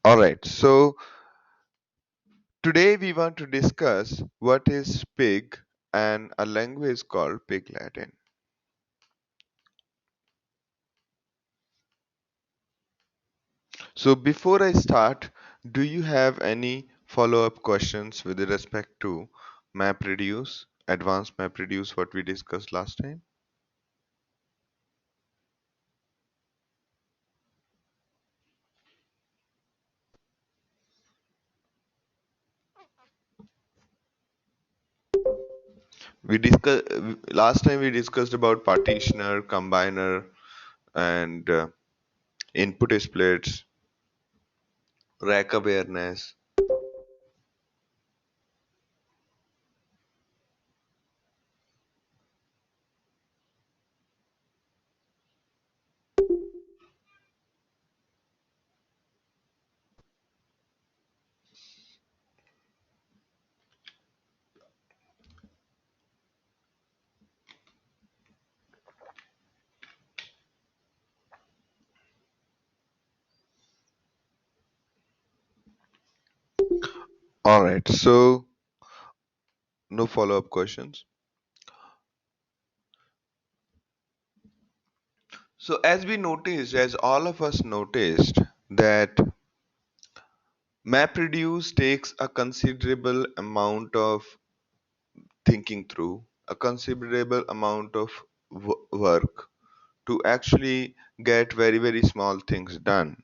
All right, so today we want to discuss what is Pig and a language called Pig Latin. So before I start, do you have any follow-up questions with respect to MapReduce, advanced MapReduce, what we discussed last time? We discussed last time we discussed about partitioner, combiner, and input splits, rack awareness. All right, so no follow-up questions. So as we noticed, as all of us noticed, that MapReduce takes a considerable amount of thinking through, a considerable amount of work to actually get very, very small things done.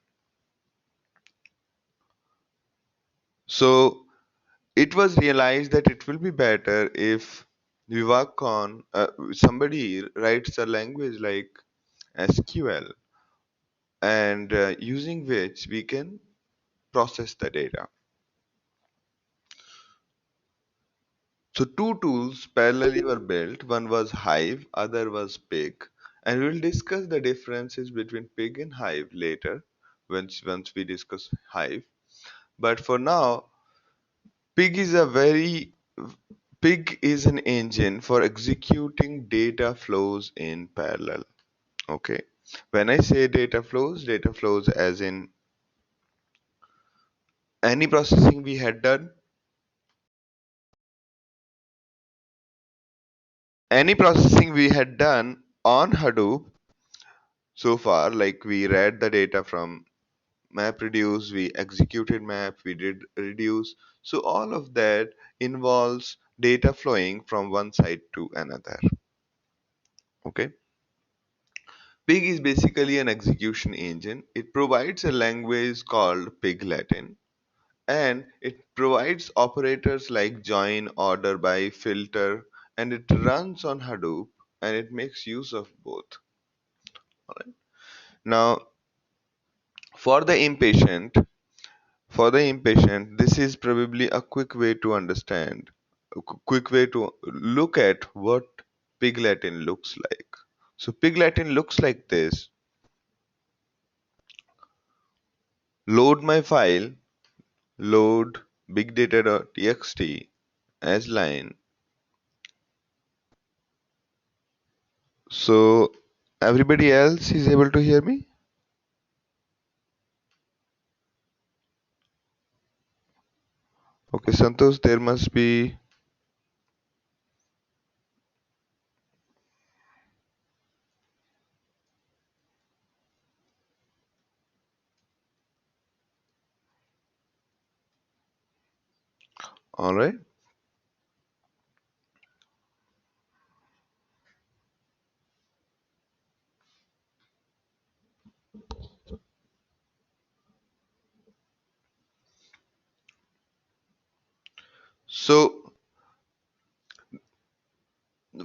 So it was realized that it will be better if we work on somebody writes a language like SQL and using which we can process the data. So two tools parallelly were built. One was Hive, other was Pig, and we will discuss the differences between Pig and Hive later once we discuss Hive. But for now, Pig is a very Pig is an engine for executing data flows in parallel. Okay. When I say data flows as in any processing we had done, any processing we had done on Hadoop so far, like we read the data from MapReduce, we executed map, we did reduce. So all of that involves data flowing from one side to another. Okay. Pig is basically an execution engine. It provides a language called Pig Latin, and it provides operators like join, order by, filter, and it runs on Hadoop and it makes use of both. Alright. Now, for the impatient, this is probably a quick way to understand, a quick way to look at what Pig Latin looks like. So Pig Latin looks like this. Load my file, load bigdata.txt as line. So everybody else is able to hear me? Okay, Santosh, there must be. All right. So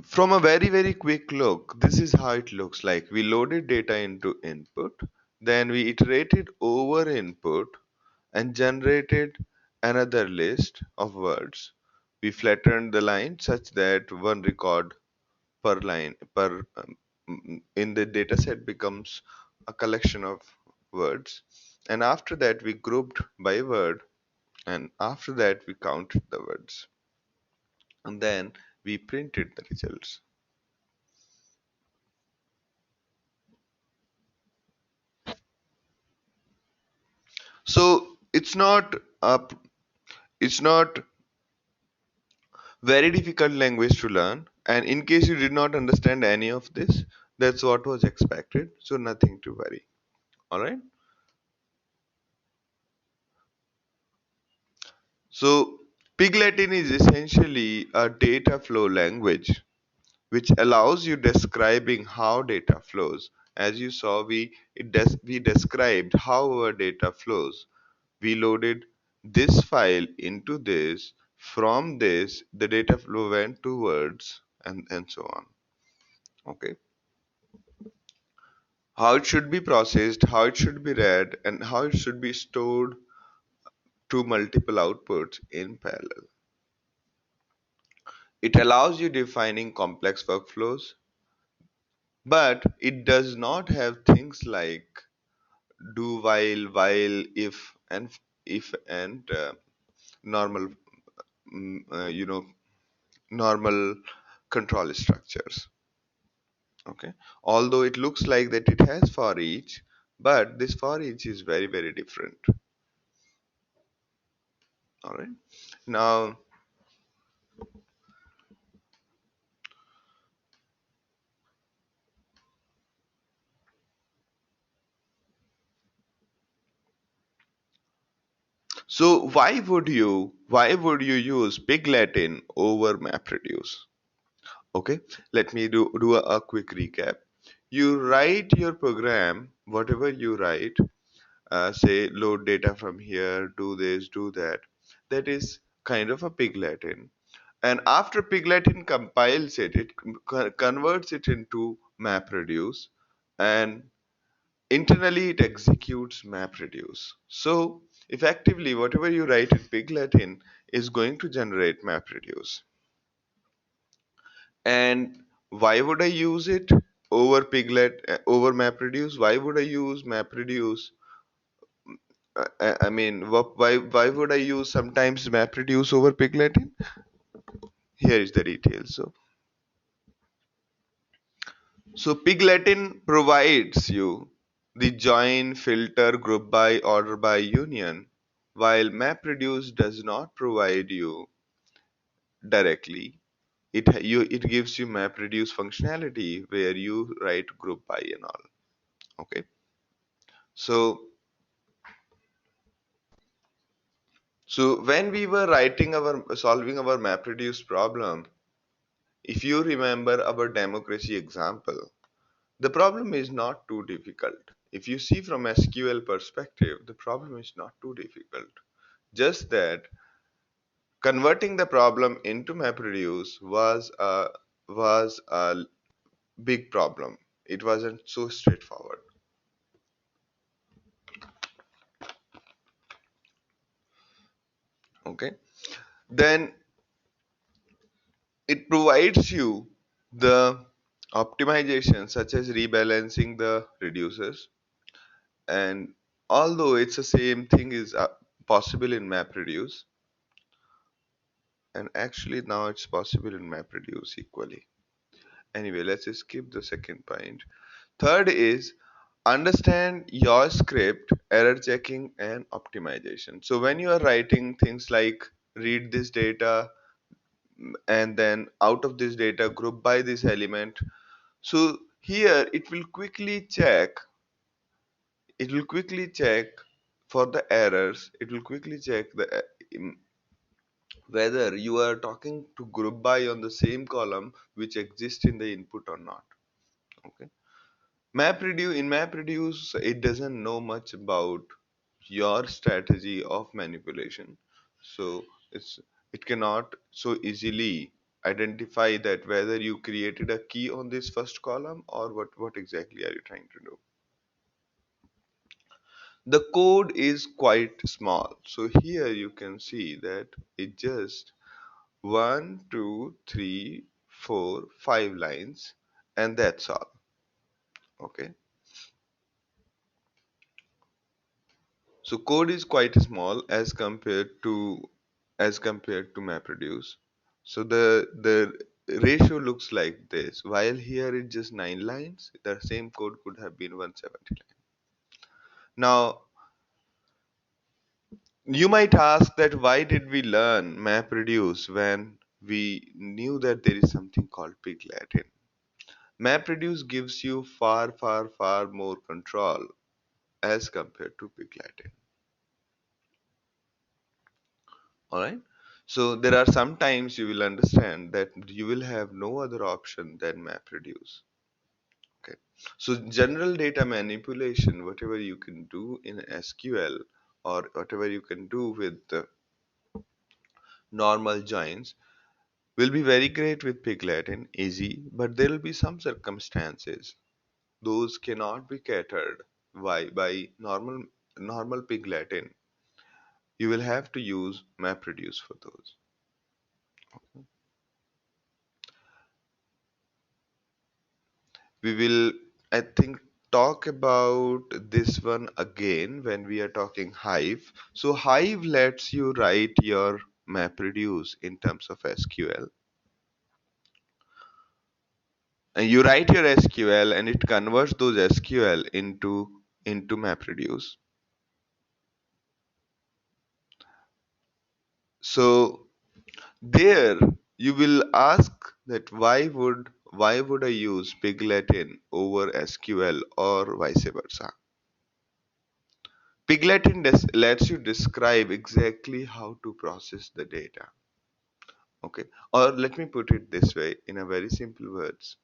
from a very, very quick look, this is how it looks like. We loaded data into input, then we iterated over input and generated another list of words. We flattened the line such that one record per line per in the dataset becomes a collection of words. And after that, we grouped by word, and after that, we counted the words, and then we printed the results. So it's not a it's not very difficult language to learn, and in case you did not understand any of this, that's what was expected, so nothing to worry. All right. So pig Latin is essentially a data flow language which allows you describing how data flows. As you saw, we described how our data flows. We loaded this file into this. From this, the data flow went to words and so on. Okay. How it should be processed, how it should be read, and how it should be stored to multiple outputs in parallel. It allows you defining complex workflows, but it does not have things like do while, if and normal, mm, uh, you know, normal control structures. Okay, although it looks like that it has for each, but this for each is very very different. All right. Now, so why would you use Pig Latin over MapReduce? Okay, let me do a quick recap. You write your program, whatever you write, say load data from here, do this, do that. That is kind of a Pig Latin. And after Pig Latin compiles it, it converts it into MapReduce, and internally it executes MapReduce. So effectively, whatever you write in Pig Latin is going to generate MapReduce. And why would I use it over Piglet, over MapReduce? Why would I use MapReduce? I mean, why would I use sometimes MapReduce over Pigletin? Here is the details. So Pigletin provides you the join, filter, group by, order by, union, while MapReduce does not provide you directly. It gives you MapReduce functionality where you write group by and all. Okay. So when we were writing our solving our MapReduce problem, if you remember our democracy example, the problem is not too difficult. If you see from SQL perspective, the problem is not too difficult. Just that converting the problem into MapReduce was a big problem. It wasn't so straightforward. Okay. Then it provides you the optimization such as rebalancing the reducers, and although it's the same thing is possible in MapReduce, and actually now it's possible in MapReduce equally. Anyway, let's just skip the second point. Third is understand your script, error checking, and optimization. So when you are writing things like read this data and then out of this data group by this element, so here it will quickly check for the errors. It will quickly check whether you are talking to group by on the same column which exists in the input or not. Okay. MapReduce it doesn't know much about your strategy of manipulation, so it cannot so easily identify that whether you created a key on this first column or what exactly are you trying to do. The code is quite small, so here you can see that it just one, two, three, 4, 5 lines, and that's all. Okay. So code is quite small as compared to MapReduce. So the ratio looks like this. While here it's just 9 lines, the same code could have been 170 lines. Now You might ask that why did we learn MapReduce when we knew that there is something called Pig Latin? MapReduce gives you far, far, far more control as compared to Pig Latin. Alright? So there are some times you will understand that you will have no other option than MapReduce. Okay. So general data manipulation, whatever you can do in SQL or whatever you can do with the normal joins will be very great with Piglet and easy, but there will be some circumstances those cannot be catered by normal Pigletin. You will have to use MapReduce for those. We will, I think, talk about this one again when we are talking Hive. So Hive lets you write your MapReduce in terms of SQL. And you write your SQL and it converts those SQL into MapReduce. So there you will ask that why would I use Pigletin over SQL or vice versa? Pigletin lets you describe exactly how to process the data. Okay, or let me put it this way in a very simple words.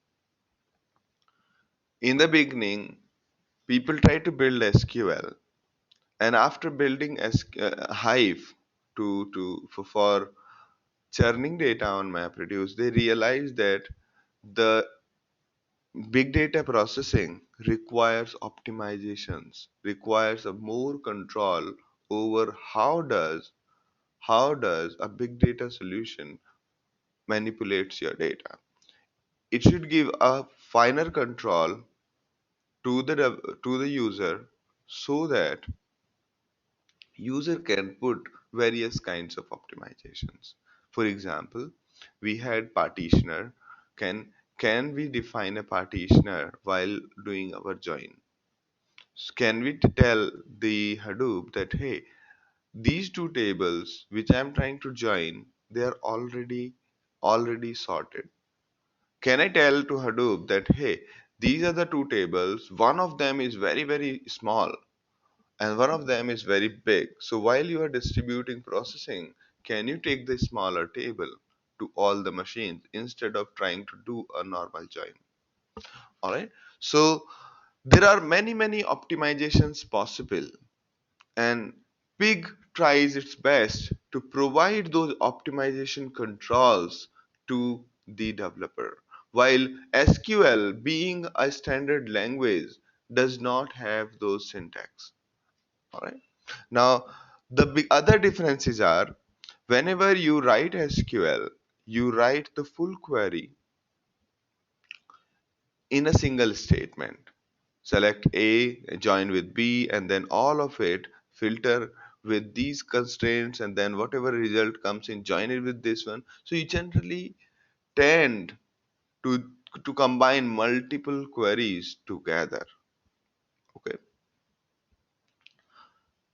In the beginning, people try to build SQL, and after building Hive for churning data on MapReduce, they realize that the big data processing requires optimizations, requires a more control over how does a big data solution manipulates your data. It should give a finer control to the user so that user can put various kinds of optimizations. For example, we had partitioner. Can we define a partitioner while doing our join? Can we tell the Hadoop that hey, these two tables which I'm trying to join, they are already sorted. Can I tell to Hadoop that hey, these are the two tables, one of them is very very small and one of them is very big. So while you are distributing processing, can you take the smaller table to all the machines instead of trying to do a normal join? All right. So there are many optimizations possible, and Pig tries its best to provide those optimization controls to the developer. While SQL, being a standard language, does not have those syntax. All right. Now, the big other differences are whenever you write SQL, you write the full query in a single statement. Select A, join with B, and then all of it filter with these constraints, and then whatever result comes in, join it with this one. So you generally tend to to combine multiple queries together. Okay.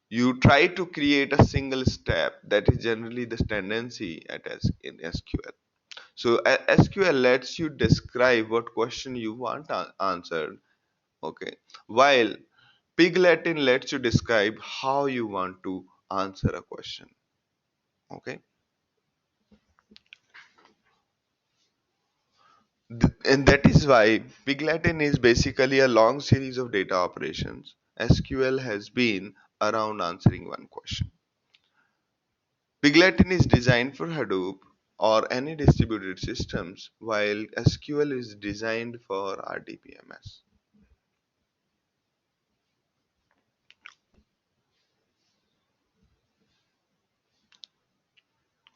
You try to create a single step. That is generally the tendency in SQL. So SQL lets you describe what question you want answered. Okay. While Pig Latin lets you describe how you want to answer a question. Okay. And that is why Pig Latin is basically a long series of data operations. SQL has been around answering one question. Pig Latin is designed for Hadoop or any distributed systems, while SQL is designed for RDBMS.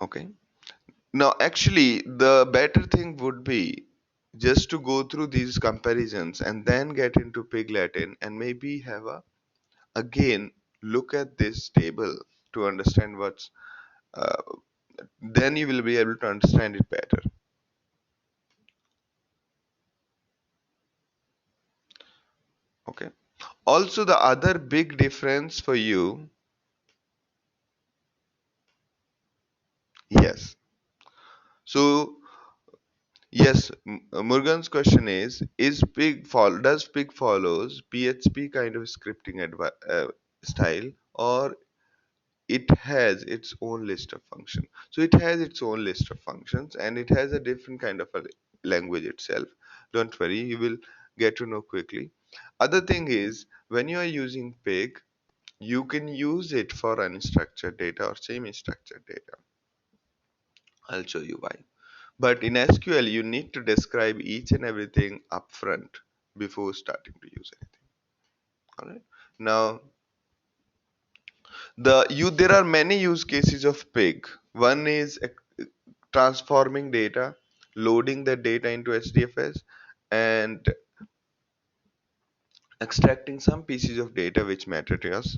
Okay. Now, actually, the better thing would be just to go through these comparisons and then get into Pig Latin and maybe have a again look at this table to understand what's uh, then you will be able to understand it better. Okay. Also, the other big difference for you Yes. So yes, Murugan's question is pig does pig follows PHP kind of scripting style, or it has its own list of functions? So it has its own list of functions, and it has a different kind of a language itself. Don't worry, you will get to know quickly. Other thing is, when you are using pig, you can use it for unstructured data or semi-structured data. I'll show you why. But in SQL, you need to describe each and everything upfront before starting to use anything. All right. Now, there are many use cases of pig. One is transforming data, loading the data into HDFS, and extracting some pieces of data which matter to us.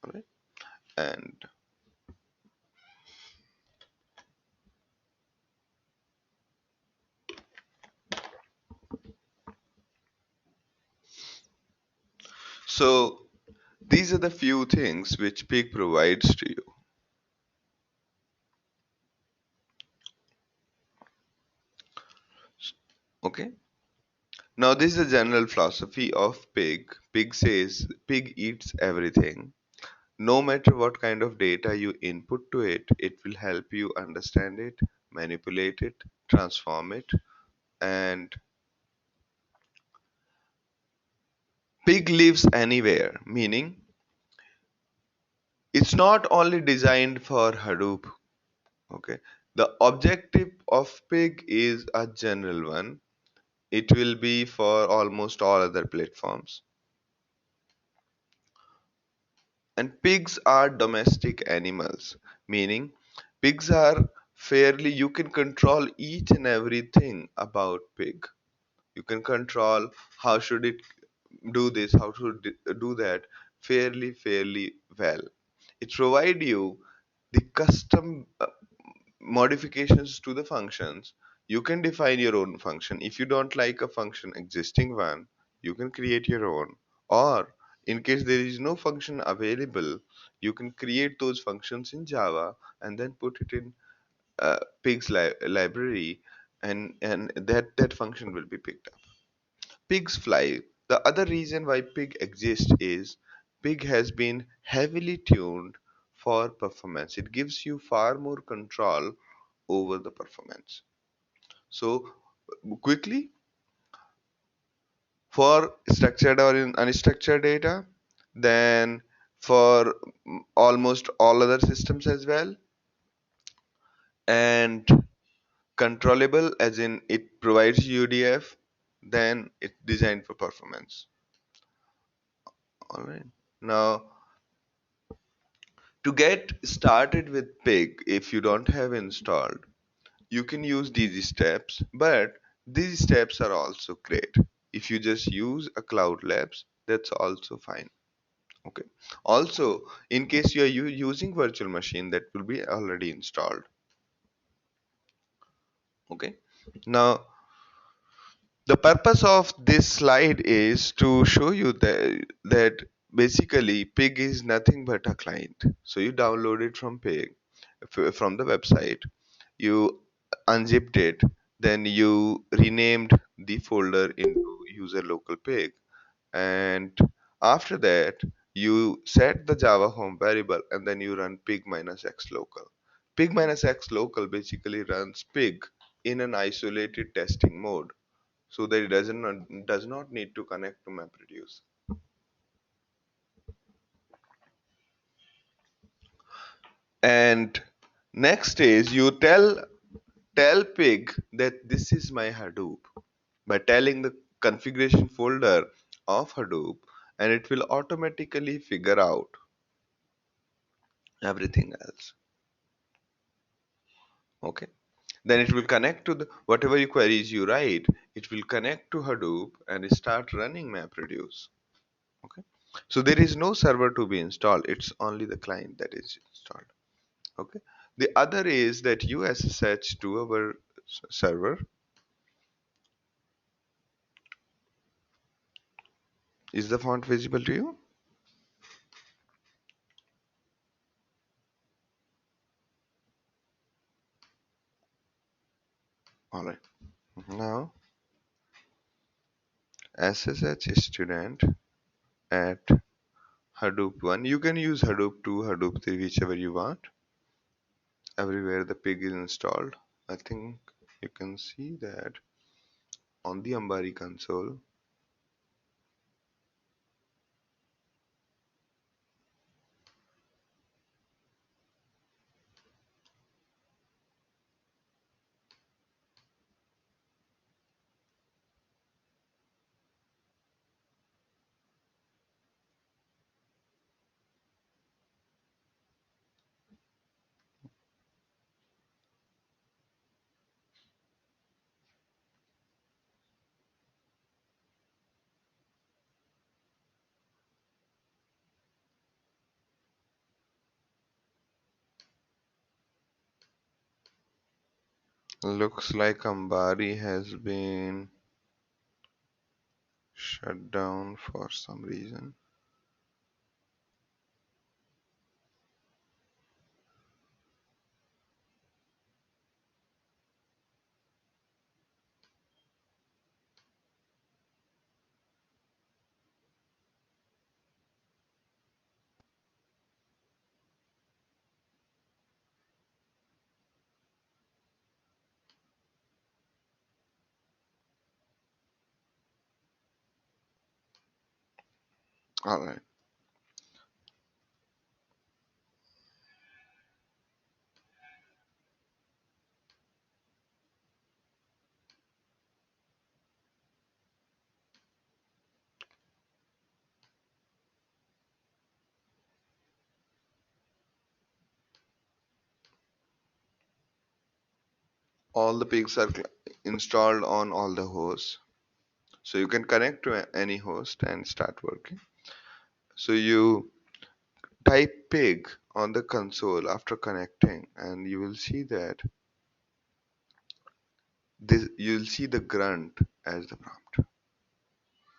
All right. And so these are the few things which pig provides to you. Okay. Now, this is a general philosophy of pig. Pig says pig eats everything. No matter what kind of data you input to it, it will help you understand it, manipulate it, transform it. And pig lives anywhere, meaning it's not only designed for Hadoop. Okay. The objective of pig is a general one. It will be for almost all other platforms. And pigs are domestic animals, meaning pigs are fairly, you can control each and everything about pig. You can control how should it do this, how should it do that fairly well. It provide you the custom modifications to the functions. You can define your own function. If you don't like a function existing one, you can create your own. Or in case there is no function available, you can create those functions in Java and then put it in pig's library, and that function will be picked up. Pigs fly. The other reason why pig exists is pig has been heavily tuned for performance. It gives you far more control over the performance. So quickly, for structured or unstructured data, then for almost all other systems as well, and controllable as in it provides UDF, then it's designed for performance. All right. Now, to get started with Pig, if you don't have installed, you can use these steps, but these steps are also great. If you just use a Cloud Labs, that's also fine. Okay. Also, in case you are using virtual machine, that will be already installed. Okay. Now, the purpose of this slide is to show you that basically Pig is nothing but a client. So you download it from Pig, from the website, you unzipped it, then you renamed the folder into user local pig, and after that you set the Java home variable, and then you run pig minus x local. Pig minus x local basically runs pig in an isolated testing mode, so that it does not need to connect to MapReduce. And next is you tell pig that this is my Hadoop by telling the configuration folder of Hadoop, and it will automatically figure out everything else. Okay. Then it will connect to the whatever you queries you write, it will connect to Hadoop and start running MapReduce. Okay. So there is no server to be installed, it's only the client that is installed. Okay. The other is that you SSH to our server. Is the font visible to you? SSH student at Hadoop 1. You can use Hadoop 2, Hadoop 3, whichever you want. Everywhere the pig is installed. I think you can see that on the Ambari console. Looks like Ambari has been shut down for some reason. Alright. All the pigs are installed on all the hosts. So you can connect to any host and start working. So you type pig on the console after connecting, and you will see that this you'll see the grunt as the prompt.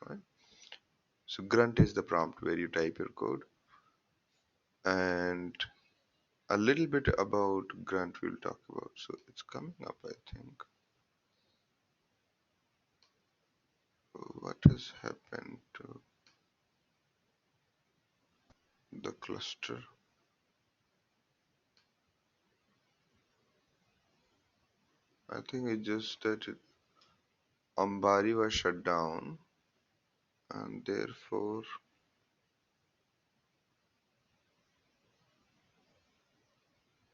Right? So grunt is the prompt where you type your code, and a little bit about grunt we'll talk about. So it's coming up, I think. What has happened to the cluster? I think it's just that Ambari was shut down, and therefore,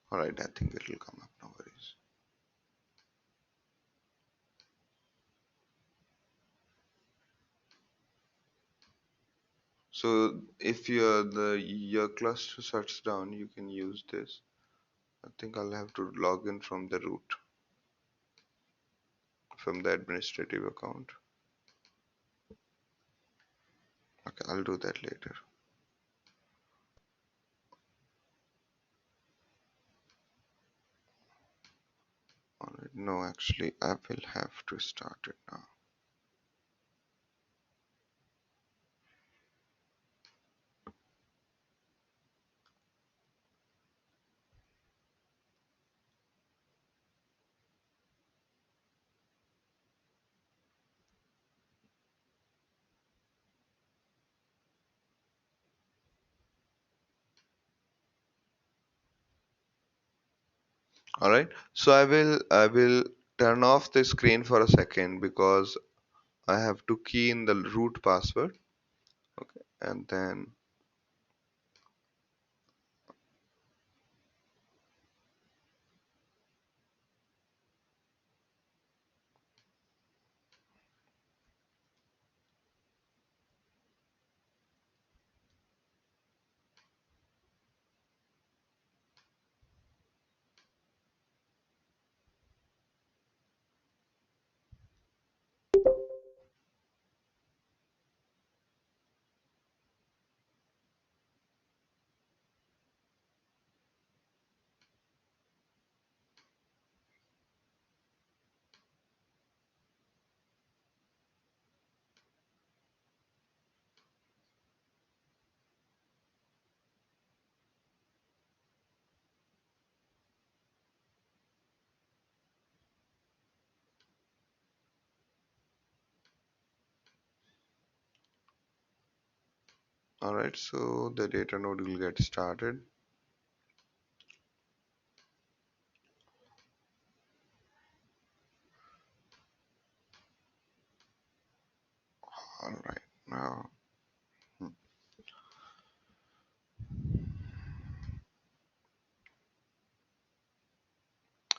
alright, I think it'll come up, no worries. So if your cluster shuts down, you can use this. I think I'll have to log in from the root, from the administrative account. Okay, I'll do that later. Alright, no, actually, I will have to start it now. Alright, so I will turn off the screen for a second because I have to key in the root password. Okay, and then All right, so the data node will get started. All right, now,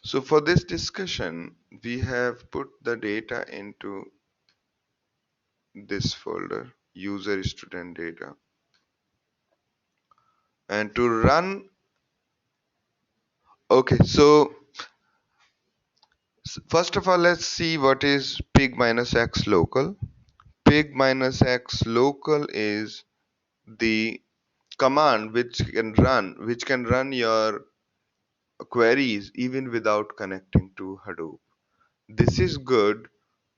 so for this discussion, we have put the data into this folder, user student data. And to run, okay, so first of all, let's see what is pig minus x local. Pig minus x local is the command which can run your queries even without connecting to Hadoop. This is good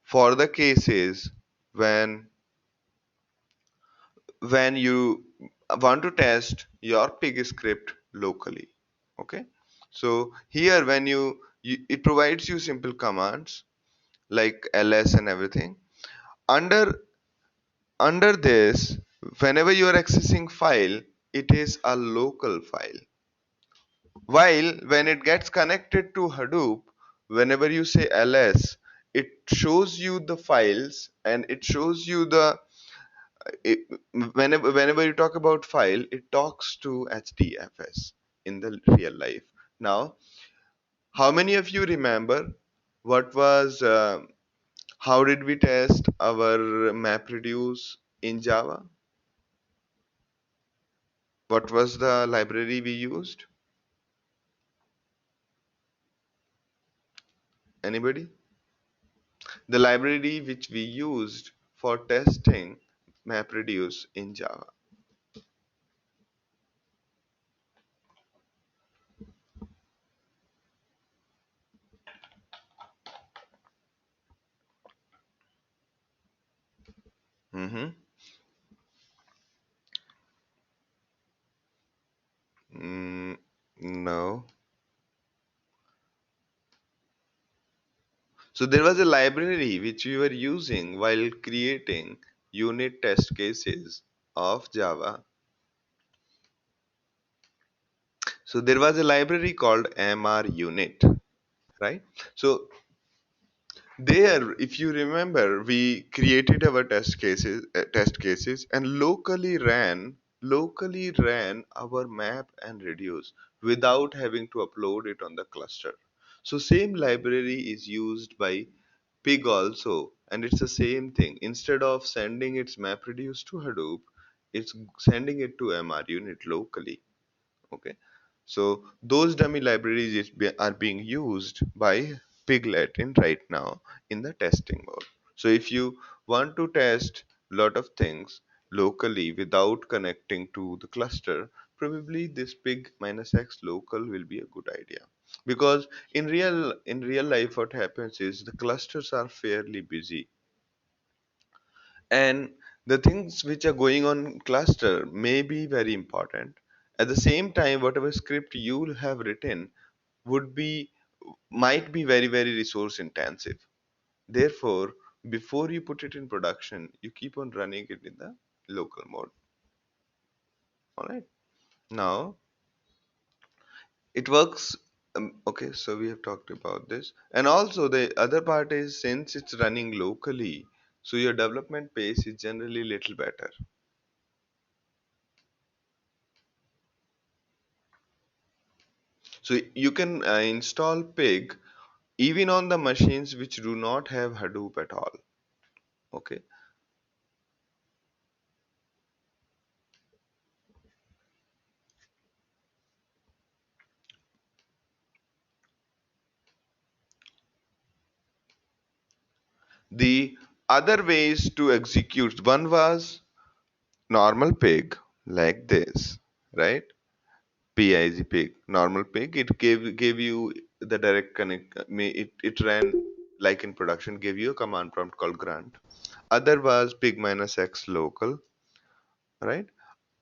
for the cases when you want to test your pig script locally. Okay, so here when it provides you simple commands like ls and everything. Under under this, whenever you are accessing file, it is a local file, while when it gets connected to Hadoop, whenever you say ls, it shows you the files and it shows you the it, whenever you talk about file, it talks to HDFS in the real life. Now, how many of you remember what was how did we test our MapReduce in Java? What was the library we used? Anybody? The library which we used for testing MapReduce in Java. Mm-hmm. Mm, no. So there was a library which we were using while creating unit test cases of Java. So there was a library called mrunit, right? So there, if you remember, we created our test cases, and locally ran our map and reduce without having to upload it on the cluster. So same library is used by Pig also, and it's the same thing. Instead of sending its map reduce to Hadoop, it's sending it to mrunit locally. Okay, so those dummy libraries are being used by Piglet in right now in the testing mode. So if you want to test lot of things locally without connecting to the cluster, probably this pig minus x local will be a good idea. Because in real life, what happens is the clusters are fairly busy, and the things which are going on cluster may be very important. At the same time, whatever script you have written would be might be very resource intensive. Therefore, before you put it in production, you keep on running it in the local mode. All right, now it works. Okay, so we have talked about this, and also the other part is, since it's running locally, so your development pace is generally little better. So you can install Pig even on the machines which do not have Hadoop at all. Okay. The other ways to execute, one was normal Pig like this, right? PIG Pig, normal Pig. It gave you the direct connect. It ran like in production, gave you a command prompt called grunt. Other was pig minus x local, right?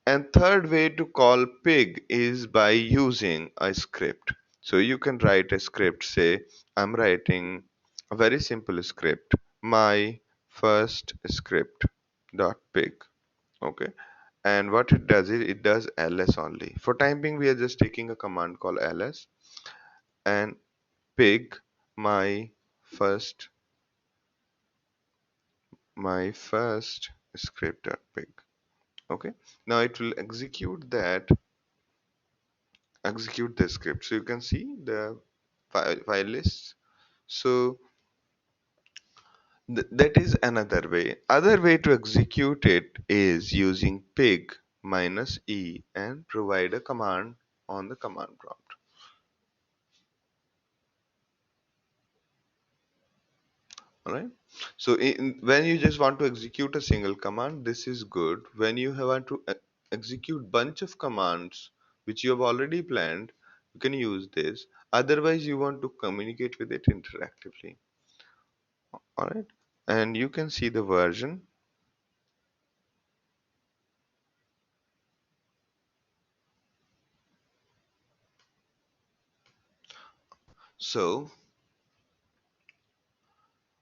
And third way to call pig is by using a script. So you can write a script, say, I'm writing a very simple script, my first script dot pig. Okay. And what it does is it does ls only. For time being, we are just taking a command called ls and pig my first my first script.pig. Okay, now it will execute the script. So you can see the file list. So that is another way. Other way to execute it is using pig minus e and provide a command on the command prompt. Alright. So when you just want to execute a single command, this is good. When you want to execute bunch of commands which you have already planned, you can use this. Otherwise, you want to communicate with it interactively. Alright. And you can see the version. So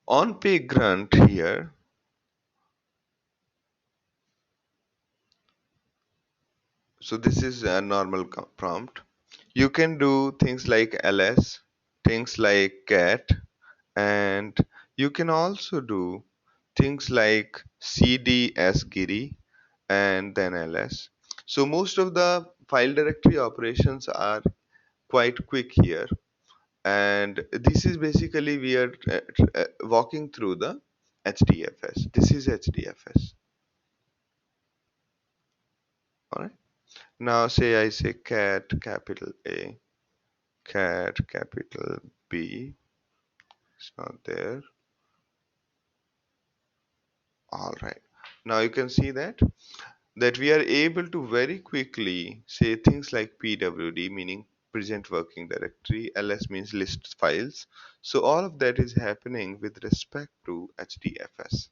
on pig grunt here, so this is a normal prompt. You can do things like ls, things like cat, and you can also do things like cd as giri and then ls. So most of the file directory operations are quite quick here, and this is basically we are walking through the hdfs. This is hdfs. All right, now say I say cat capital A, cat capital B. It's not there. All right, now you can see that we are able to very quickly say things like pwd, meaning present working directory, ls means list files. So all of that is happening with respect to hdfs.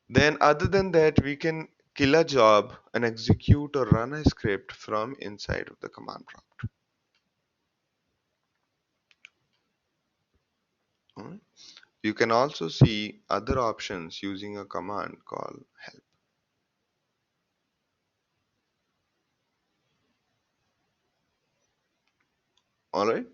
Then other than that, we can kill a job and execute or run a script from inside of the command prompt. Alright. You can also see other options using a command called help. Alright,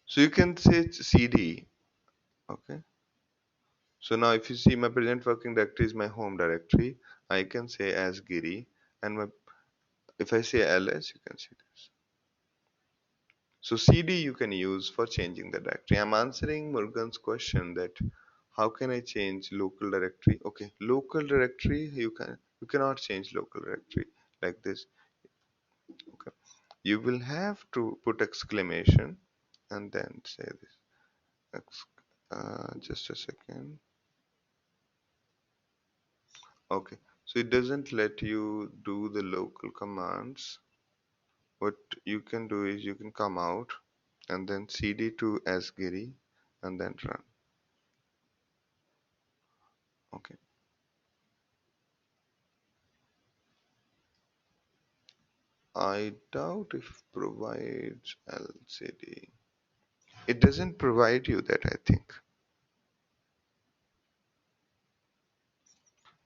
so you can say cd. Okay, so now if you see my present working directory is my home directory, I can say as Giri, and if I say ls, you can see this. So cd you can use for changing the directory. I'm answering Morgan's question that how can I change local directory? Okay, local directory you cannot change local directory like this. Okay, you will have to put exclamation and then say this. Just a second. Okay, so it doesn't let you do the local commands. What you can do is you can come out and then cd to asgiri and then run. Okay, I doubt if provides lcd. It doesn't provide you that, I think.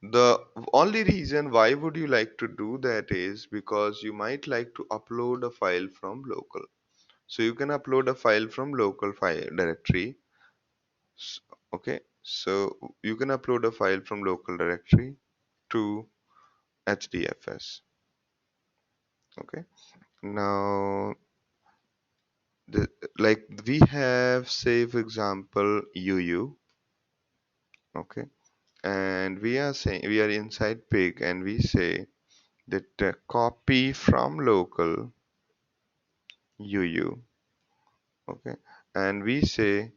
The only reason why would you like to do that is because you might like to upload a file from local. So you can upload a file from local file directory. Okay, so you can upload a file from local directory to hdfs. Okay, now the, like we have say for example uu. Okay, and we are saying we are inside pig and we say that copy from local uu. Okay, and we say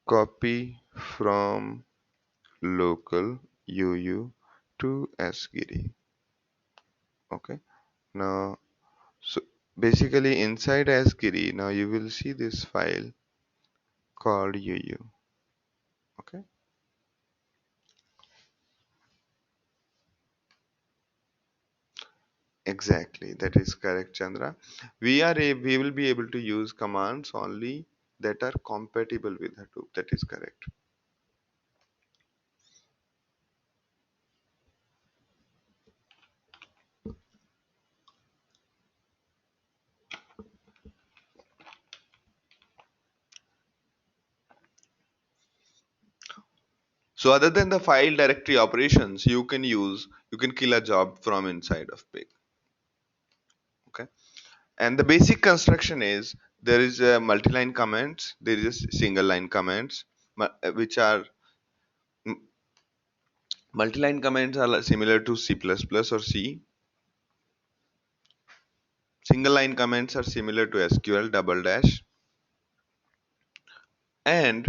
copy from local uu to asgiri. Okay, now so basically inside asgiri now you will see this file called uu. Okay, Exactly, that is correct, Chandra. We will be able to use commands only that are compatible with Hadoop. That is correct. So other than the file directory operations, you can kill a job from inside of pig. Okay. And the basic construction is there is a multi-line comments, there is a single line comments, which are multi-line comments are similar to C++ or C. Single line comments are similar to SQL double dash. And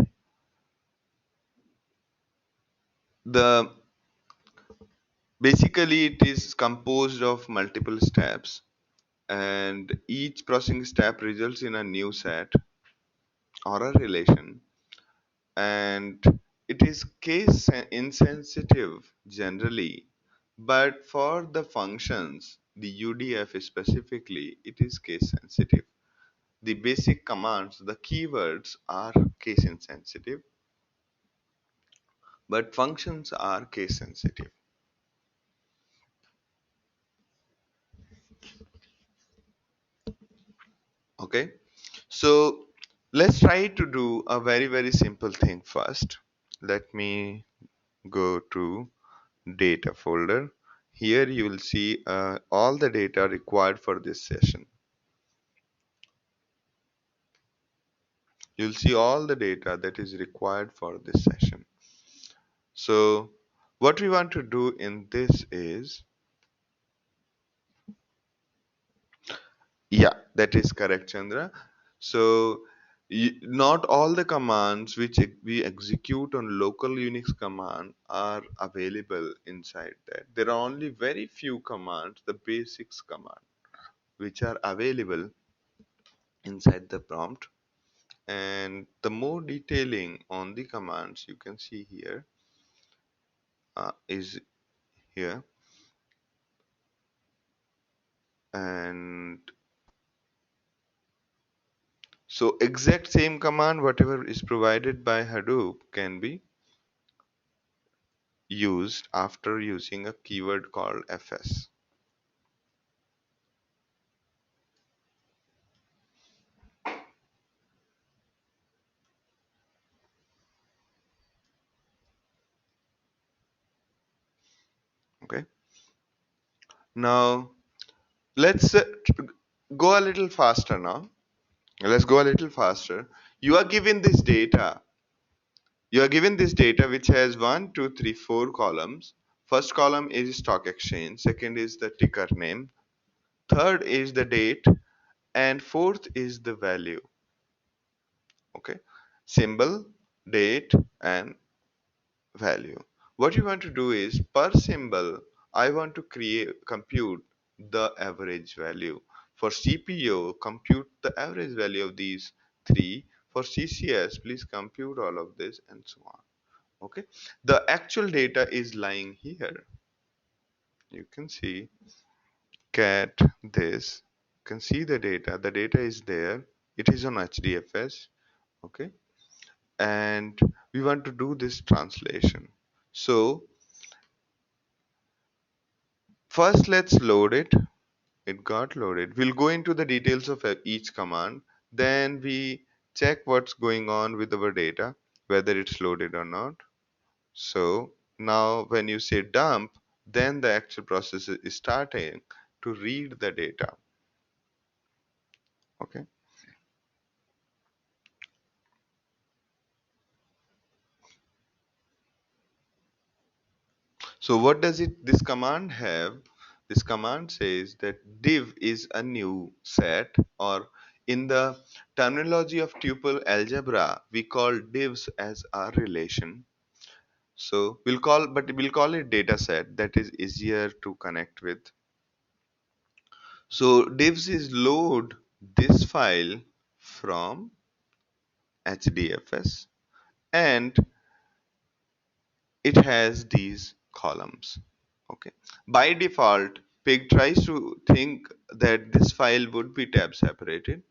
the basically it is composed of multiple steps, and each processing step results in a new set or a relation, and it is case insensitive generally, but for the functions, the UDF specifically, it is case sensitive. The basic commands, the keywords are case insensitive, but functions are case sensitive. Okay, so let's try to do a very simple thing first. Let me go to data folder. Here you will see all the data required for this session. You'll see all the data that is required for this session. So what we want to do in this is, yeah, that is correct, Chandra. So not all the commands which we execute on local Unix command are available inside that. There are only very few commands, the basics command, which are available inside the prompt. And the more detailing on the commands you can see here is here. And so exact same command, whatever is provided by Hadoop, can be used after using a keyword called fs. Okay. Now let's go a little faster now. Let's go a little faster. You are given this data. You are given this data which has 1, 2, 3, 4 columns. First column is stock exchange. Second is the ticker name. Third is the date. And fourth is the value. Okay. Symbol, date, and value. What you want to do is per symbol, I want to compute the average value. For CPO, compute the average value of these three. For CCS, please compute all of this and so on. Okay. The actual data is lying here. You can see cat this. You can see the data. The data is there. It is on HDFS. Okay. And we want to do this translation. So first, let's load it. It got loaded. We'll go into the details of each command. Then we check what's going on with our data, whether it's loaded or not. So now when you say dump, then the actual process is starting to read the data. Okay. So what does this command have? This command says that div is a new set, or in the terminology of tuple algebra, we call divs as a relation. So we'll call it data set, that is easier to connect with. So divs is load this file from HDFS, and it has these columns. Okay. By default, pig tries to think that this file would be tab separated.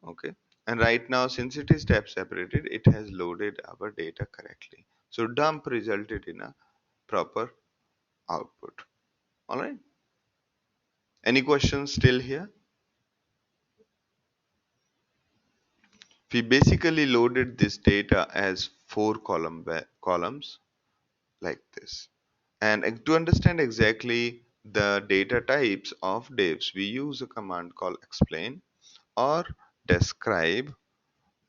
Okay, and right now, since it is tab separated, it has loaded our data correctly. So dump resulted in a proper output. All right, any questions still here? We basically loaded this data as four columns like this. And to understand exactly the data types of divs, we use a command called explain or describe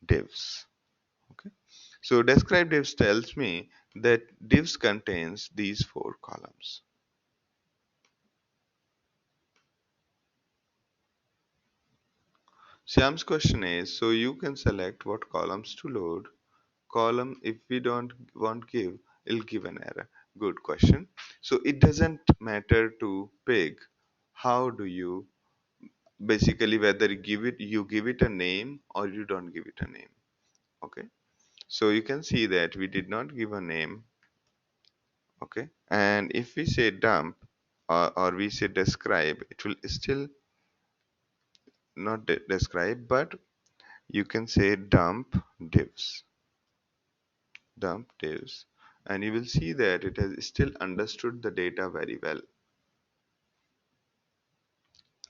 divs. Okay. So describe divs tells me that divs contains these four columns. Shyam's question is, so you can select what columns to load. Column, if we don't want give, it'll give an error. Good question. So it doesn't matter to pig how do you basically whether you give it a name or you don't give it a name. Okay, so you can see that we did not give a name. Okay, and if we say dump or we say describe, it will still not describe, but you can say dump divs, and you will see that it has still understood the data very well.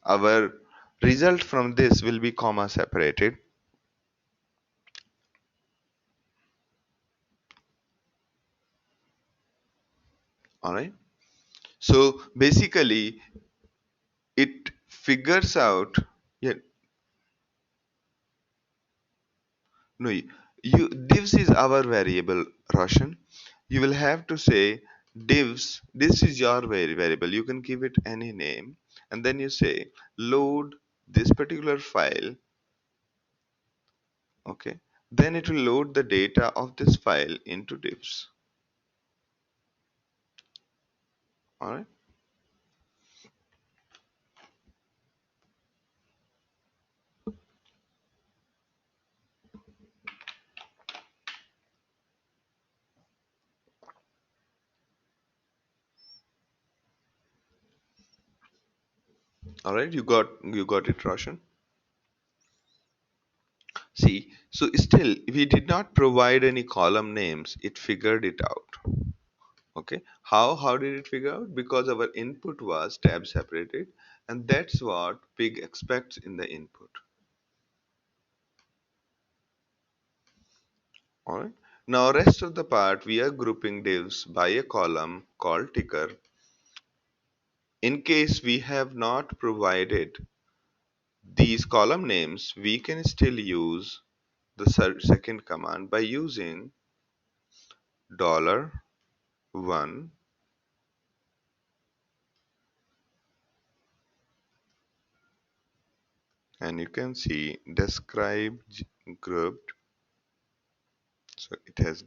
Our result from this will be comma separated. All right, so basically it figures out. Yeah, no, divs is our variable, Roshan. You will have to say divs. This is your variable. You can give it any name, and then you say load this particular file. Okay, then it will load the data of this file into divs. All right, all right. You got it, Roshan. See, so still we did not provide any column names. It figured it out. Okay, how did it figure out? Because our input was tab separated, and that's what pig expects in the input. All right, now rest of the part we are grouping divs by a column called ticker. In case we have not provided these column names, we can still use the second command by using $1, and you can see describe grouped. So it has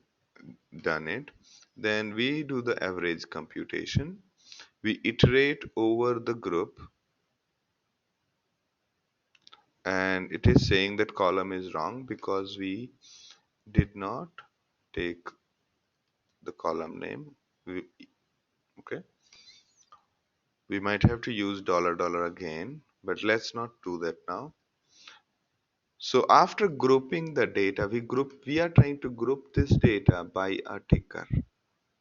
done it. Then we do the average computation. We iterate over the group, and it is saying that column is wrong because we did not take the column name. Okay, we might have to use $$ again, but let's not do that now. So after grouping the data, we are trying to group this data by a ticker.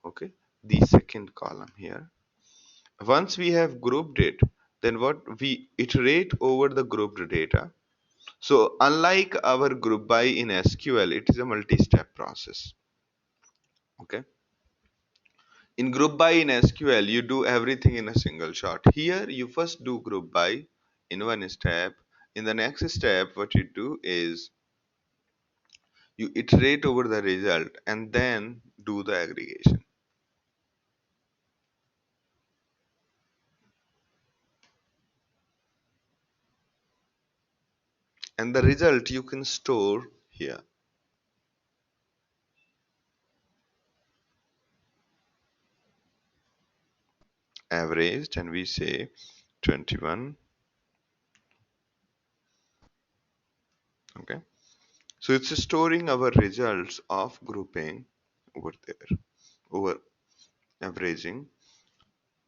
Okay, the second column here. Once we have grouped it, then what we iterate over the grouped data. So unlike our group by in SQL, it is a multi-step process. Okay. In group by in SQL, you do everything in a single shot. Here, you first do group by in one step. In the next step, what you do is you iterate over the result and then do the aggregation. And the result you can store here. Averaged, and we say 21. Okay. So it's storing our results of grouping over there, over averaging.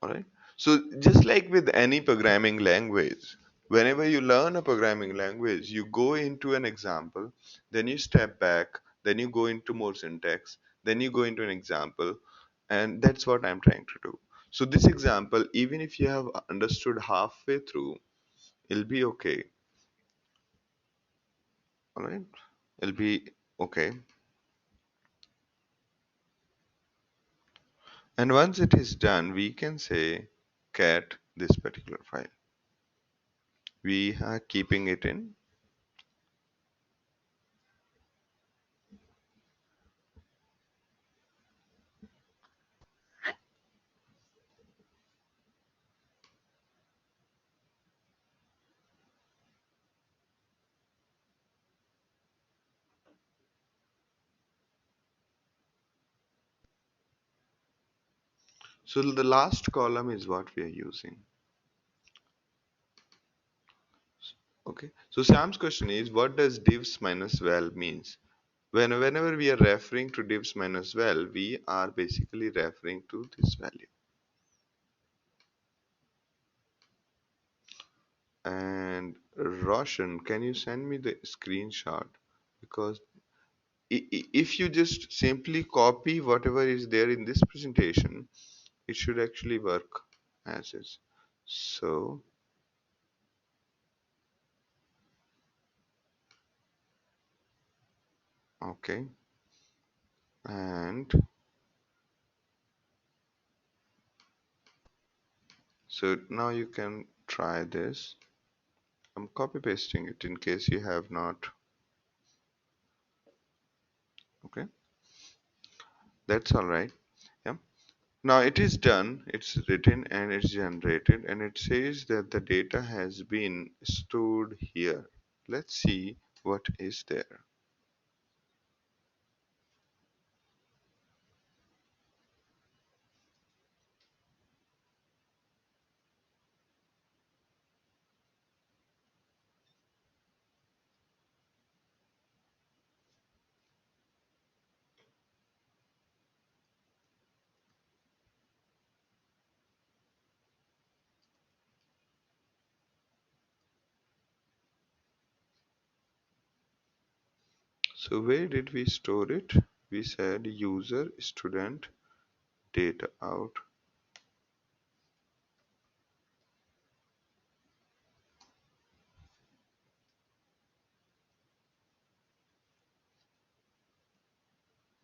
All right. So just like with any programming language, whenever you learn a programming language, you go into an example, then you step back, then you go into more syntax, then you go into an example, and that's what I'm trying to do. So this example, even if you have understood halfway through, it'll be okay. All right, it'll be okay. And once it is done, we can say cat this particular file. We are keeping it in. So the last column is what we are using. Okay. So Sam's question is, what does divs minus val means? Whenever we are referring to divs minus val, we are basically referring to this value. And Roshan, can you send me the screenshot? Because if you just simply copy whatever is there in this presentation, it should actually work as is. So, okay. And so now you can try this. I'm copy pasting it in case you have not. Okay, that's all right. Yeah. Now it is done, it's written and it's generated, and it says that the data has been stored here. Let's see what is there. So where did we store it? We said user student data out.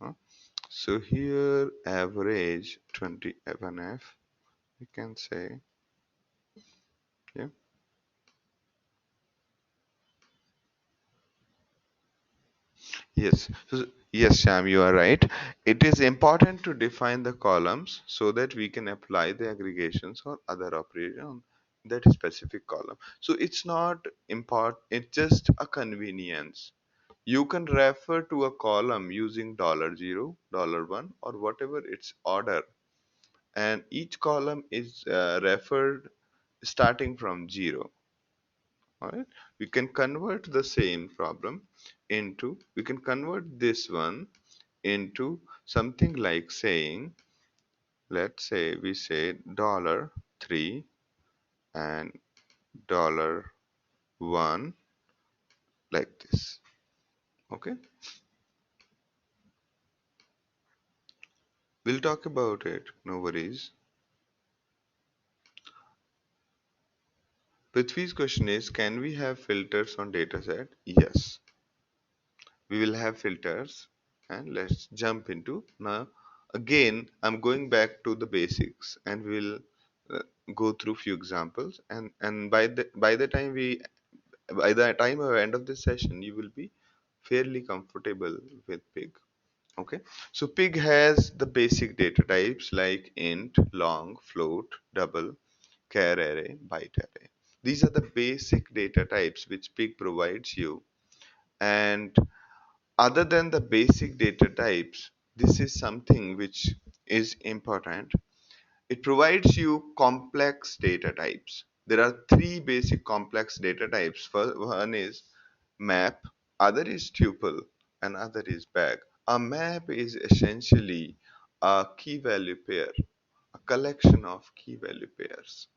Huh? So here average 21F, we can say, yeah. Yes, yes, Sham, you are right. It is important to define the columns so that we can apply the aggregations or other operation on that specific column. So it's not important, it's just a convenience. You can refer to a column using $0, $1, or whatever its order, and each column is referred starting from 0. All right, we can convert the same problem into, we can convert this one into something like saying, let's say we say $3 and $1, like this. Okay, we'll talk about it, no worries. Prithvi's question is, can we have filters on dataset? Yes, we will have filters, and let's jump into now. Again, I'm going back to the basics, and we'll uh, go through few examples, and by the time of end of this session, you will be fairly comfortable with pig. Okay, so pig has the basic data types like int, long, float, double, char array, byte array. These are the basic data types which pig provides you. And other than the basic data types, this is something which is important. It provides you complex data types. There are three basic complex data types. First one is map, other is tuple, and other is bag. A map is essentially a key value pair. a collection of key value pairs.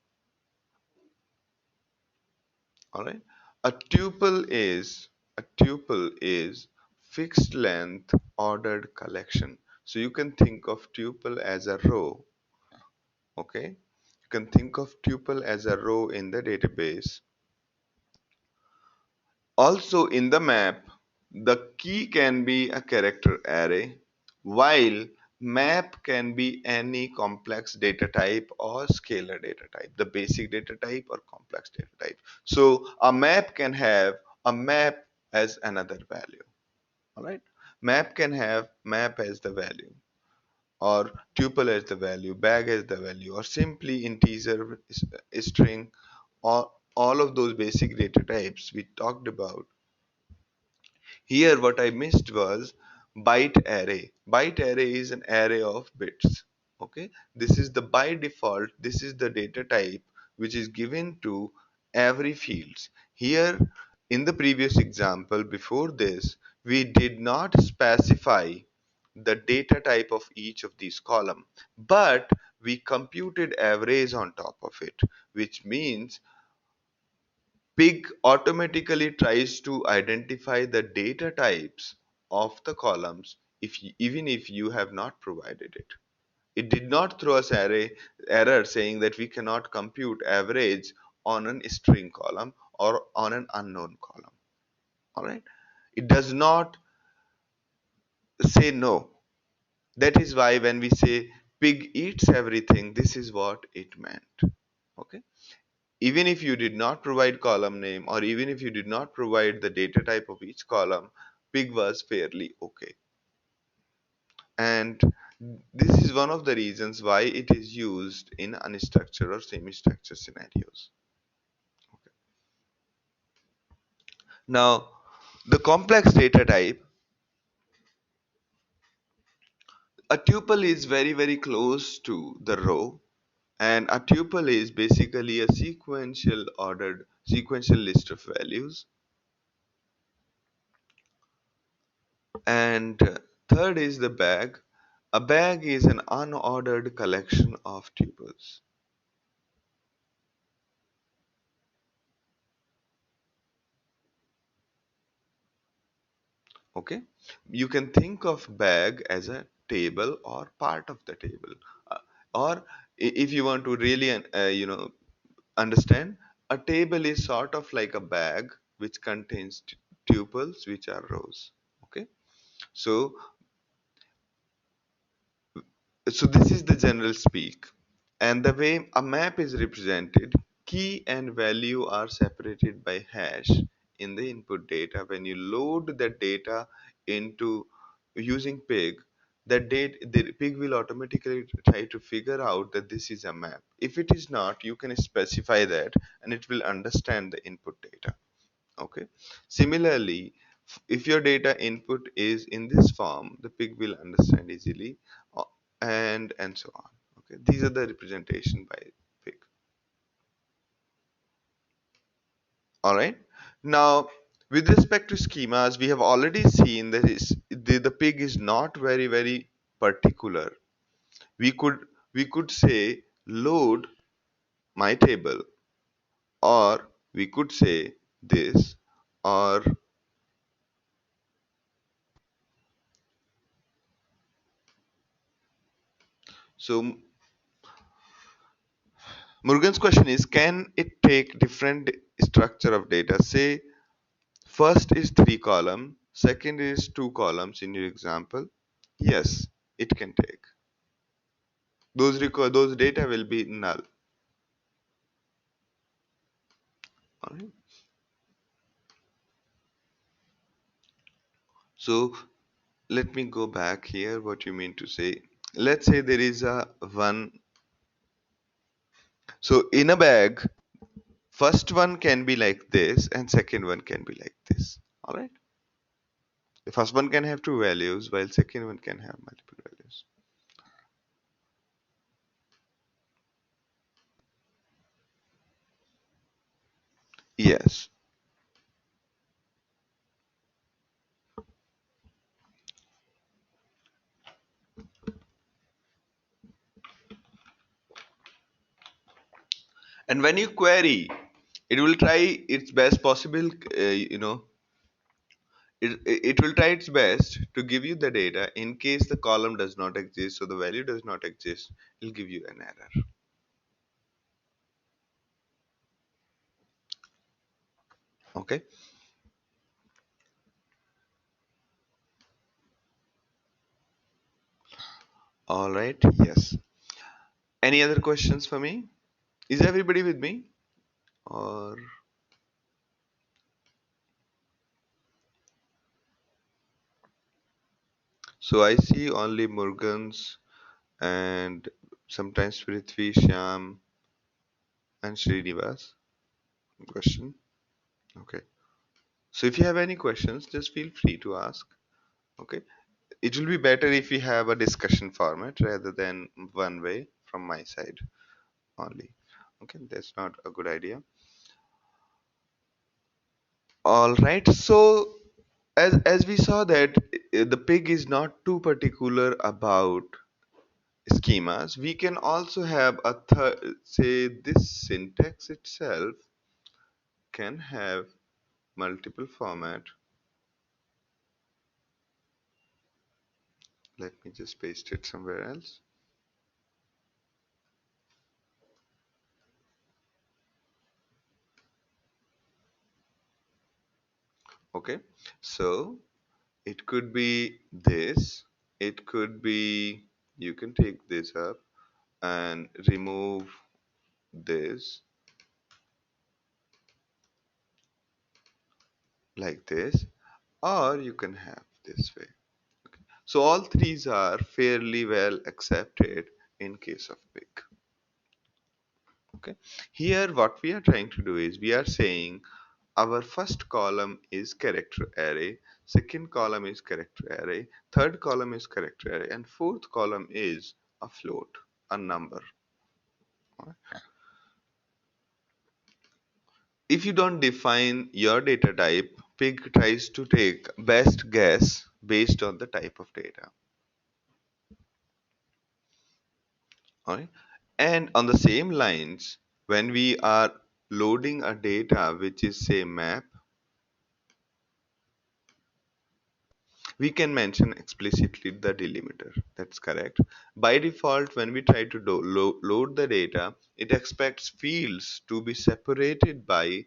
All right. A tuple is fixed length ordered collection. So you can think of tuple as a row. Okay. You can think of tuple as a row in the database. Also in the map, the key can be a character array, while map can be any complex data type or scalar data type, the basic data type or complex data type. So a map can have a map as another value. All right. Map can have map as the value, or tuple as the value, bag as the value, or simply integer, string, or all of those basic data types we talked about. Here what I missed was byte array. Byte array is an array of bits. Okay, this is the by default, this is the data type which is given to every fields. Here in the previous example before this, we did not specify the data type of each of these column, but we computed average on top of it, which means Pig automatically tries to identify the data types of the columns even if you have not provided it. It did not throw us error saying that we cannot compute average on an string column or on an unknown column. All right. It does not say no. That is why when we say pig eats everything, this is what it meant. Okay. Even if you did not provide column name or even if you did not provide the data type of each column, pig was fairly okay. And this is one of the reasons why it is used in unstructured or semi-structured scenarios. Okay. Now, the complex data type, a tuple is very close to the row, and a tuple is basically a sequential list of values. And third is the bag. A bag is an unordered collection of tuples. Okay, you can think of bag as a table or part of the table, or if you want to really understand, a table is sort of like a bag which contains tuples which are rows. Okay, so this is the general speak. And the way a map is represented, key and value are separated by hash in the input data. When you load the data into using pig, the pig will automatically try to figure out that this is a map. If it is not, you can specify that and it will understand the input data. Okay. Similarly, if your data input is in this form, the pig will understand easily, uh, and so on. Okay, these are the representation by pig. All right. Now, with respect to schemas, we have already seen that the pig is not very particular. We could say load my table, or we could say this, or so. Murugan's question is, can it take different structure of data? Say first is three column, second is two columns in your example. Yes, it can take. Those data will be null. Alright. So let me go back here. What you mean to say? Let's say there is a one. So in a bag, first one can be like this and second one can be like this. Alright. The first one can have two values while second one can have multiple values. Yes. And when you query, it will try its best possible, it will try its best to give you the data. In case the column does not exist, so the value does not exist, it'll give you an error. Okay. All right. Yes. Any other questions for me? Is everybody with me? Or so I see only Murugan's and sometimes Prithvi, Shyam, and Srinivas. Question. Okay. So if you have any questions, just feel free to ask. Okay. It will be better if we have a discussion format rather than one way from my side only. Okay, that's not a good idea. All right. So as we saw that the pig is not too particular about schemas, we can also have a third, say this syntax itself can have multiple format. Let me just paste it somewhere else. Okay, so it could be this, it could be, you can take this up and remove this like this, or you can have this way. So all threes are fairly well accepted in case of pig. Okay. Here what we are trying to do is we are saying our first column is character array, second column is character array, third column is character array, and fourth column is a float, a number. If you don't define your data type, pig tries to take best guess based on the type of data. Alright? And on the same lines, when we are loading a data which is say map, we can mention explicitly the delimiter. That's correct. By default, when we try to load the data, it expects fields to be separated by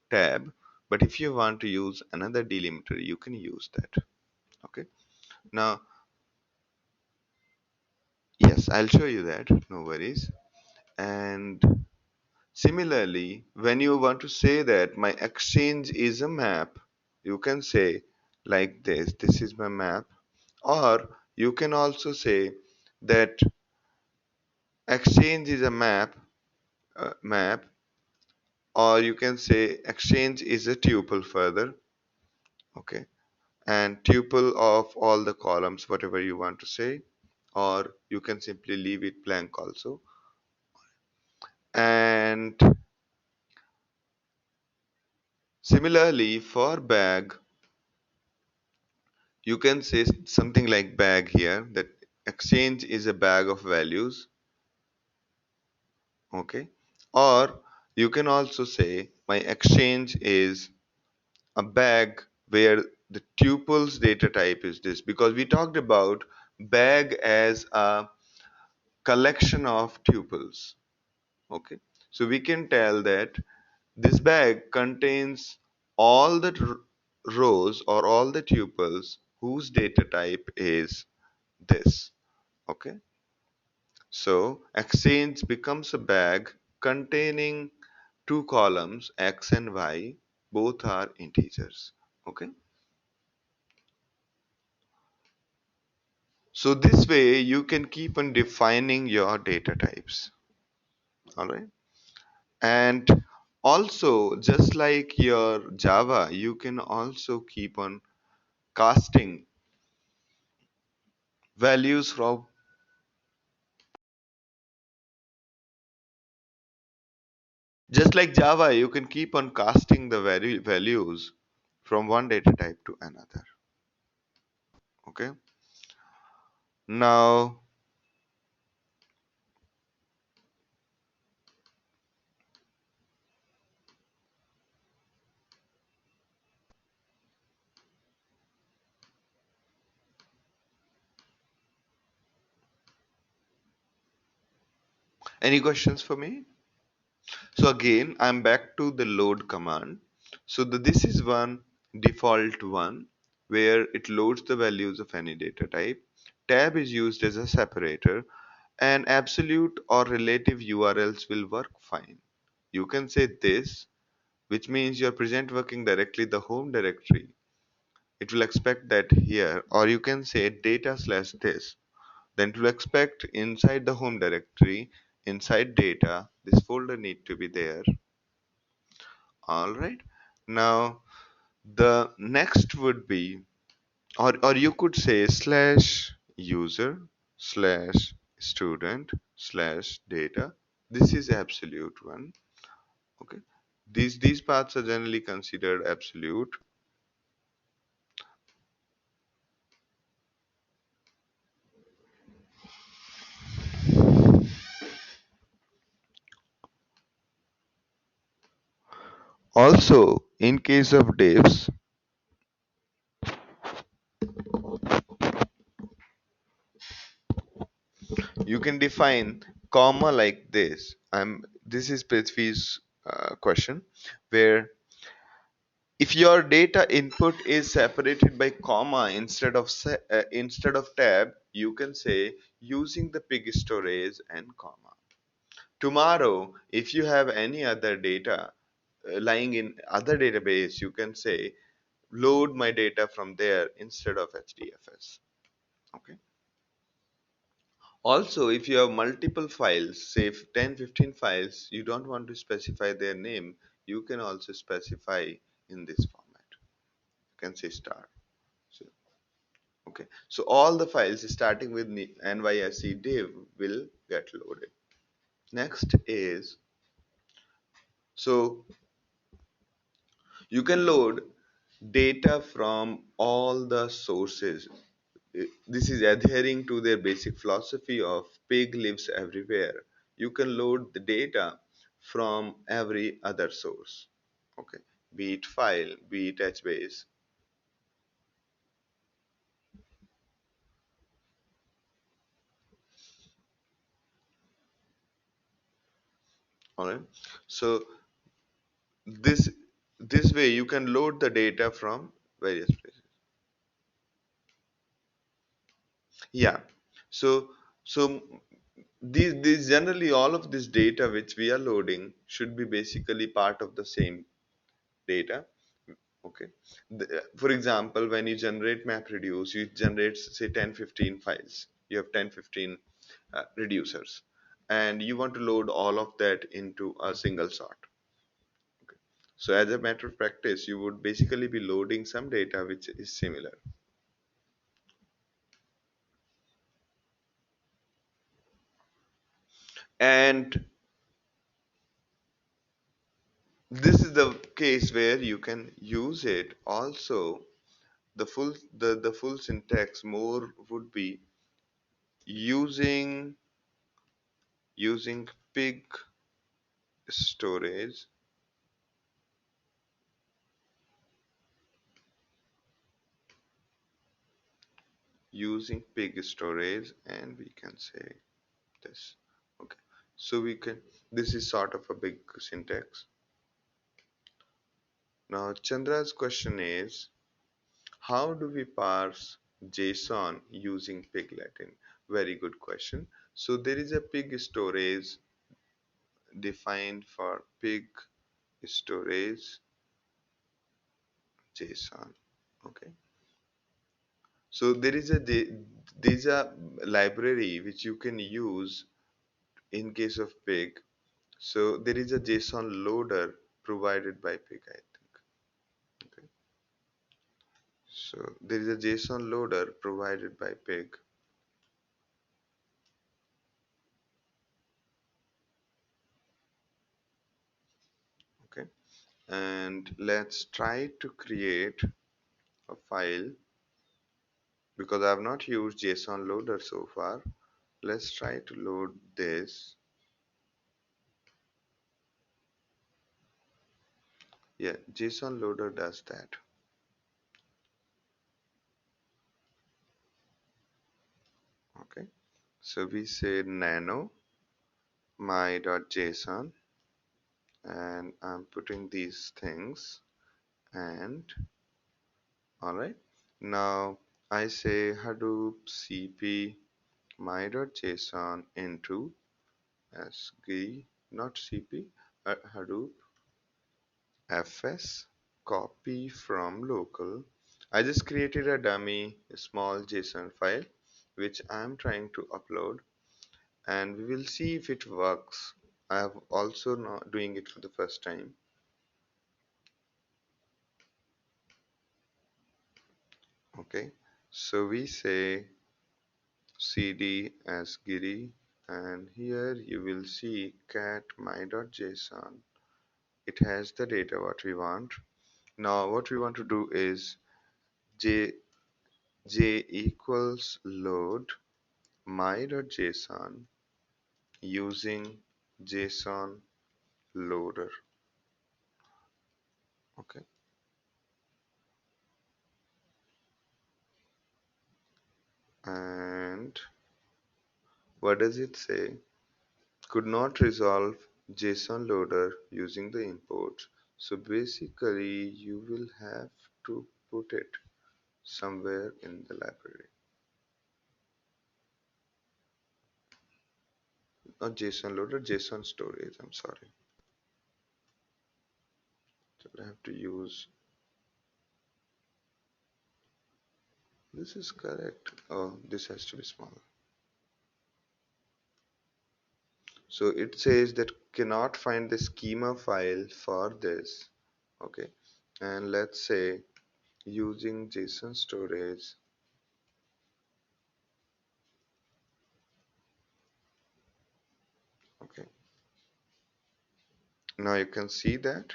tab. But if you want to use another delimiter, you can use that. Okay. Now, yes, I'll show you that. No worries. And similarly, when you want to say that my exchange is a map, you can say like this is my map, or you can also say that exchange is a map, or you can say exchange is a tuple further, okay, and tuple of all the columns, whatever you want to say, or you can simply leave it blank also. And similarly for bag, you can say something like bag here, that exchange is a bag of values, okay, or you can also say my exchange is a bag where the tuples data type is this, because we talked about bag as a collection of tuples, okay. So we can tell that this bag contains all the rows or all the tuples whose data type is this, okay. So exchange becomes a bag containing two columns x and y, both are integers, okay. So this way you can keep on defining your data types, all right. And also just like your Java, you can also keep on casting values from, just like Java, you can keep on casting the values from one data type to another, okay. Now, Any questions for me? So again, I'm back to the load command. So this is one default one where it loads the values of any data type. Tab is used as a separator, and absolute or relative URLs will work fine. You can say this, which means you're present working directly the home directory. It will expect that here, or you can say data slash this. Then it will expect inside the home directory, inside data, this folder need to be there. All right. Now the next would be, or you could say slash user slash student slash data. This is absolute one. Okay. These paths are generally considered absolute. Also, in case of divs, you can define comma like this. This is Prithvi's question, where if your data input is separated by comma instead of tab, you can say using the pig storage and comma. Tomorrow, if you have any other data lying in other database, you can say load my data from there instead of HDFS. Okay. Also, if you have multiple files, say 10, 15 files, you don't want to specify their name, you can also specify in this format. You can say star. So, okay. So all the files starting with nysc div will get loaded. Next is, so you can load data from all the sources. This is adhering to their basic philosophy of pig lives everywhere. You can load the data from every other source. Okay, be it file, be it HBase. All right. So this this way you can load the data from various places. Yeah. So these generally all of this data which we are loading should be basically part of the same data. Okay. For example, when you generate MapReduce, you generate say 10, 15 files. You have 10, 15 reducers, and you want to load all of that into a single sort. Okay. So as a matter of practice, you would basically be loading some data which is similar. And this is the case where you can use it also. The full syntax more would be using pig storage, using pig storage, and we can say this. Okay, so we can, this is sort of a big syntax. Now Chandra's question is, how do we parse JSON using pig Latin? Very good question. So there is a pig storage defined for pig storage JSON. Okay, so there is a library which you can use in case of pig. So there is a JSON loader provided by pig, I think. Okay. So there is a JSON loader provided by pig. Okay. And let's try to create a file, because I have not used JSON loader so far. Let's try to load this. Yeah, JSON loader does that. Okay. So we say nano my.json, and I'm putting these things, and all right. Now I say Hadoop cp my.json into sg, not cp, Hadoop fs copy from local. I just created a dummy small JSON file which I'm trying to upload, and we will see if it works. I have also not doing it for the first time. Okay, so we say cd as Giri, and here you will see cat my.json. It has the data what we want. Now what we want to do is j equals load my.json using JSON loader. Okay, and what does it say? Could not resolve JSON loader using the imports. So basically, you will have to put it somewhere in the library. Not JSON loader, JSON storage. I'm sorry. So I have to use. This is correct. Oh, this has to be smaller. So it says that cannot find the schema file for this. Okay, and let's say using JSON storage. Okay, now you can see that.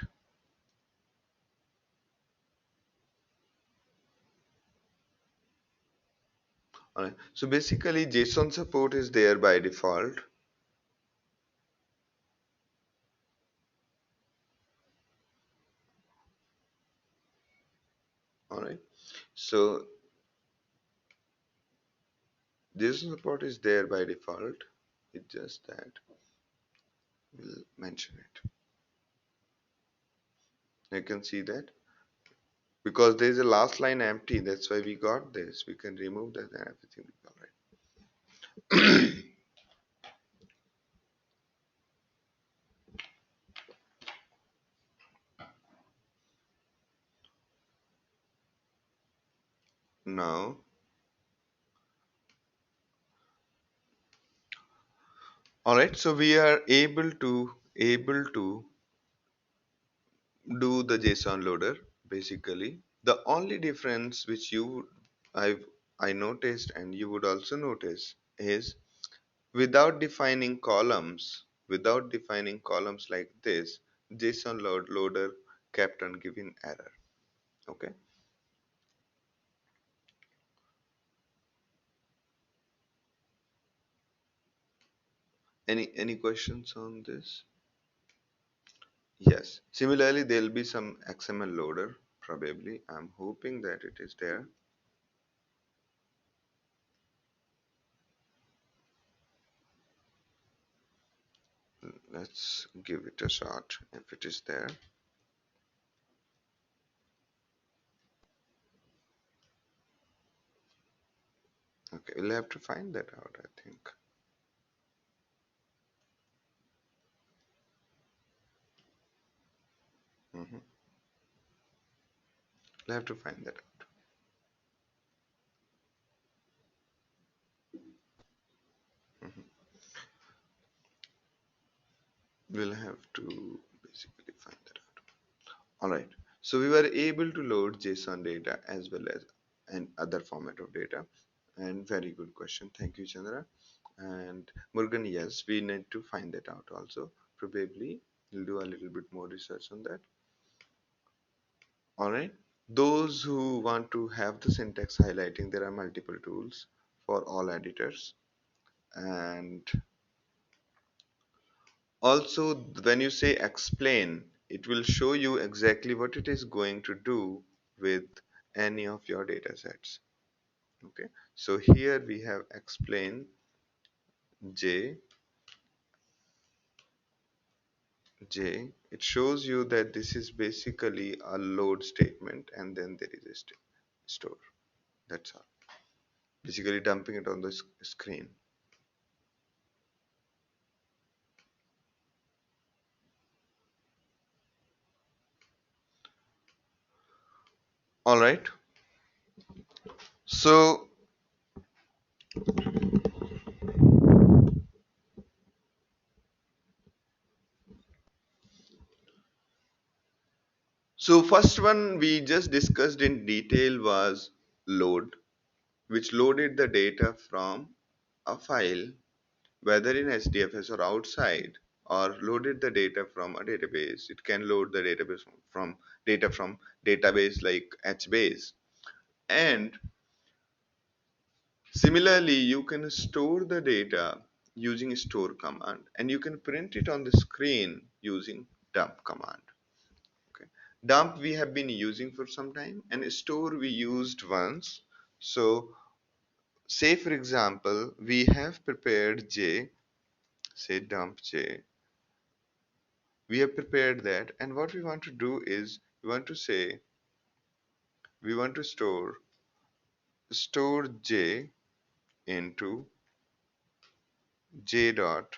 Alright, so basically JSON support is there by default. Alright, so JSON support is there by default. It's just that we'll mention it. You can see that because there is a last line empty. That's why we got this. We can remove that and everything will be alright. Now, alright, so we are able to do the JSON loader basically. The only difference which I I noticed and you would also notice is without defining columns like this, JSON loader kept on giving error. Okay. Any questions on this? Yes. Similarly, there'll be some XML loader probably. I'm hoping that it is there. Let's give it a shot if it is there. Okay, we'll have to find that out, I think. Hmm. We'll have to find that out. Hmm. We'll have to basically find that out. All right. So we were able to load JSON data as well as an other format of data. And very good question. Thank you, Chandra. And Morgan, yes, we need to find that out also. Probably we'll do a little bit more research on that. All right. Those who want to have the syntax highlighting, there are multiple tools for all editors. And also, when you say explain, it will show you exactly what it is going to do with any of your data sets. Okay, so here we have explain J J, it shows you that this is basically a load statement and then there is a store. That's all. Basically dumping it on the screen. All right. So, so first one we just discussed in detail was load, which loaded the data from a file, whether in HDFS or outside, or loaded the data from a database. It can load the database from data from database like HBase. And similarly, you can store the data using store command and you can print it on the screen using dump command. Okay. Dump we have been using for some time and store we used once. So say for example, we have prepared J, say dump J. We have prepared that and what we want to do is we want to say we want to store J into J dot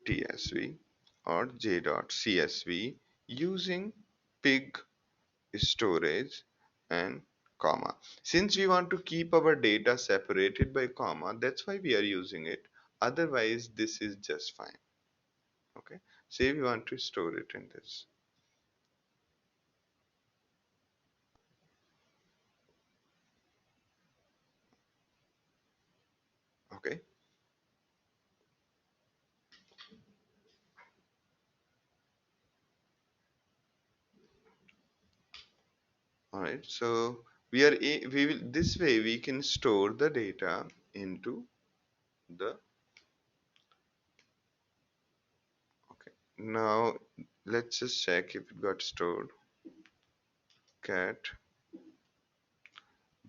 tsv or j.csv using pig storage and comma. Since we want to keep our data separated by comma, that's why we are using it. Otherwise, this is just fine. Okay. Say we want to store it in this. Okay. All right. So we will this way we can store the data into the. Okay. Now let's just check if it got stored. Cat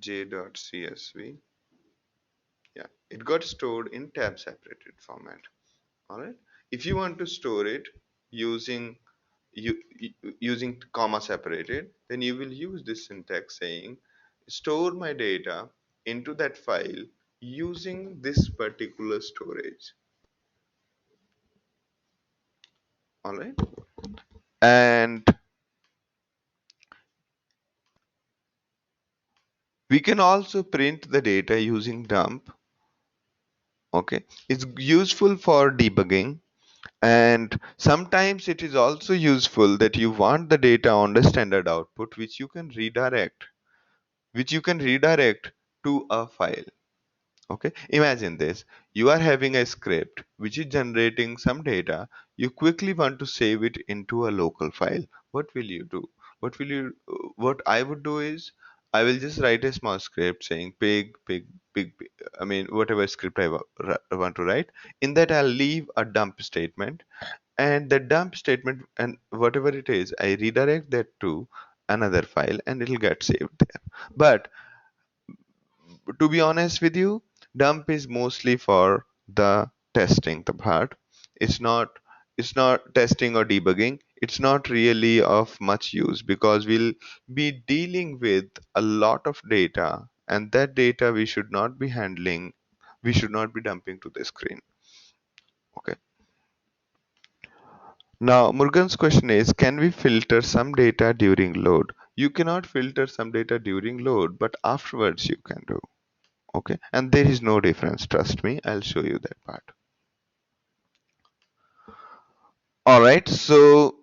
j.csv. Yeah, it got stored in tab separated format. All right. If you want to store it using using comma separated, then you will use this syntax saying store my data into that file using this particular storage. All right. And we can also print the data using dump. Okay. It's useful for debugging. And sometimes it is also useful that you want the data on the standard output, which you can redirect to a file. Okay, imagine this. You are having a script which is generating some data. You quickly want to save it into a local file. What will you do? What I would do is I will just write a small script saying pig, I mean, whatever script I want to write. In that, I'll leave a dump statement, and the dump statement and whatever it is, I redirect that to another file and it'll get saved there. But to be honest with you, dump is mostly for the testing the part. It's not it's not testing or debugging. It's not really of much use because we'll be dealing with a lot of data, and that data we should not be handling, we should not be dumping to the screen. Okay. Now, Murugan's question is, can we filter some data during load? You cannot filter some data during load, but afterwards you can do. Okay, and there is no difference, trust me, I'll show you that part. All right, so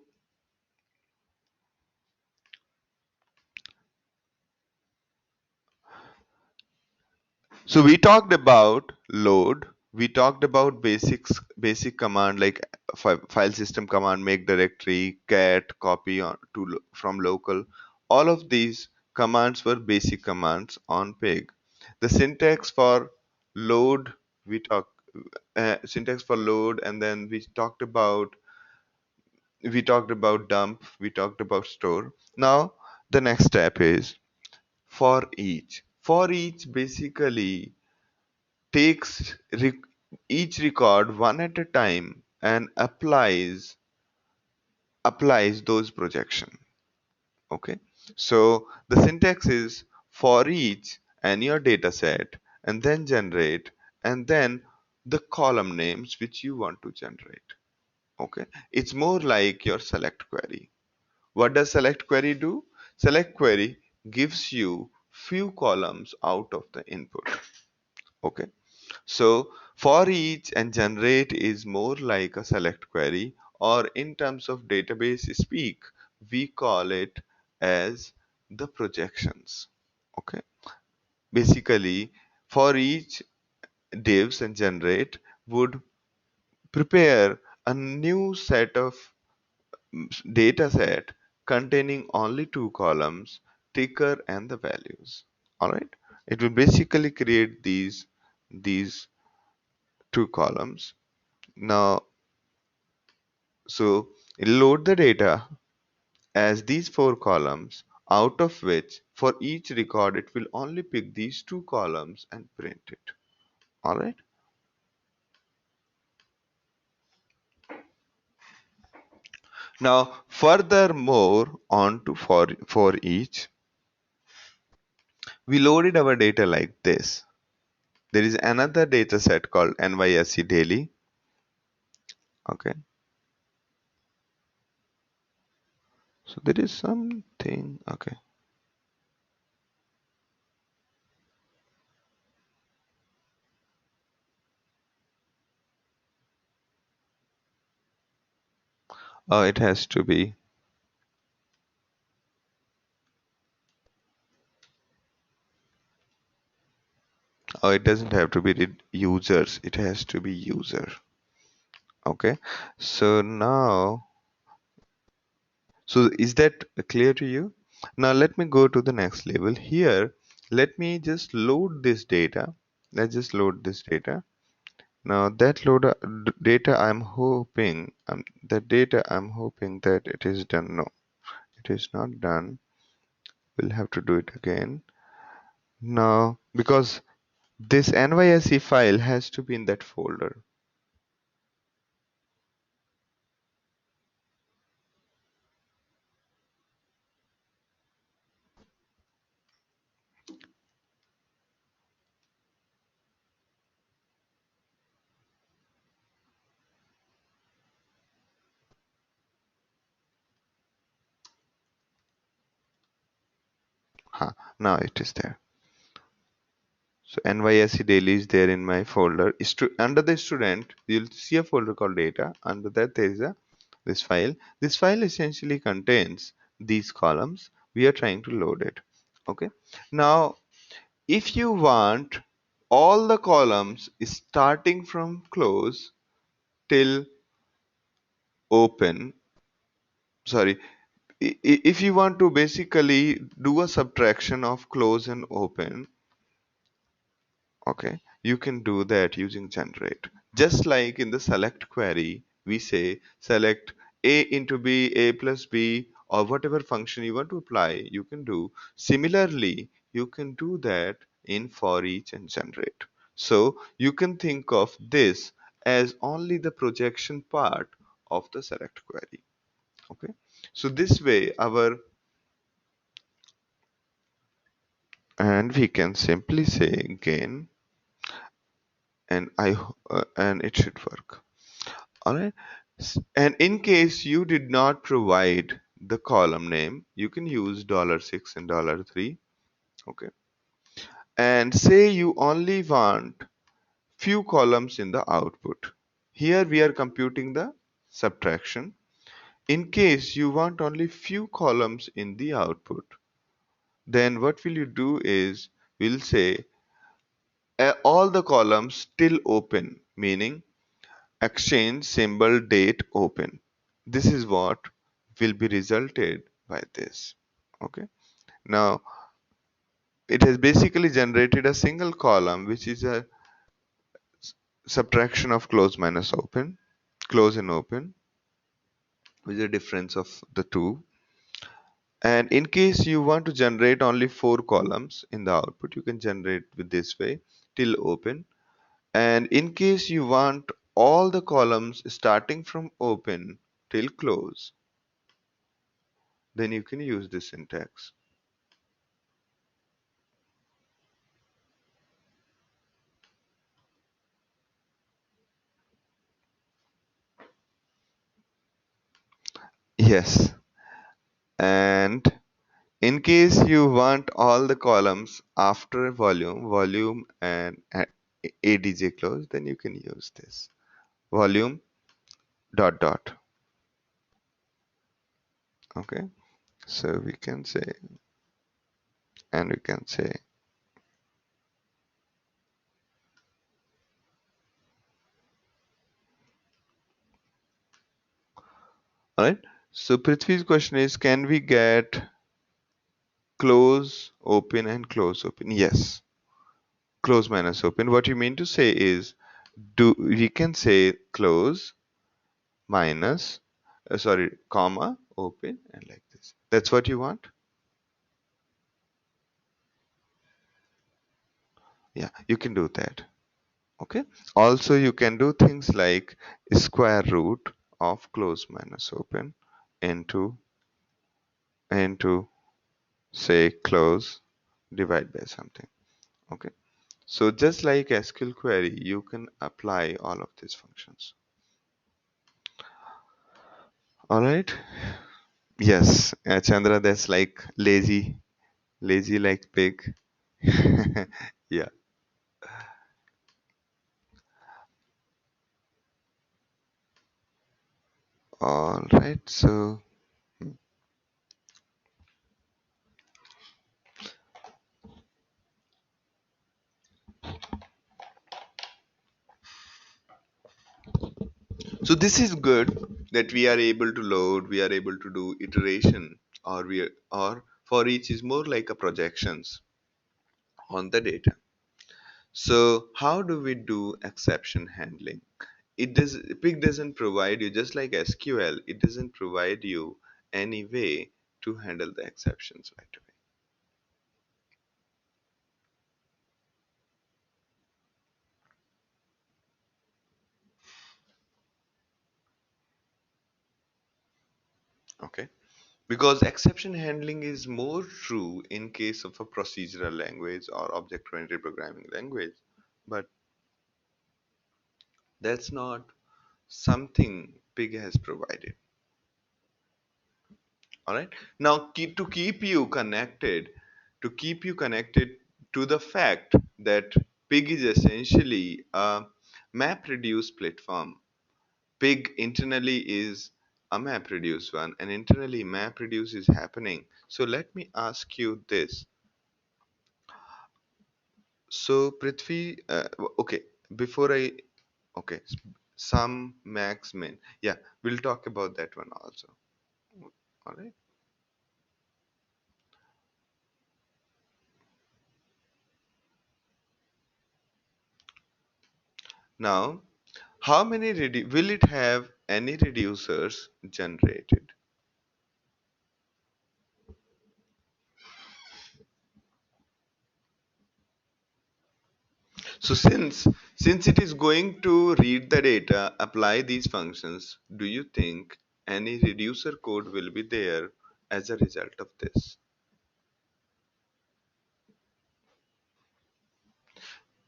we talked about load, we talked about basic command like file system command, make directory, cat, copy on to from local. All of these commands were basic commands on pig. The syntax for load, we talk syntax for load, and then we talked about dump, we talked about store. Now the next step is for each. For each basically takes each record one at a time and applies. applies those projection. Okay, so the syntax is for each and your data set, and then generate, and then the column names which you want to generate. Okay, it's more like your select query. What does select query do? Select query gives you few columns out of the input. Okay, so for each and generate is more like a select query, or in terms of database speak, we call it as the projections. Okay, basically for each divs and generate would prepare a new set of data set containing only two columns, ticker and the values. All right, it will basically create these two columns. Now, so it'll load the data as these four columns, out of which for each record it will only pick these two columns and print it. All right. Now, furthermore, on to for each, we loaded our data like this. There is another data set called NYSE daily. Okay. So there is something. Okay. Oh, it has to be. Oh, it doesn't have to be users. It has to be user. Okay. So now, so is that clear to you? Now let me go to the next level. Here, let me just load this data. Let's just load this data. Now that data I'm hoping, that it is done. No, it is not done. We'll have to do it again. Now, because this NYSE file has to be in that folder. Huh, now it is there. So NYSE daily is there in my folder. Under the student, you'll see a folder called data. Under that, there is this file. This file essentially contains these columns. We are trying to load it. Okay. Now, if you want all the columns starting from close till open, sorry, if you want to basically do a subtraction of close and open, okay, you can do that using generate. Just like in the select query, we say select a into b, a plus b, or whatever function you want to apply, you can do. Similarly, you can do that in for each and generate. So you can think of this as only the projection part of the select query. Okay. So this way our, and we can simply say again, and it should work. All right. And in case you did not provide the column name, you can use $6 and $3. Okay. And say you only want few columns in the output. Here we are computing the subtraction. In case you want only few columns in the output, then what will you do is we'll say all the columns still open, meaning exchange symbol date open. This is what will be resulted by this. Okay. Now it has basically generated a single column which is a subtraction of close minus open, close and open, with the difference of the two. And in case you want to generate only four columns in the output, you can generate with this way till open. And in case you want all the columns starting from open till close, then you can use this syntax. Yes, and in case you want all the columns after volume and ADJ close, then you can use this volume dot dot. Okay, so we can say, and we can say, all right. So Prithvi's question is, can we get close, open, and close open? Yes, close minus open. What you mean to say is, do we can say close minus, sorry, comma, open, and like this. That's what you want? Yeah, you can do that. Okay. Also, you can do things like square root of close minus open into say close divide by something. Okay. So just like SQL query, you can apply all of these functions. All right. Yes, Chandra, that's like lazy like pig. Yeah. All right. So this is good that we are able to load, we are able to do iteration, or for each is more like a projections on the data. So how do we do exception handling? It does Pig doesn't provide you, just like SQL, it doesn't provide you any way to handle the exceptions right away. Okay. Because exception handling is more true in case of a procedural language or object-oriented programming language, but that's not something Pig has provided. All right. Now, to keep you connected to the fact that Pig is essentially a map-reduce platform. Pig internally is a map-reduce one, and internally map-reduce is happening. So let me ask you this. So Prithvi, okay, before I, okay, some max min. Yeah, we'll talk about that one also. All right. Now, how many will it have any reducers generated? So since it is going to read the data, apply these functions, do you think any reducer code will be there as a result of this?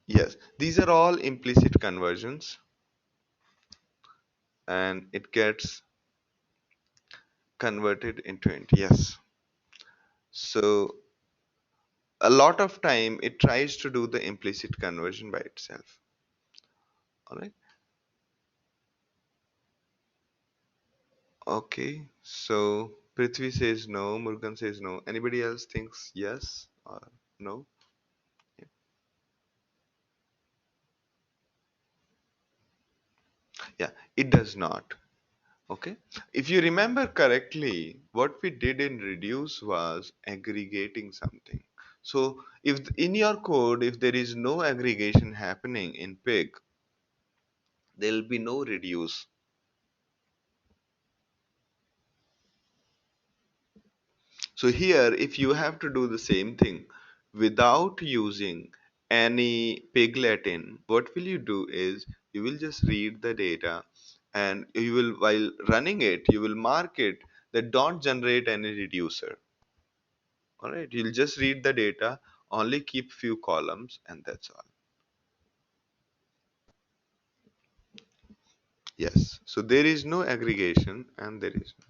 Yes, these are all implicit conversions and it gets converted into int. Yes. So a lot of time it tries to do the implicit conversion by itself. All right. Okay. So Prithvi says no. Murugan says no. Anybody else thinks yes or no? Yeah. Yeah, it does not. Okay. If you remember correctly, what we did in reduce was aggregating something. So if in your code, if there is no aggregation happening in pig, there will be no reduce. So here, if you have to do the same thing without using any piglet in, what will you do is you will just read the data and you will, while running it, you will mark it that don't generate any reducer. All right, you'll just read the data, only keep few columns, and that's all. Yes, so there is no aggregation and there is no.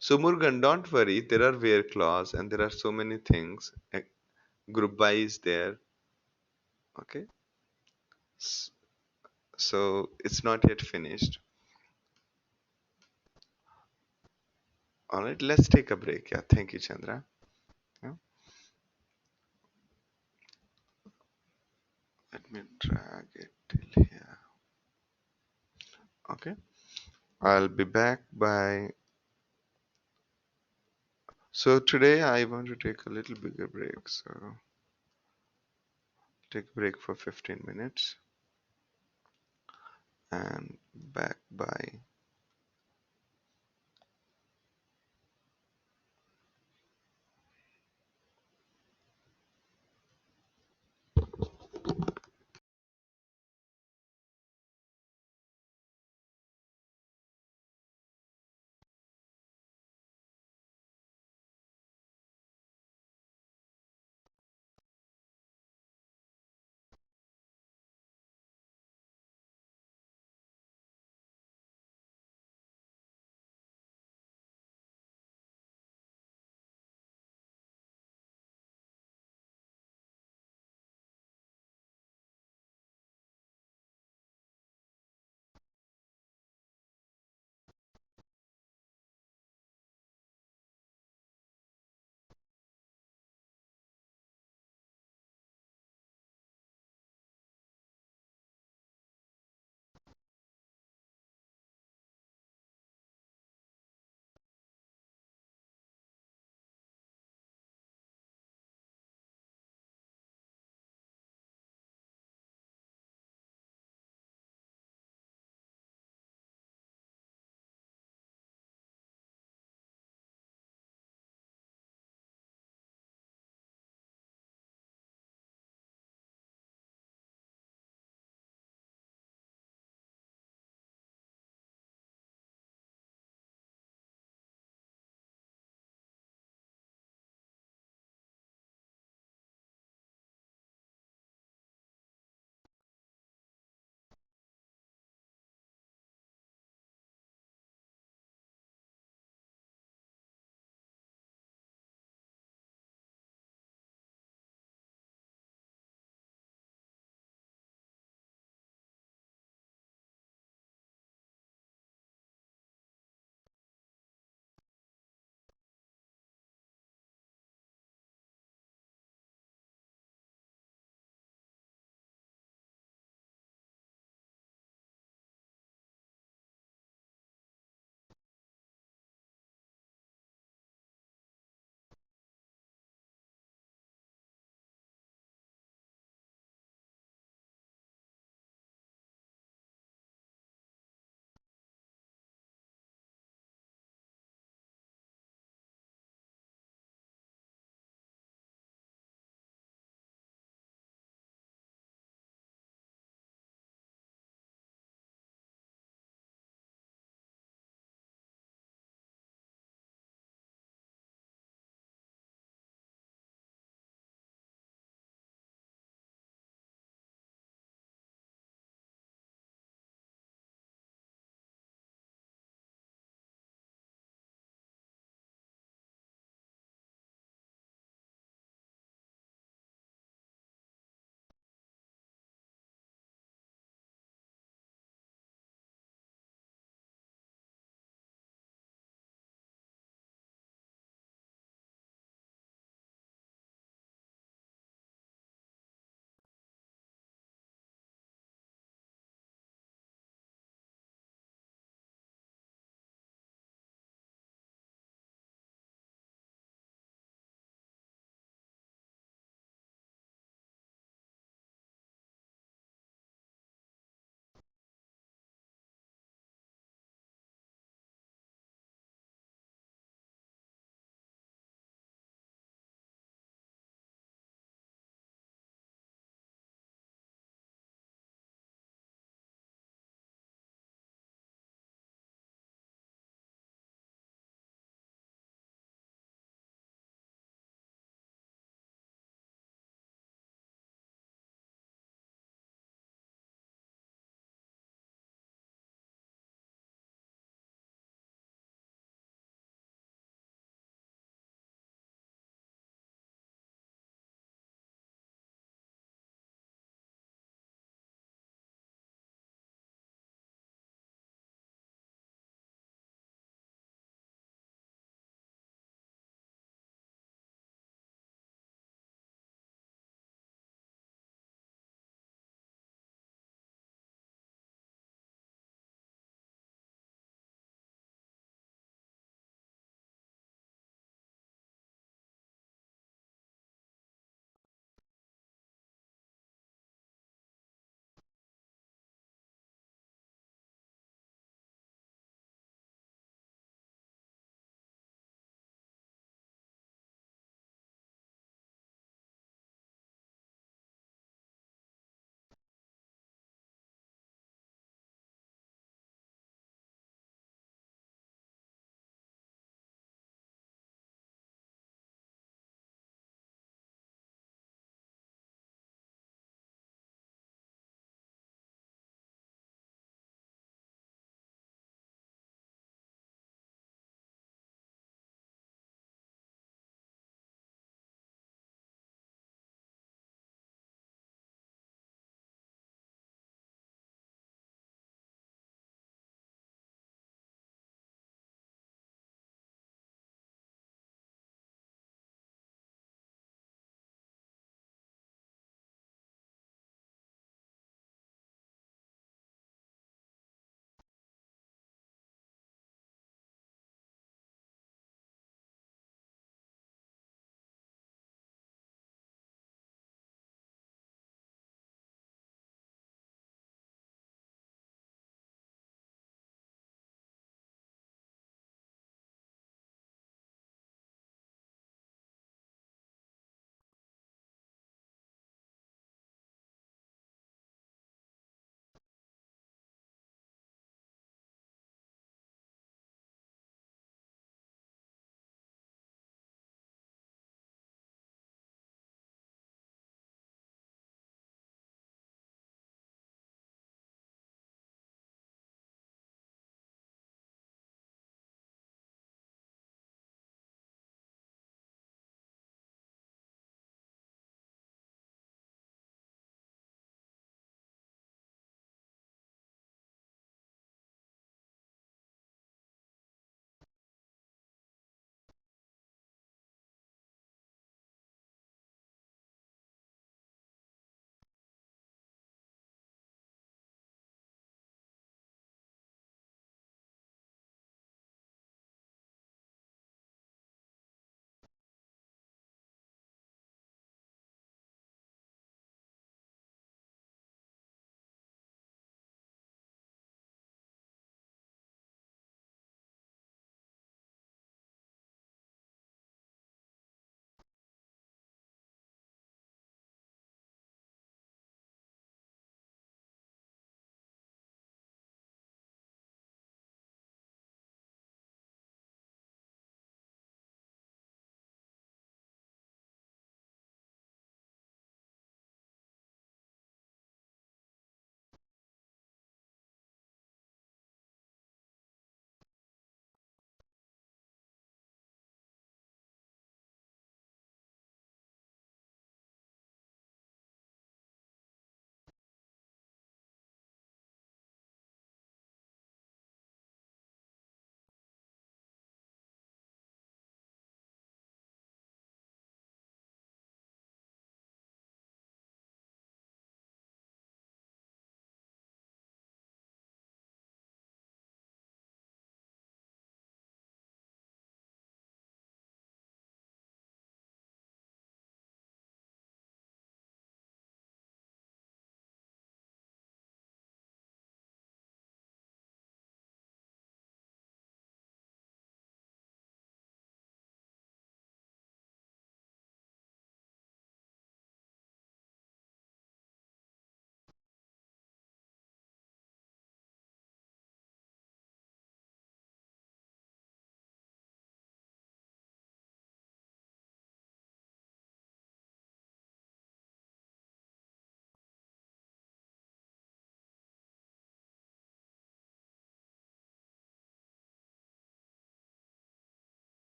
So Murugan, don't worry, there are where clause and there are so many things. Group by is there. Okay. S- So it's not yet finished. All right, let's take a break. Yeah, thank you, Chandra. Yeah. Let me drag it till here. Okay. I'll be back by. So today I want to take a little bigger break. So take a break for 15 minutes and back by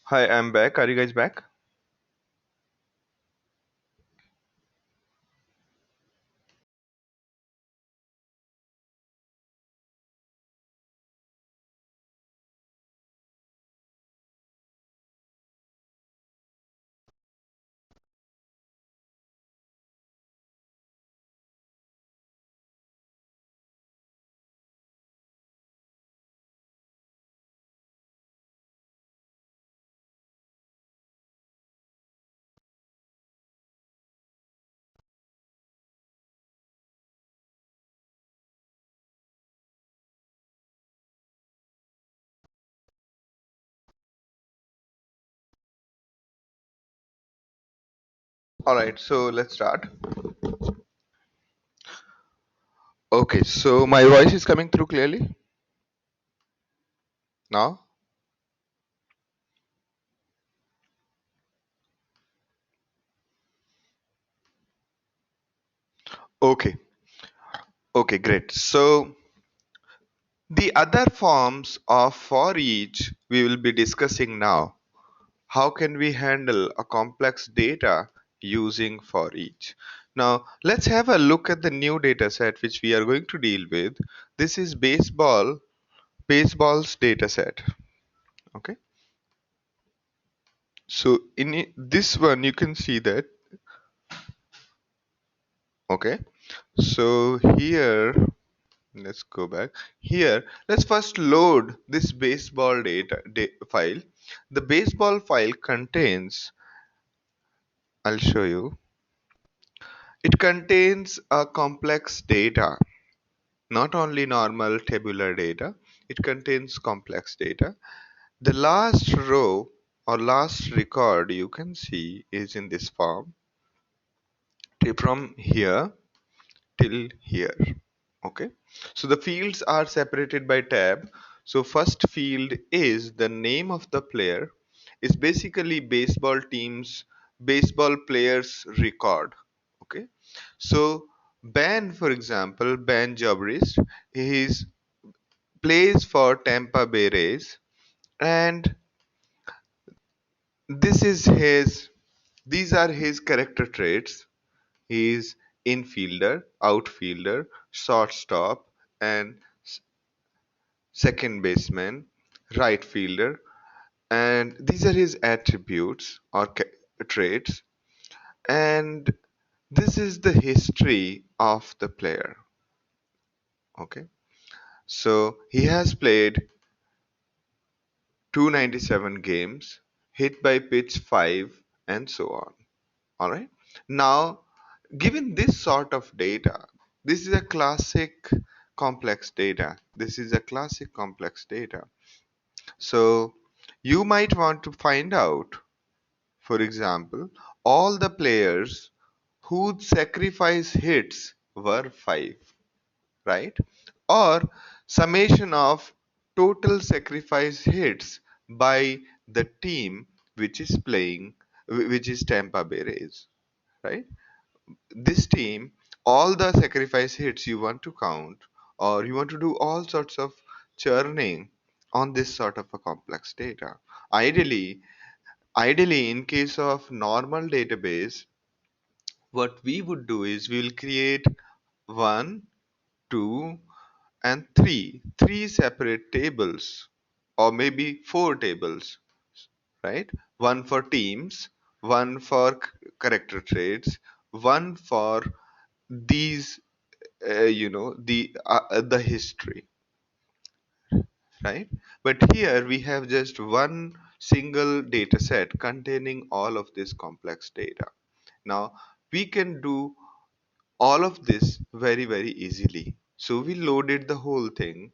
Hi, I'm back. Are you guys back? All right, so let's start. Okay, so my voice is coming through clearly now? Okay, okay, great. So the other forms of for each we will be discussing now. How can we handle a complex data using for each? Now, let's have a look at the new data set which we are going to deal with. This is baseball's data set. Okay. So this one you can see that. Okay. So here, let's go back. Here, let's first load this baseball file. The baseball file contains, I'll show you. It contains a complex data, not only normal tabular data, it contains complex data. The last row or last record you can see is in this form from here till here. Okay, so the fields are separated by tab. So first field is the name of the player, is basically baseball players record. Okay, so ban, for example, ban Jobrist, he plays for Tampa Bay Rays, and this is his these are his character traits. He is infielder, outfielder, shortstop, and second baseman, right fielder, and these are his attributes or traits. And this is the history of the player. Okay, so he has played 297 games, hit by pitch 5, and so on. All right. Now, given this sort of data, this is a classic complex data. This is a classic complex data. So you might want to find out, for example, all the players whose sacrifice hits were 5, right? Or summation of total sacrifice hits by the team which is playing, which is Tampa Bay Rays, right? This team, all the sacrifice hits you want to count, or you want to do all sorts of churning on this sort of a complex data. Ideally, in case of normal database, what we would do is we will create one, two, and three separate tables, or maybe four tables, right? One for teams, one for character traits, one for these, the history, right? But here we have just one single data set containing all of this complex data. Now we can do all of this very easily. So we loaded the whole thing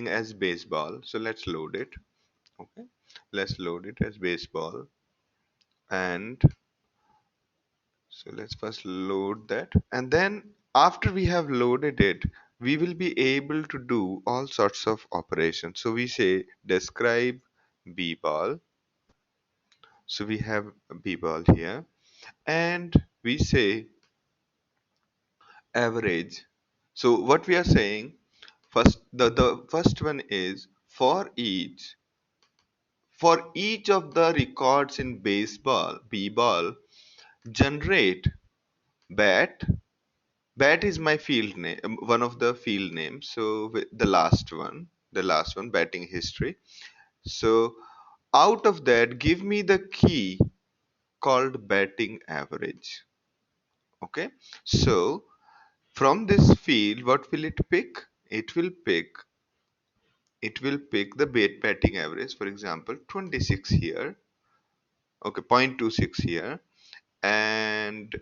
as baseball. So let's load it. Okay, let's load it as baseball. And so let's first load that, and then after we have loaded it, we will be able to do all sorts of operations. So we say describe b-ball. So we have b-ball here, and we say average. So what we are saying, first the first one is for each For each of the records in baseball, b-ball, generate bat. Bat is my field name, one of the field names. So the last one, batting history. So out of that, give me the key called batting average. Okay. So from this field, what will it pick? It will pick it will pick the batting average. For example, 26 here. Okay, 0.26 here, and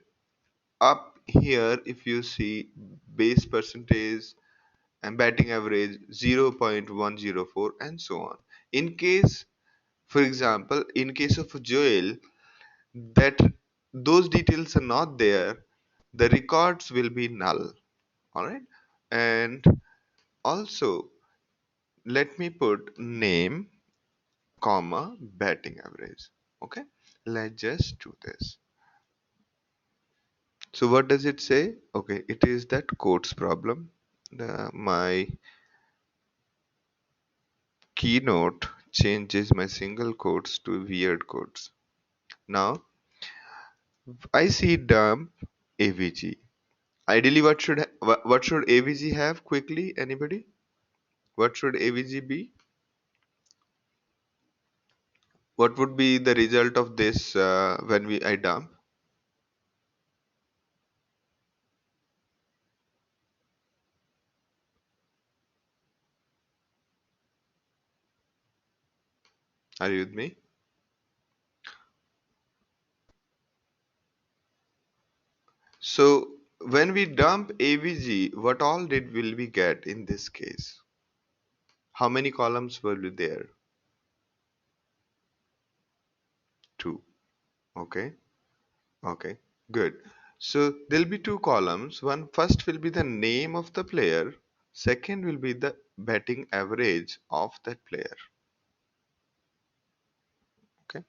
up here if you see base percentage and batting average 0.104 and so on. In case, for example, in case of Joel, that those details are not there, the records will be null. All right, and also let me put name comma batting average. Okay, let's just do this. So what does it say? Okay, it is that quotes problem. My keynote changes my single quotes to weird quotes. Now I see dump AVG. Ideally, what should AVG have quickly? Anybody? What should AVG be? What would be the result of this when I dump? Are you with me? So when we dump AVG, what all did will we get in this case? How many columns were there? Two. Okay. Okay. Good. So there'll be two columns. One first will be the name of the player. Second will be the batting average of that player. Okay.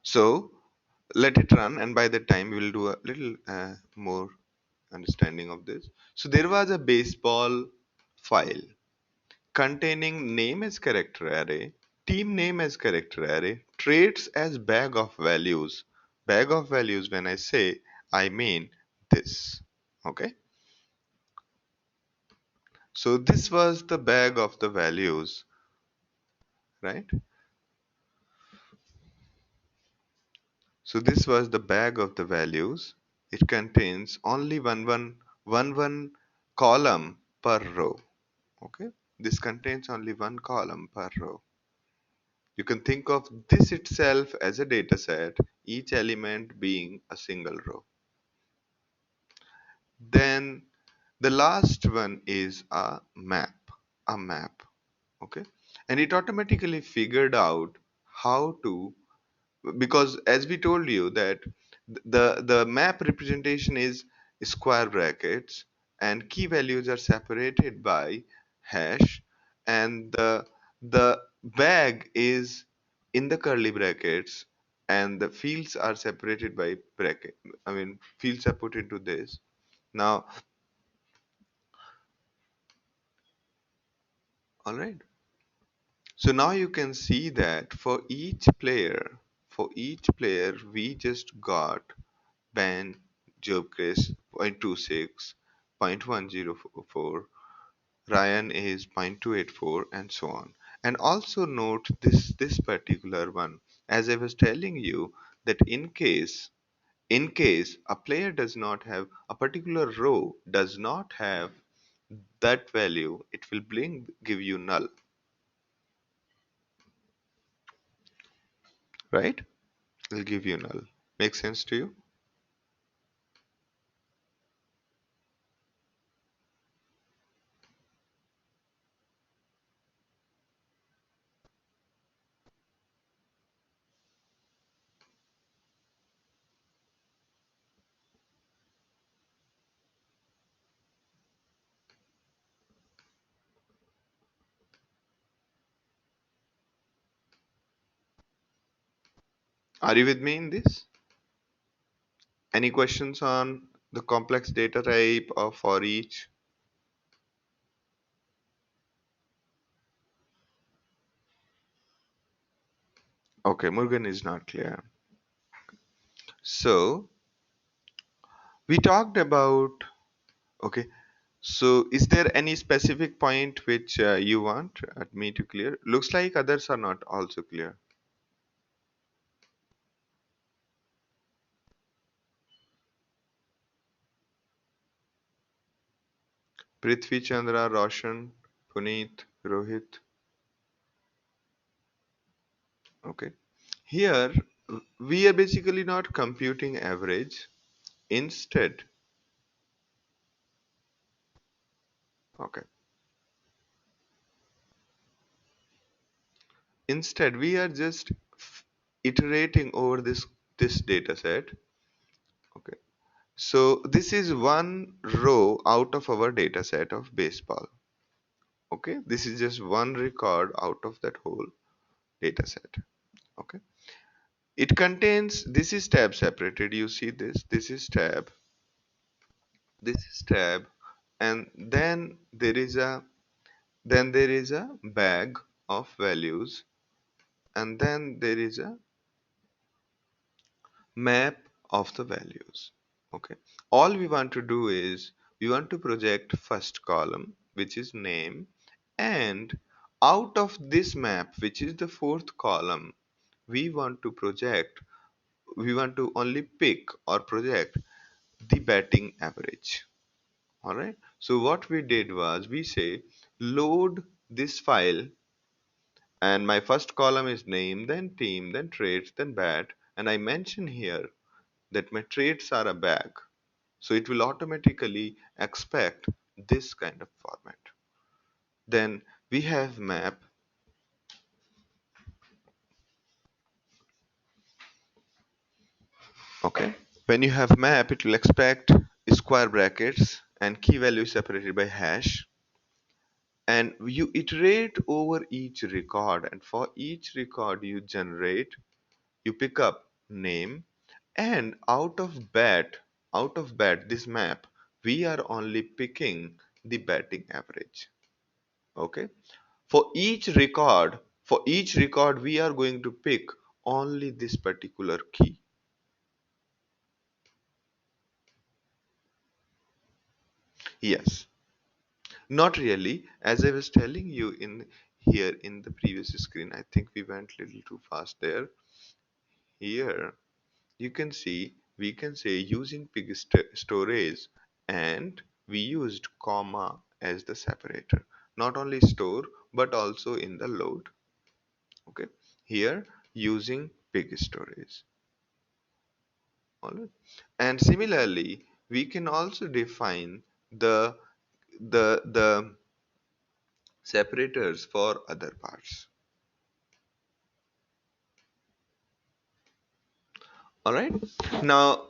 So let it run, and by that time we will do a little more understanding of this. So there was a baseball file containing name as character array, team name as character array, traits as bag of values. Bag of values, when I say, I mean this. Okay. So this was the bag of the values, right? So this was the bag of the values. It contains only one column per row. Okay. This contains only one column per row. You can think of this itself as a data set, each element being a single row. Then the last one is a map, okay? And it automatically figured out how to, because as we told you that the map representation is square brackets and key values are separated by hash, and the bag is in the curly brackets, and the fields are separated by bracket. I mean, fields are put into this. Now, all right. So now you can see that for each player, we just got Ben Gilchrist 0.26, 0.104, Ryan is 0.284, and so on. And also note this particular one, as I was telling you, that in case a player does not have a particular row does not have that value, it will give you null, right? It'll give you null. Make sense to you? Are you with me in this? Any questions on the complex data type or for each? Okay, Murugan is not clear. So we talked about, okay, so is there any specific point which you want me to clear? Looks like others are not also clear. Prithvi Chandra, Roshan, Puneet, Rohit. Okay. Here we are basically not computing average. Instead, okay. Instead, we are just iterating over this data set. Okay. So this is one row out of our data set of baseball. Okay. This is just one record out of that whole data set. Okay. It contains, this is tab separated. You see this. This is tab. This is tab. And then there is a bag of values, and then there is a map of the values. Okay, all we want to do is we want to project first column, which is name, and out of this map, which is the fourth column, we want to project, we want to only pick or project the batting average. All right, so what we did was we say load this file, and my first column is name, then team, then traits, then bat, and I mention here that my traits are a bag, so it will automatically expect this kind of format. Then we have map. Okay, when you have map, it will expect square brackets and key value separated by hash, and you iterate over each record, and for each record you generate, you pick up name, and out of bat this map, we are only picking the batting average. Okay, for each record we are going to pick only this particular key. Yes, not really, as I was telling you in here in the previous screen. I think we went a little too fast there. Here you can see, we can say using pig storage, and we used comma as the separator, not only store but also in the load. Okay, here using pig storage. All right, and similarly we can also define the the separators for other parts. All right, now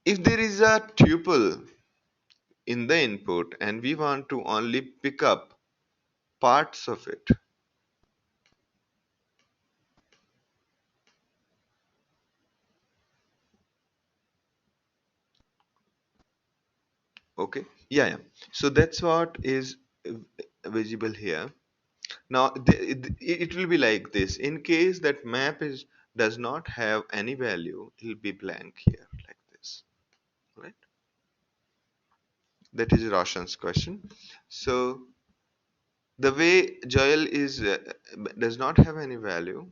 if there is a tuple in the input and we want to only pick up parts of it. Okay, yeah, yeah. So that's what is visible here. Now it will be like this. In case that map is does not have any value, it will be blank here like this. Right? That is Roshan's question. So the way Joel is does not have any value,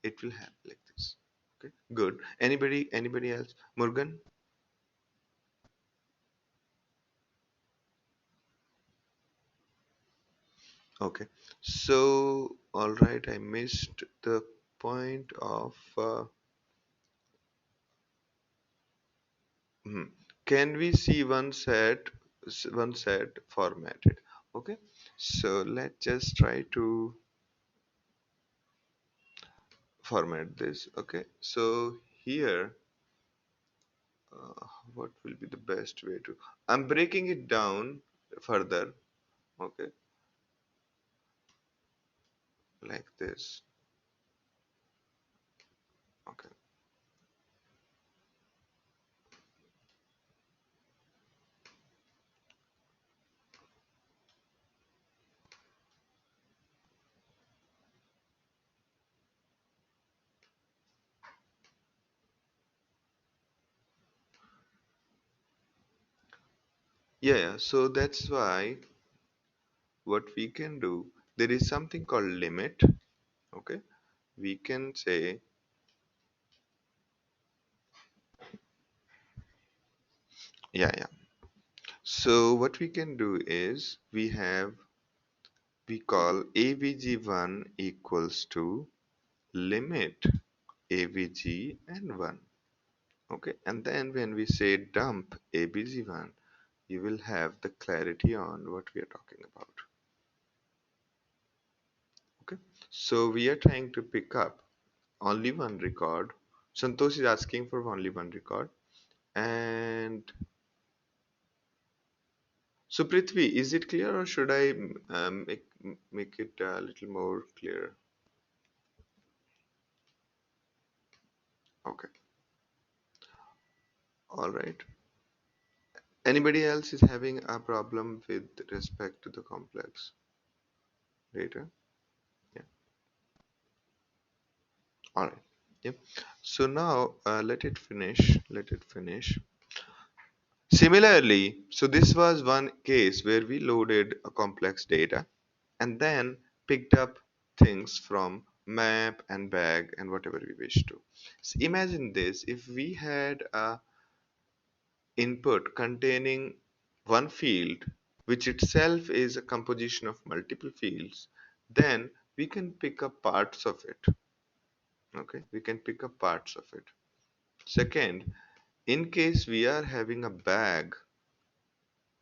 it will have like this. Okay, good. Anybody else? Murugan? Okay. So all right, I missed the point of. Hmm. Can we see one set formatted? Okay. So let's just try to format this. Okay. So here, what will be the best way to? I'm breaking it down further. Okay, like this. Okay. Yeah, yeah. So that's why what we can do, there is something called limit. Okay, we can say, yeah, yeah. So what we can do is we call avg1 equals to limit avg and 1. Okay, and then when we say dump abg1, you will have the clarity on what we are talking about. Okay, so we are trying to pick up only one record. Santosh is asking for only one record. And so Prithvi, is it clear or should I make it a little more clear? Okay, all right. Anybody else is having a problem with respect to the complex data? Yeah, all right. Yep. So now let it finish. Let it finish. Similarly, so this was one case where we loaded a complex data and then picked up things from map and bag and whatever we wish to. So imagine this, if we had a input containing one field which itself is a composition of multiple fields, then we can pick up parts of it. Okay, we can pick up parts of it. Second, in case we are having a bag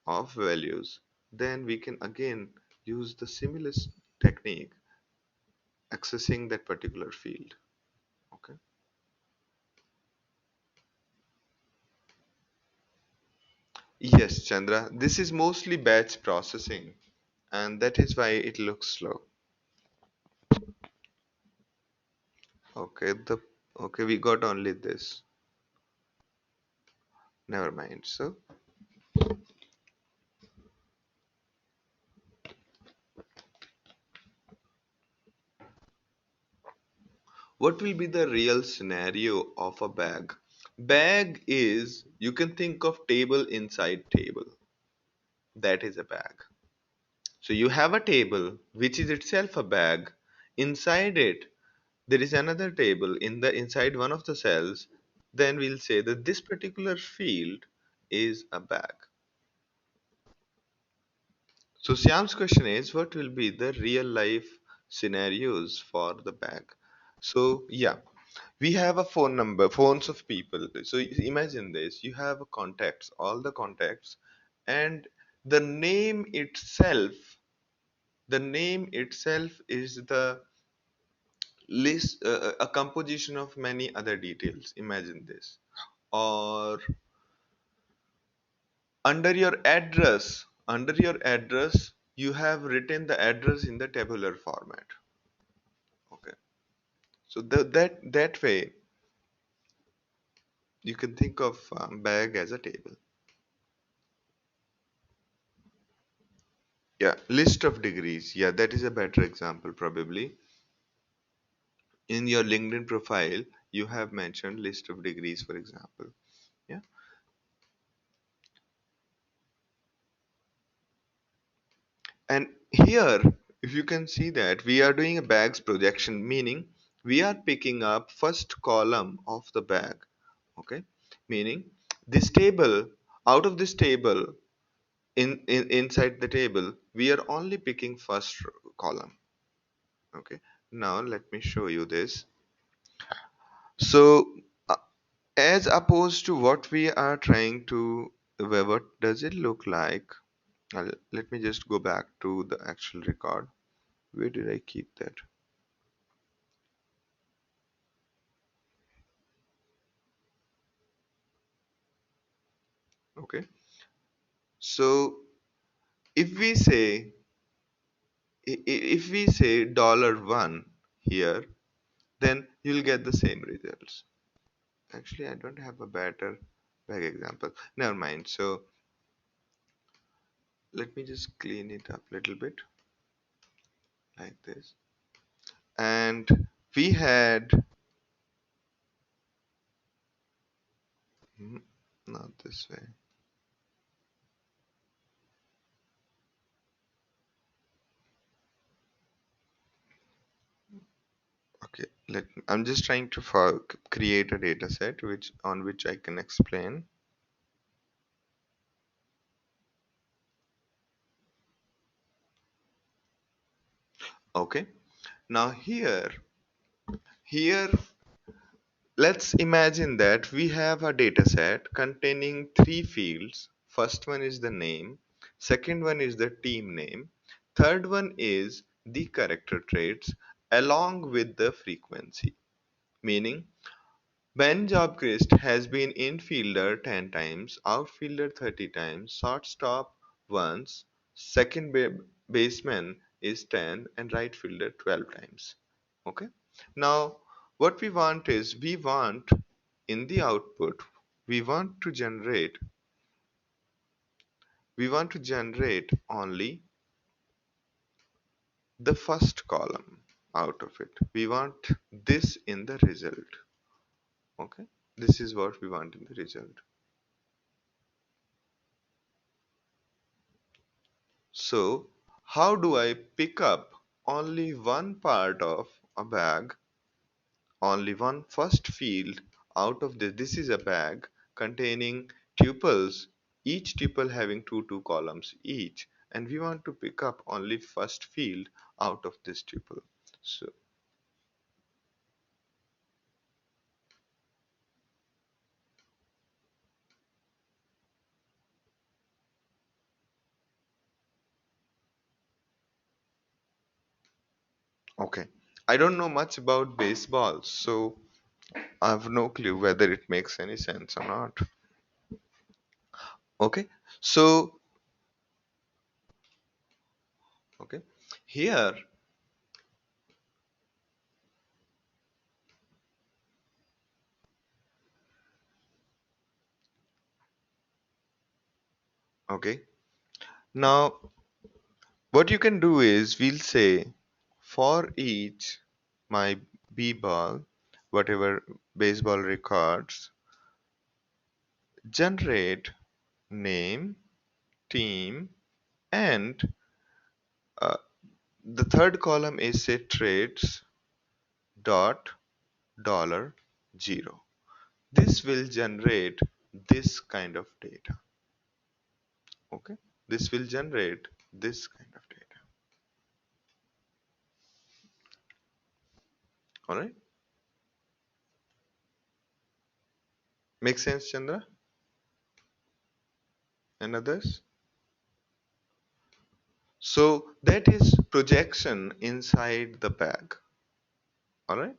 of values, then we can again use the similar technique accessing that particular field. Okay. Yes, Chandra, this is mostly batch processing, and that is why it looks slow. Okay, we got only this. Never mind. So, what will be the real scenario of a bag? Bag is, you can think of table inside table. That is a bag. So you have a table which is itself a bag. Inside it, there is another table in the inside one of the cells. Then we'll say that this particular field is a bag. So Syam's question is, what will be the real life scenarios for the bag? So yeah, we have a phone number, phones of people. So imagine this: you have a contacts, all the contacts, and the name itself, the name itself is the list, a composition of many other details. Imagine this, or under your address, you have written the address in the tabular format. Okay, so that way you can think of bag as a table. Yeah, list of degrees. Yeah, that is a better example probably. In your LinkedIn profile, you have mentioned list of degrees, for example. Yeah, and here, if you can see that we are doing a bags projection, meaning we are picking up first column of the bag. Okay, meaning this table, out of this table, inside the table, we are only picking first column. Okay, now let me show you this. So as opposed to what we are trying to, what does it look like? Let me just go back to the actual record. Where did I keep that? Okay, so if we say, if we say $1 here, then you'll get the same results. Actually, I don't have a better bag example. Never mind. So let me just clean it up a little bit like this. And we had, not this way. Okay, I'm just trying to create a data set which I can explain. Okay, now here let's imagine that we have a data set containing three fields. First one is the name, second one is the team name, third one is the character traits along with the frequency. Meaning, Ben Gilchrist has been infielder 10 times, outfielder 30 times, shortstop once, second baseman is 10, and right fielder 12 times. Okay. Now, what we want in the output, we want to generate we want to generate only the first column out of it. We want this in the result. Okay. This is what we want in the result. So, how do I pick up only one part of a bag, only one first field out of this? This is a bag containing tuples, each tuple having two columns each, and we want to pick up only first field out of this tuple. So, okay. I don't know much about baseball, so I have no clue whether it makes any sense or not. Okay. So, okay. Here, okay. Now, what you can do is we'll say for each my B ball, whatever baseball records, generate name, team, and uh, the third column is say traits dot dollar zero. This will generate this kind of data. Okay, this will generate this kind of data. All right, make sense, Chandra and others? So that is projection inside the bag. All right.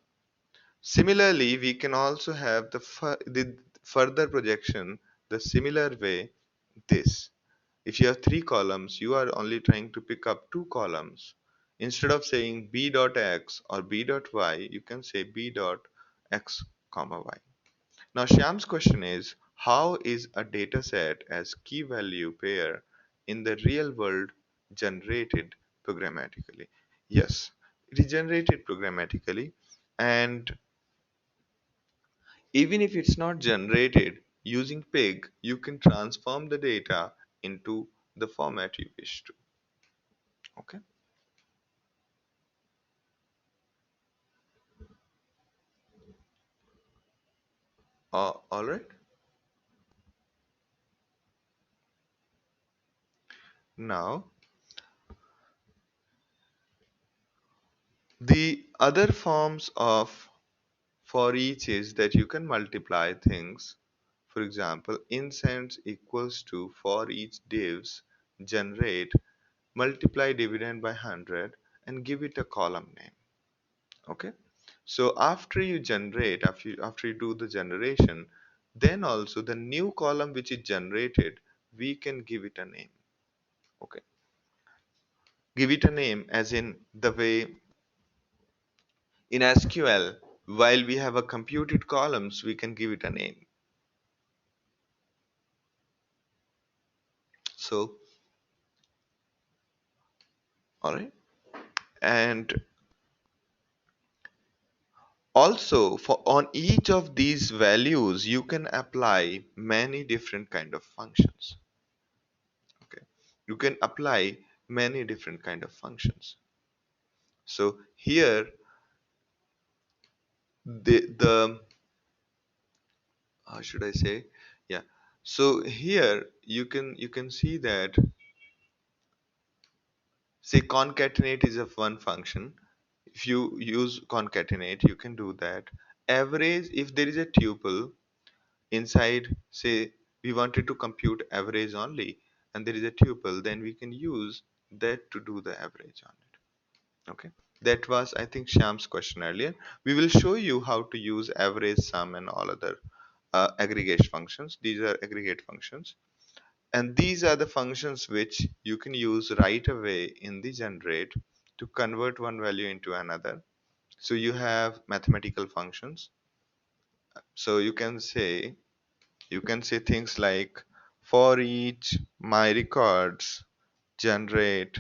Similarly, we can also have the further projection the similar way. This, if you have three columns, you are only trying to pick up two columns. Instead of saying b dot x or b dot y, you can say b dot x comma y. Now Shyam's question is, how is a dataset as key value pair in the real world generated programmatically? Yes, it is generated programmatically, and even if it's not generated using pig, you can transform the data into the format you wish to. Okay. All right. Now, the other forms of for each is that you can multiply things. For example, incents equals to for each divs generate multiply dividend by 100 and give it a column name. Okay. So after you do the generation, then also the new column which is generated, we can give it a name. Okay. Give it a name as in the way in SQL, while we have a computed columns, we can give it a name. So, all right. And also for on each of these values, you can apply many different kind of functions. Okay. You can apply many different kind of functions. So here the how should I say? Yeah. So here you can see that, say, concatenate is of one function. If you use concatenate, you can do that. Average, if there is a tuple inside, say we wanted to compute average only, and there is a tuple, then we can use that to do the average on it. Okay. That was, I think, Shyam's question earlier. We will show you how to use average, sum, and all other aggregate functions. These are aggregate functions. And these are the functions which you can use right away in the generate to convert one value into another. So you have mathematical functions. So you can say things like, for each my records generate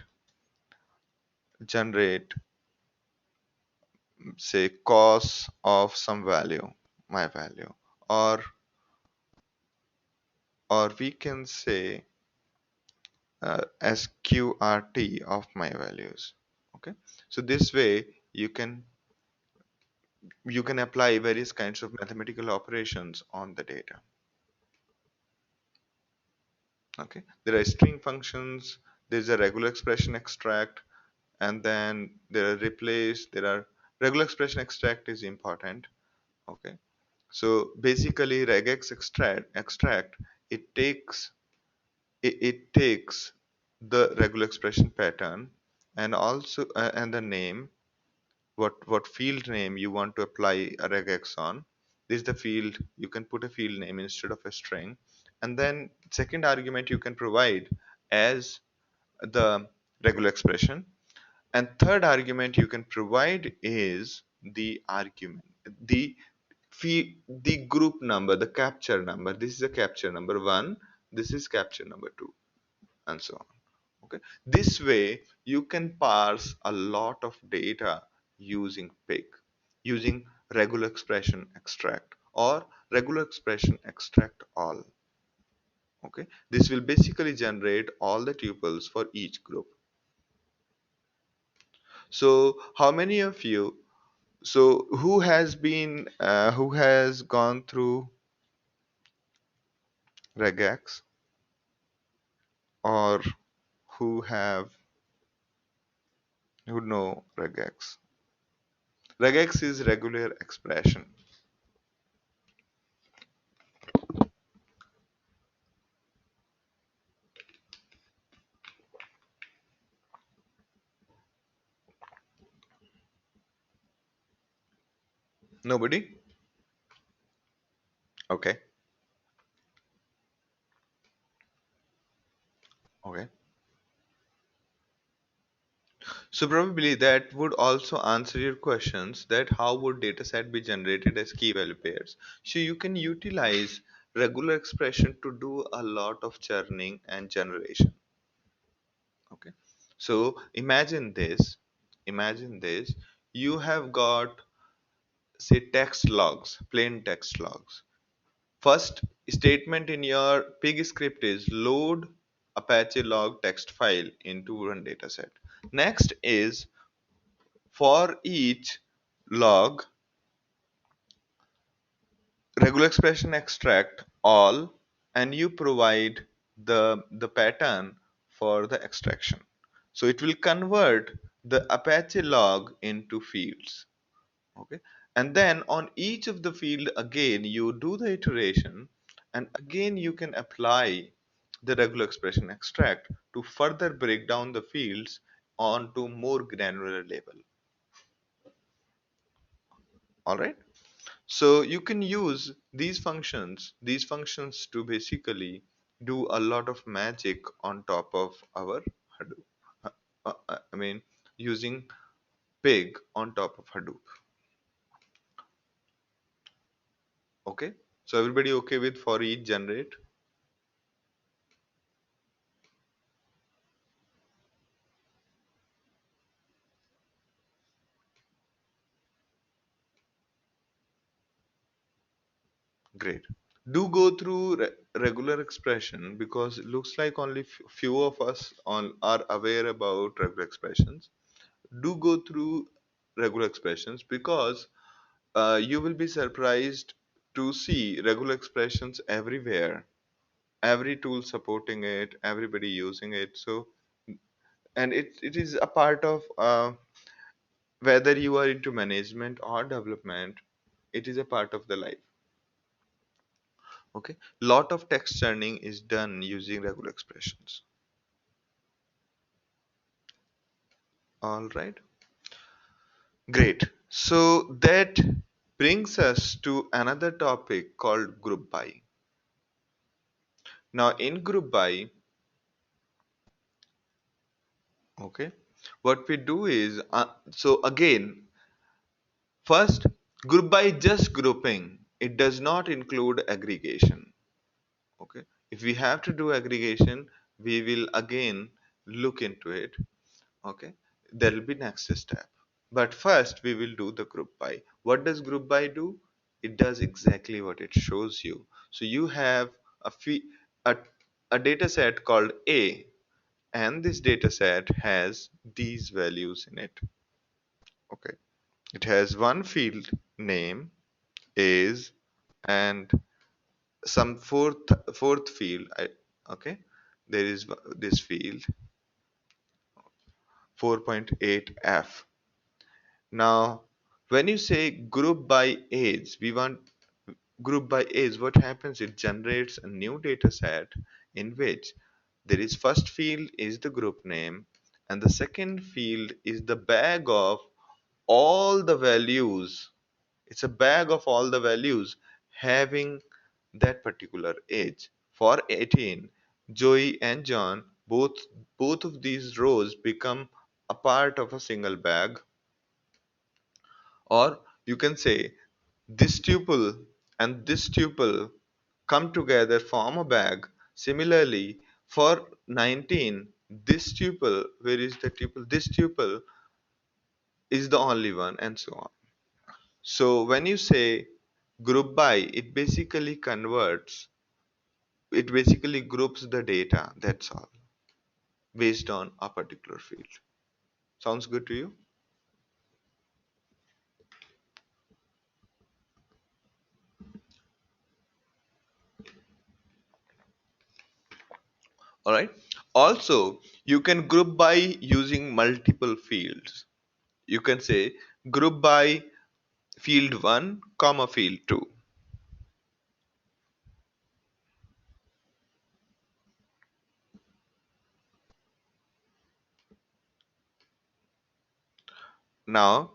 say cos of some value, my value, or we can say sqrt of my values. Okay, so this way you can apply various kinds of mathematical operations on the data. Okay, there are string functions, there's a regular expression extract, and then there are replace, there are regular expression extract is important. Okay, so basically regex extract, it takes it takes the regular expression pattern, and also and the name, what field name you want to apply a regex on. This is the field, you can put a field name instead of a string, and then second argument you can provide as the regular expression, and third argument you can provide is the argument, the the group number, the capture number. This is a capture number 1, this is capture number 2, and so on. Okay, this way you can parse a lot of data using pig, using regular expression extract or regular expression extract all. Okay, this will basically generate all the tuples for each group. So how many of you, so who has gone through regex, or who know regex? Regex is regular expression. Nobody? Okay. Okay. So probably that would also answer your questions, that how would dataset be generated as key value pairs. So you can utilize regular expression to do a lot of churning and generation. Okay. So imagine this, you have got, say, text logs, plain text logs. First statement in your pig script is load Apache log text file into one dataset. Next is, for each log, regular expression extract all, and you provide the pattern for the extraction. So it will convert the Apache log into fields. Okay, and then on each of the field again you do the iteration, and again you can apply the regular expression extract to further break down the fields onto more granular level. All right, so you can use these functions to basically do a lot of magic on top of our Hadoop. I mean, using pig on top of Hadoop. Okay, so everybody okay with for each generate? Great. Do go through regular expression, because it looks like only few of us are aware about regular expressions. Do go through regular expressions, because You will be surprised to see regular expressions everywhere. Every tool supporting it, everybody using it. So, and it is a part of whether you are into management or development, it is a part of the life. Okay, lot of text churning is done using regular expressions. All right, great. So that brings us to another topic called group by. Now in group by, okay, what we do is so again, first, group by just grouping. It does not include aggregation. Okay, if we have to do aggregation, we will again look into it. Okay, there will be next step. But first, we will do the group by. What does group by do? It does exactly what it shows you. So you have a a, a data set called A, and this data set has these values in it. Okay, it has one field name is and some fourth field. Okay, there is this field 4.8f. Now, when you say group by age, we want group by age. What happens? It generates a new data set in which there is first field is the group name, and the second field is the bag of all the values. It's a bag of all the values having that particular age. For 18, Joey and John, both of these rows become a part of a single bag, or you can say this tuple and this tuple come together form a bag. Similarly, for 19, this tuple, where is the tuple? This tuple is the only one, and so on. So when you say group by, it basically groups the data, that's all, based on a particular field. Sounds good to you? All right. Also, you can group by using multiple fields. You can say group by field 1 comma field 2. Now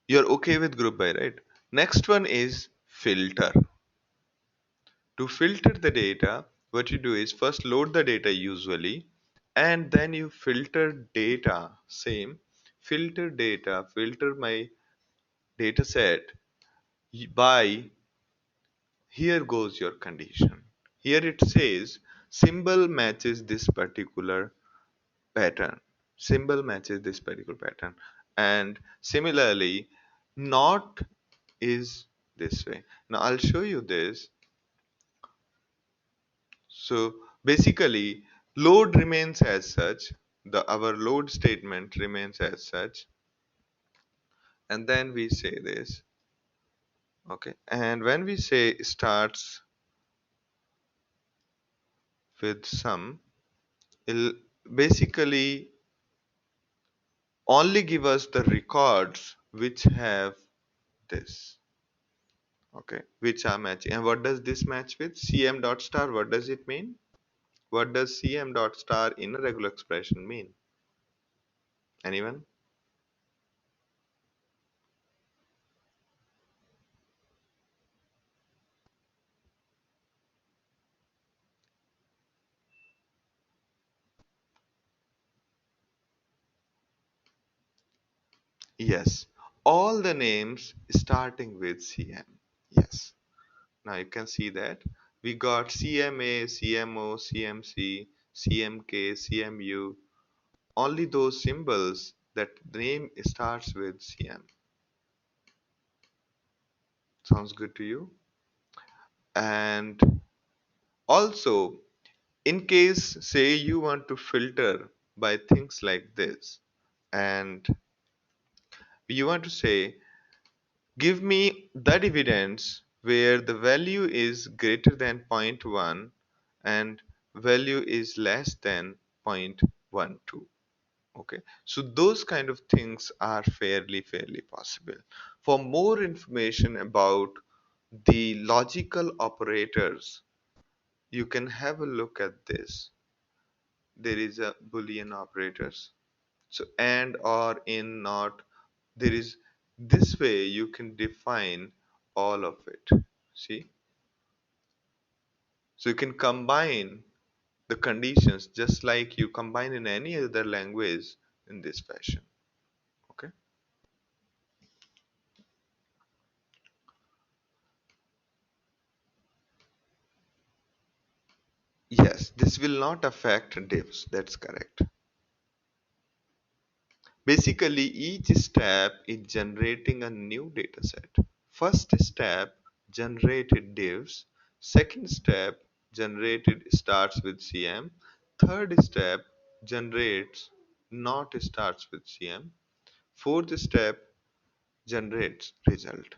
you're okay with group by, right? Next one is filter. To filter the data, what you do is first load the data usually, and then you filter data. Same, filter my data set by, here goes your condition. Here it says symbol matches this particular pattern. Symbol matches this particular pattern. And similarly, not is this way. Now I'll show you this. So basically, load remains as such. Our load statement remains as such, and then we say this. Okay, and when we say starts with some, it'll basically only give us the records which have this. Okay, which are matching. And what does this match with? Cm dot star. What does it mean? What does Cm dot star in a regular expression mean? Anyone? Yes, all the names starting with CM. Yes, now you can see that we got CMA, CMO, CMC, CMK, CMU, only those symbols that the name starts with CM. Sounds good to you? And also, in case, say, you want to filter by things like this, and You want to say, give me the dividends where the value is greater than zero point 0.1 and value is less than 0.12. Okay, so those kind of things are fairly possible. For more information about the logical operators, you can have a look at this. There is a Boolean operators. So and, or, in, not. There is this way you can define all of it. See? So you can combine the conditions just like you combine in any other language in this fashion. Okay? Yes, this will not affect divs. That's correct. Basically, each step is generating a new dataset. First step generated divs. Second step generated starts with CM. Third step generates not starts with CM. Fourth step generates result.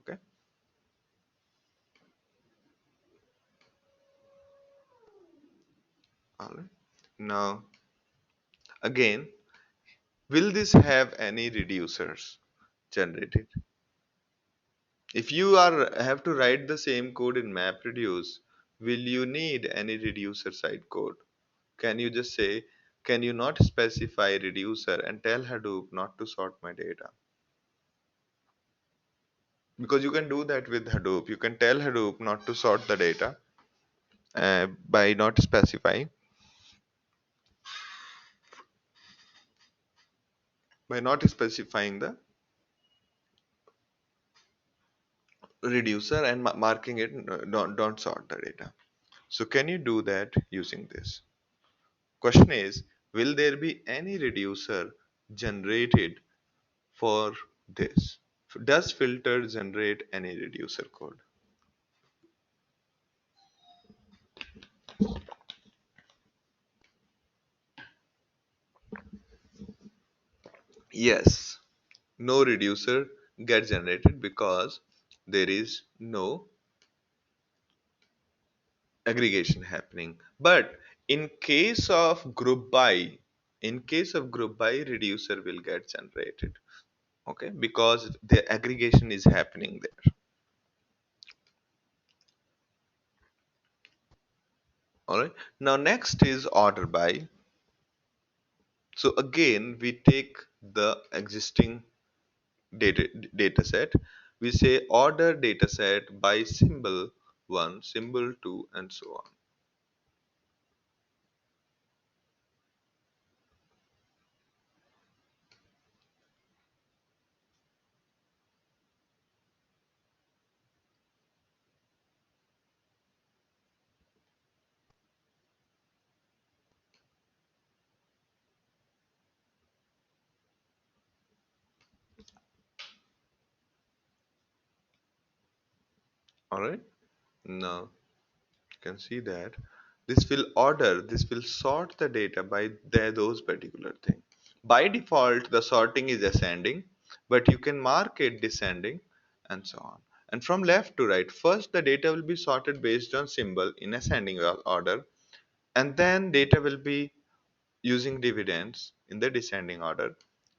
Okay. All right. Now again, will this have any reducers generated? If you are have to write the same code in MapReduce, will you need any reducer side code? Can you just say, can you not specify reducer and tell Hadoop not to sort my data? Because you can do that with Hadoop. You can tell Hadoop not to sort the data by not specifying, the reducer and marking it don't sort the data. So can you do that using this? Question is, will there be any reducer generated for this? Does filter generate any reducer code? Yes, no reducer gets generated because there is no aggregation happening. But in case of group by, reducer will get generated. Okay, because the aggregation is happening there. All right. Now next is order by. So again, we take the existing data set. We say order data set by symbol 1, symbol 2, and so on. All right. Now you can see that this will sort the data by those particular thing. By default, the sorting is ascending, but you can mark it descending and so on. And from left to right, first the data will be sorted based on symbol in ascending order, and then data will be using dividends in the descending order.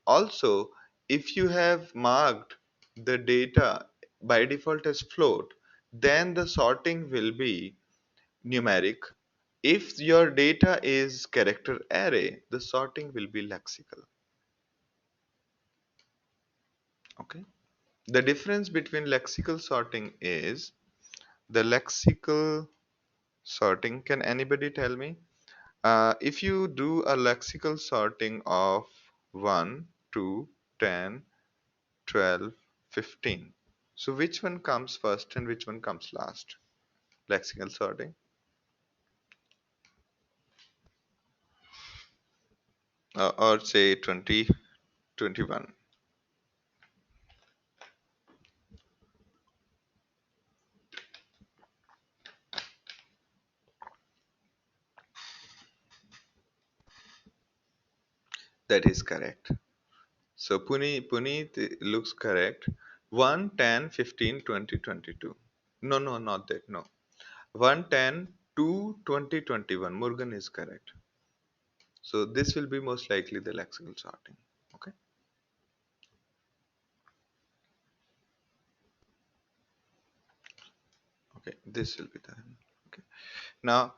Also, if you have marked the data by default as float, then the sorting will be numeric. If your data is character array, the sorting will be lexical. Okay. The difference between lexical sorting is the lexical sorting. Can anybody tell me? If you do a lexical sorting of 1, 2, 10, 12, 15. So which one comes first and which one comes last? Lexical sorting. Or say 20, 21. That is correct. So Puneet looks correct. 1, 10, 15, 20, 22. No, no, not that. No. 1, 10, 2, 20, 21. Murugan is correct. So this will be most likely the lexical sorting. Okay. Okay. This will be the. Okay. Now,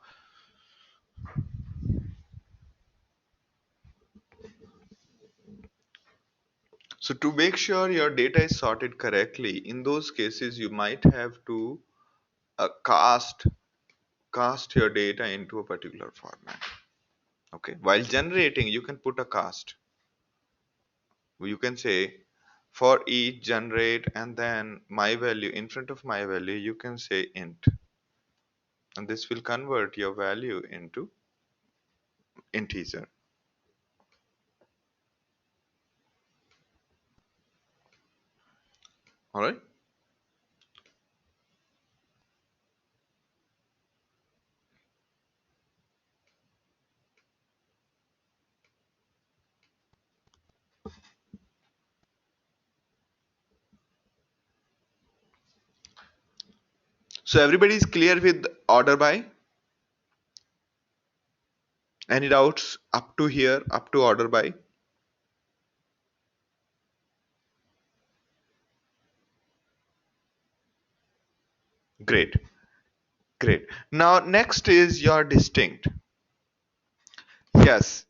so to make sure your data is sorted correctly, in those cases you might have to cast your data into a particular format. Okay. While generating, you can put a cast. You can say for each generate and then my value in front of my value you can say int, and this will convert your value into integer. All right. So everybody is clear with order by? Any doubts up to here, up to order by? Great, great. Now next is your distinct. Yes,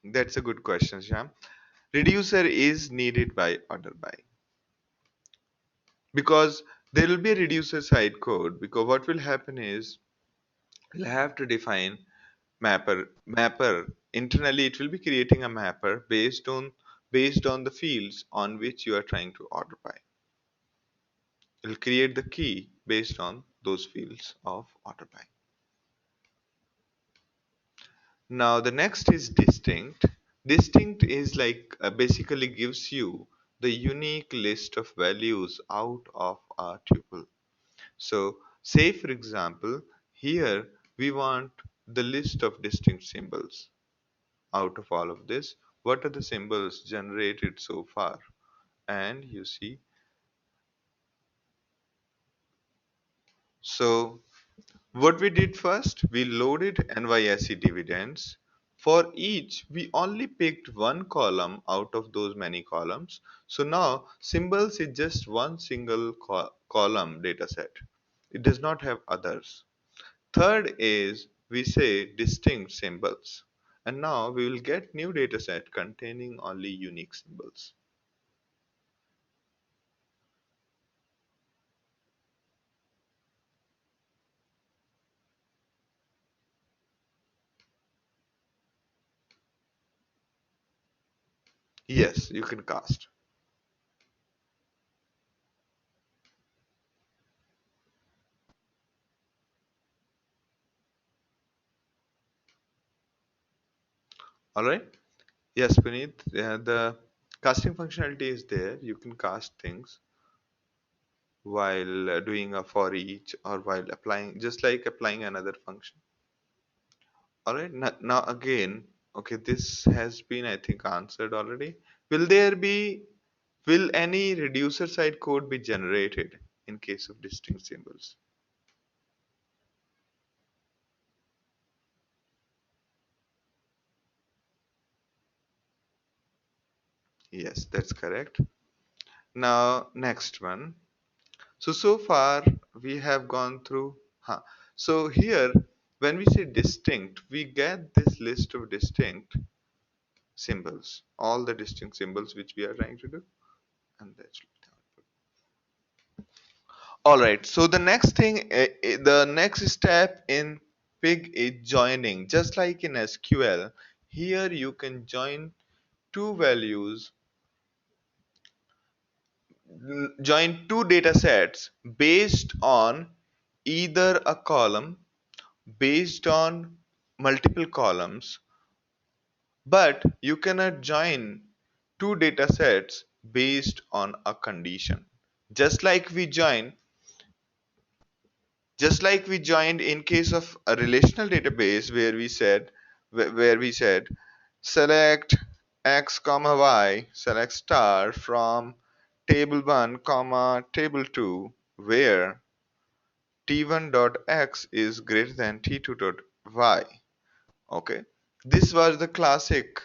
that's a good question, Sham. Reducer is needed by order by because there will be a reducer side code, because what will happen is we'll have to define mapper internally. It will be creating a mapper based on the fields on which you are trying to order by. It will create the key based on those fields of order by. Now the next is distinct. Distinct is like basically gives you the unique list of values out of a tuple. So say for example here we want the list of distinct symbols. Out of all of this, what are the symbols generated so far? And you see, so what we did first, we loaded NYSE dividends. For each, we only picked one column out of those many columns. So now symbols is just one single column data set. It does not have others. Third is we say distinct symbols. And now we will get new data set containing only unique symbols. Yes, you can cast. All right. Yes, Puneet. The casting functionality is there. You can cast things while doing a for each or while applying, just like applying another function. All right. Now again, okay, this has been, I think, answered already. Will there be, will any reducer side code be generated in case of distinct symbols? Yes, that's correct. Now, next one. So far we have gone through. So here, when we say distinct, we get this list of distinct symbols, all the distinct symbols which we are trying to do, and that's the output. All right. So the next thing, the next step in Pig is joining. Just like in SQL, here you can join two values, join two data sets based on either a column, based on multiple columns, but you cannot join two data sets based on a condition. Just like we join, just like we joined in case of a relational database where we said select x comma y select star from table 1 comma table 2 where t1 dot x is greater than t2 dot y. Okay, this was the classic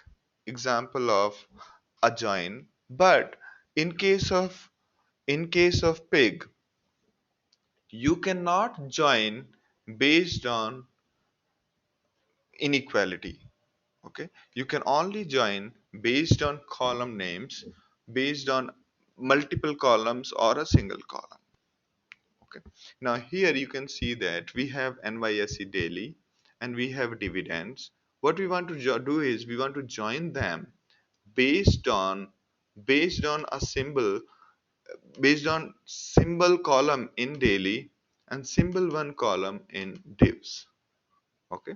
example of a join, but in case of pig, you cannot join based on inequality. Okay, you can only join based on column names, based on multiple columns or a single column. Okay, now here you can see that we have NYSE daily and we have dividends. What we want to do is we want to join them based on a symbol, based on symbol column in daily and symbol one column in divs. Okay,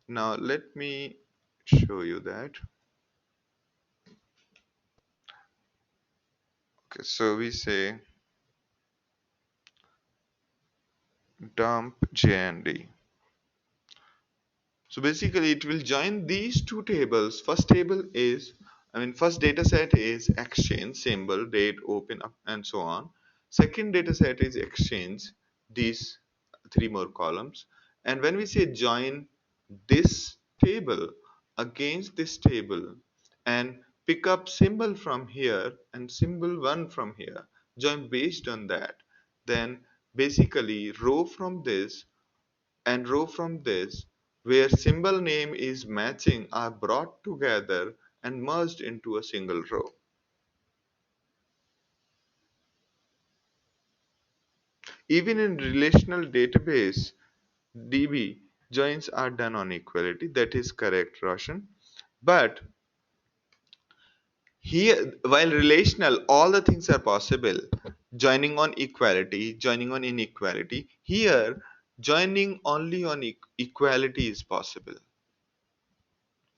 now let me show you that. Okay, so we say dump JND. So basically it will join these two tables. First table is, first data set is exchange, symbol, date, open up, and so on. Second data set is exchange, these three more columns. And when we say join this table against this table and pick up symbol from here and symbol one from here, join based on that, then basically row from this and row from this where symbol name is matching are brought together and merged into a single row. Even in relational database DB, joins are done on equality. That is correct, Roshan. But here, while relational, all the things are possible. Joining on equality, joining on inequality. Here, joining only on equality is possible.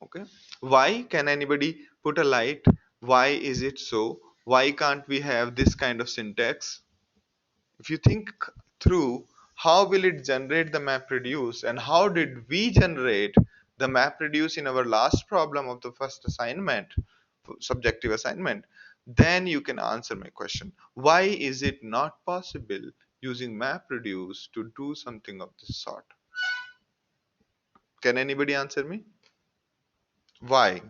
Okay, why? Can anybody put a light? Why is it so? Why can't we have this kind of syntax? If you think through, how will it generate the map reduce, and how did we generate the map reduce in our last problem of the first assignment, subjective assignment, then you can answer my question. Why is it not possible using map reduce to do something of this sort? Can anybody answer me? Why?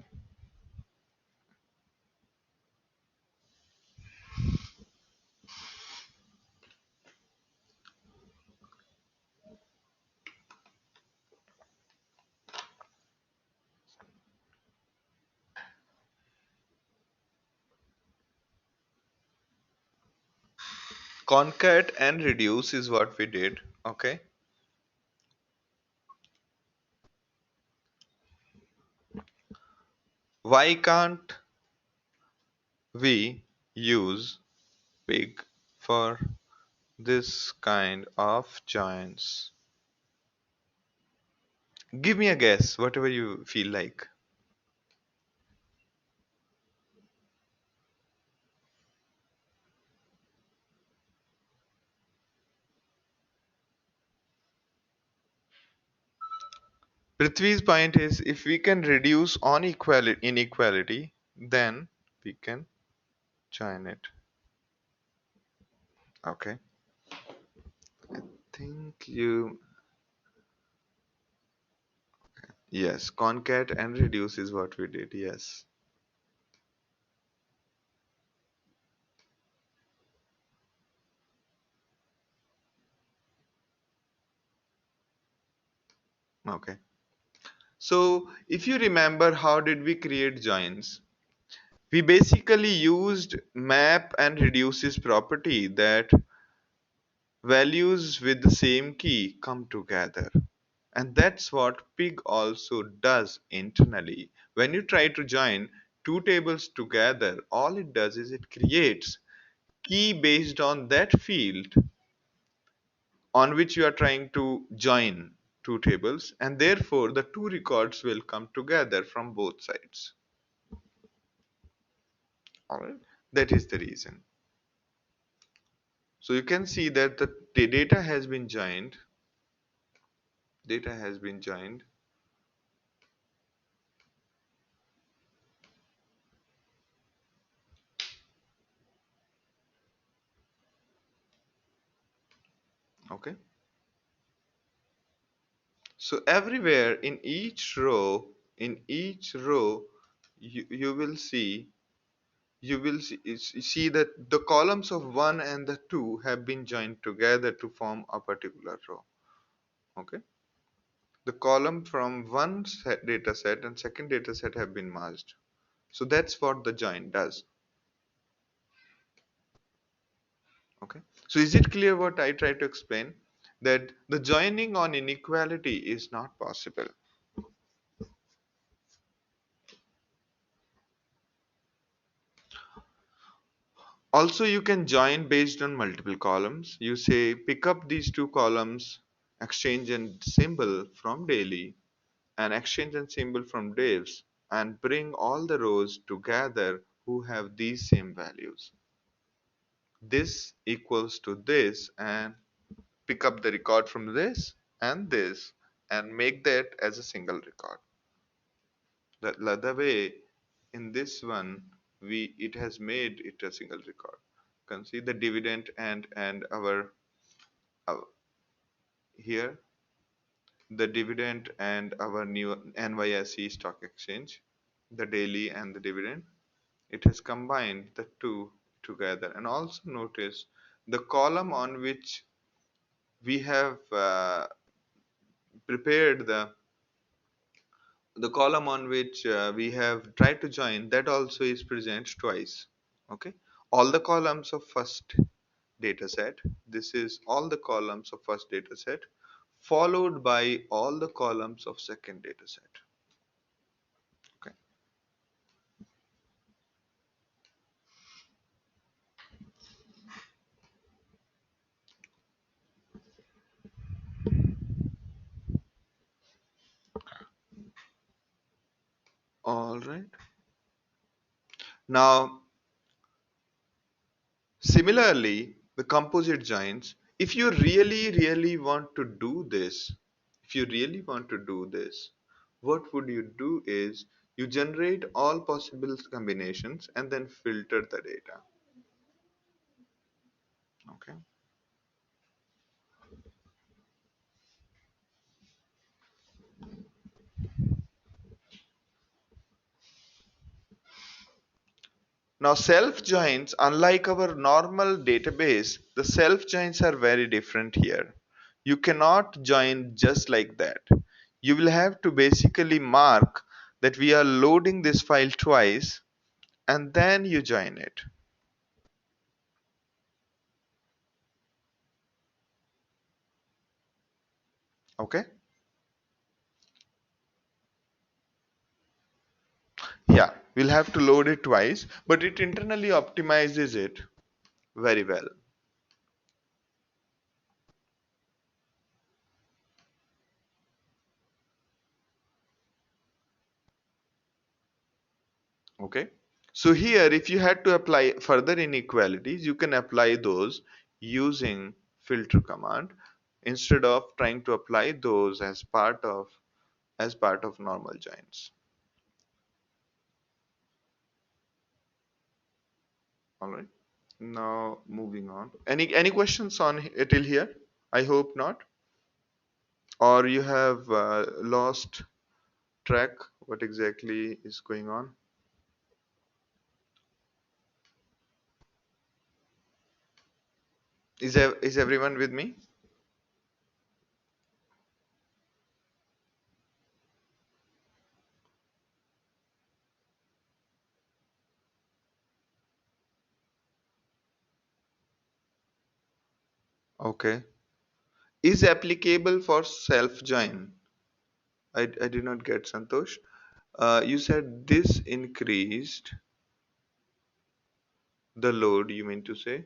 Concat and reduce is what we did. Okay, why can't we use pig for this kind of joins? Give me a guess, whatever you feel like. Prithvi's point is if we can reduce on inequality, then we can join it. Okay, think you, yes, concat and reduce is what we did. Yes. Okay, so if you remember, how did we create joins? We basically used map and reduces property that values with the same key come together. And that's what pig also does internally. When you try to join two tables together, all it does is it creates key based on that field on which you are trying to join two tables, and therefore the two records will come together from both sides. Alright, that is the reason. So you can see that the data has been joined. Data has been joined. Okay. So everywhere in each row, you will see that the columns of 1 and the 2 have been joined together to form a particular row. Okay. The column from one data set and second data set have been merged. So that's what the join does. Okay. So is it clear what I try to explain? That the joining on inequality is not possible. Also, you can join based on multiple columns. You say pick up these two columns, exchange and symbol from daily, and exchange and symbol from divs, and bring all the rows together who have these same values. This equals to this, and pick up the record from this, and make that as a single record. The other way, in this one, it has made it a single record. You can see the dividend and our here the dividend and our new NYSE stock exchange, the daily and the dividend. It has combined the two together. And also notice the column on which we have prepared the column on which we have tried to join, that also is present twice. Okay, all the columns of first data set, this is all the columns of first data set followed by all the columns of second data set. Okay. All right. Now similarly, the composite joins, if you really want to do this, if you really want to do this, what would you do is you generate all possible combinations and then filter the data. Okay. Now self joins, unlike our normal database, the self joins are very different here. You cannot join just like that. You will have to basically mark that we are loading this file twice and then you join it. Okay. Yeah, we'll have to load it twice, but it internally optimizes it very well. Okay. So here, if you had to apply further inequalities, you can apply those using filter command instead of trying to apply those as part of normal joins. All right. Now moving on. Any questions on till here? I hope not. Or you have lost track what exactly is going on. Is everyone with me? Okay. Is applicable for self join. I did not get Santosh. You said this increased the load, you mean to say?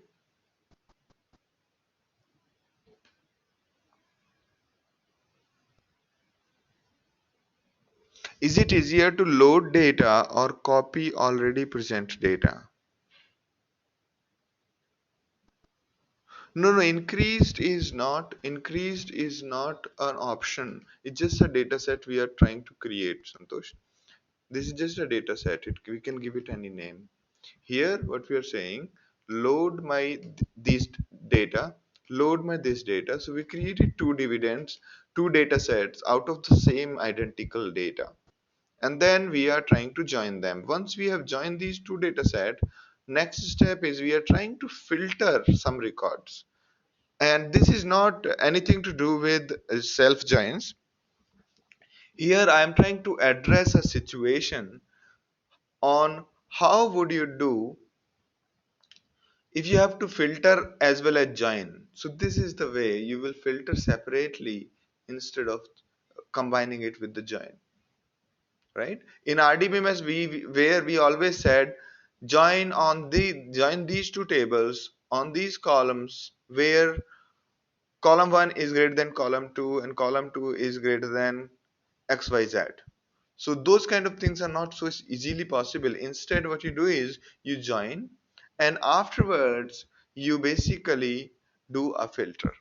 Is it easier to load data or copy already present data? No, no, increased is not an option. It's just a data set we are trying to create, Santosh. This is just a data set. We can give it any name. Here, what we are saying, load these data load my this data. So we created two dividends, two data sets out of the same identical data. And then we are trying to join them. Once we have joined these two data sets, next step is we are trying to filter some records. And this is not anything to do with self joins. Here I am trying to address a situation on how would you do if you have to filter as well as join. So this is the way you will filter separately instead of combining it with the join, right? In RDBMS, where we always said join these two tables on these columns where column 1 is greater than column 2 and column 2 is greater than xyz. So those kind of things are not so easily possible. Instead, what you do is you join, and afterwards you basically do a filter.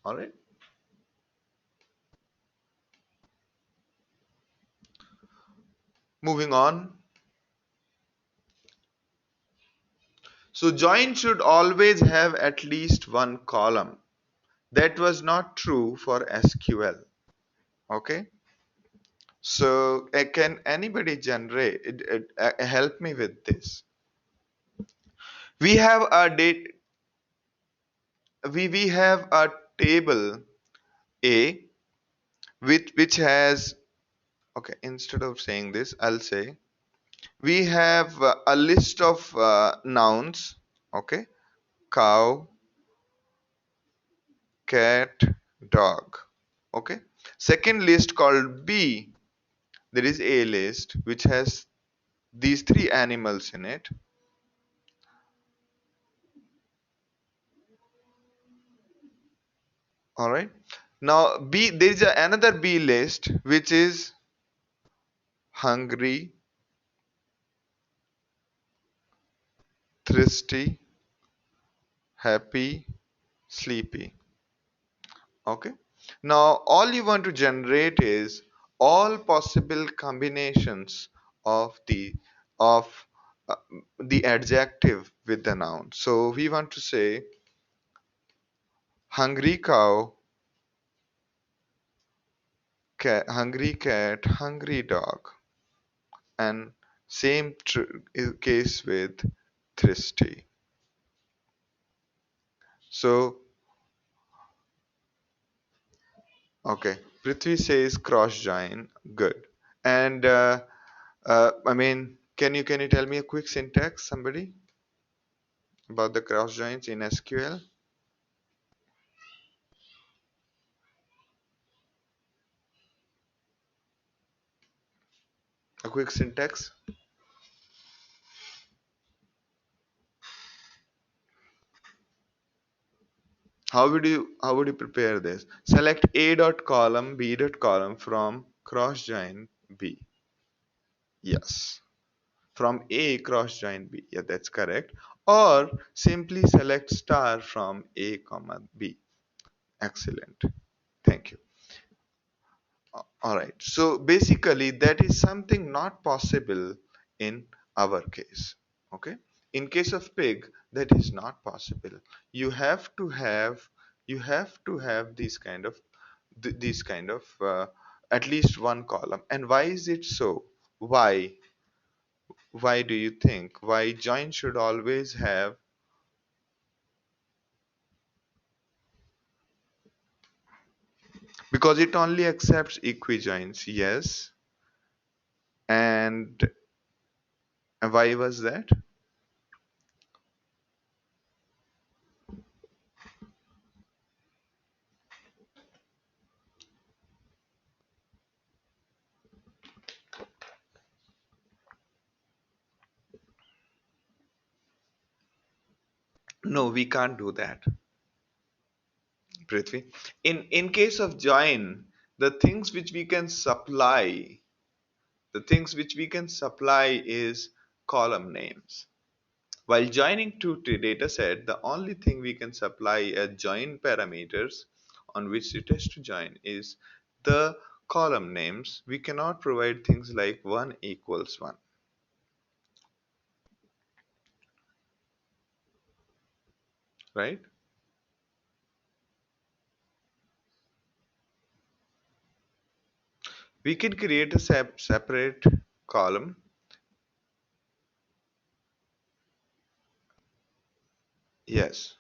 All right. Moving on. So join should always have at least one column. That was not true for SQL. Okay. So can anybody generate help me with this? We have a date. We have a table A which has, okay, instead of saying this, I'll say we have a list of nouns, okay, cow, cat, dog, okay. Second list called B, there is a list which has these three animals in it. All right. Now B, there is another B list which is hungry, thirsty, happy, sleepy. Okay. Now all you want to generate is all possible combinations of of uh, the adjective with the noun. So we want to say hungry cow, hungry cat, hungry dog, and same case with thirsty. So okay, Prithvi says cross join, good. And I mean, can you tell me a quick syntax, somebody, about the cross joins in SQL? A quick syntax. How would you prepare this? Select A dot column B dot column from cross join B. Yes. From A cross join B. Yeah, that's correct. Or simply select star from A comma B. Excellent. Thank you. All right. So basically, that is something not possible in our case. Okay. In case of pig, that is not possible. You have to have you have to have these kind of at least one column. And why is it so? Why? Why do you think? Why join should always have? Because it only accepts equijoins. Yes. And why was that? No, we can't do that, Prithvi. In case of join, the things which we can supply, the things which we can supply is column names. While joining two data set, the only thing we can supply as join parameters on which it has to join is the column names. We cannot provide things like 1 equals 1. right? We can create a separate column. Yes.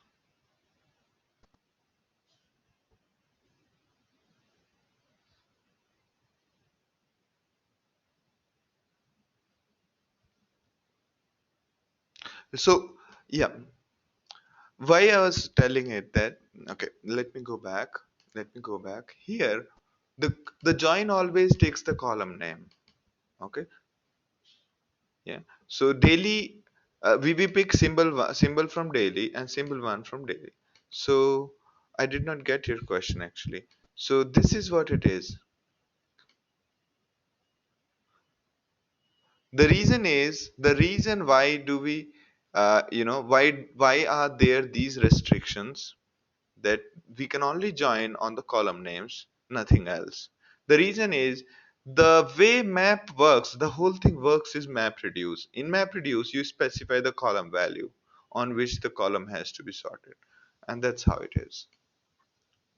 So, yeah, why I was telling it that, okay, let me go back. Let me go back. Here, the join always takes the column name. Okay. Yeah. So daily, we pick symbol from daily and symbol one from daily. So I did not get your question actually. So this is what it is. The reason why do we, why are there these restrictions that we can only join on the column names, nothing else. The reason is the way map works, the whole thing works is MapReduce. In MapReduce, you specify the column value on which the column has to be sorted, and that's how it is.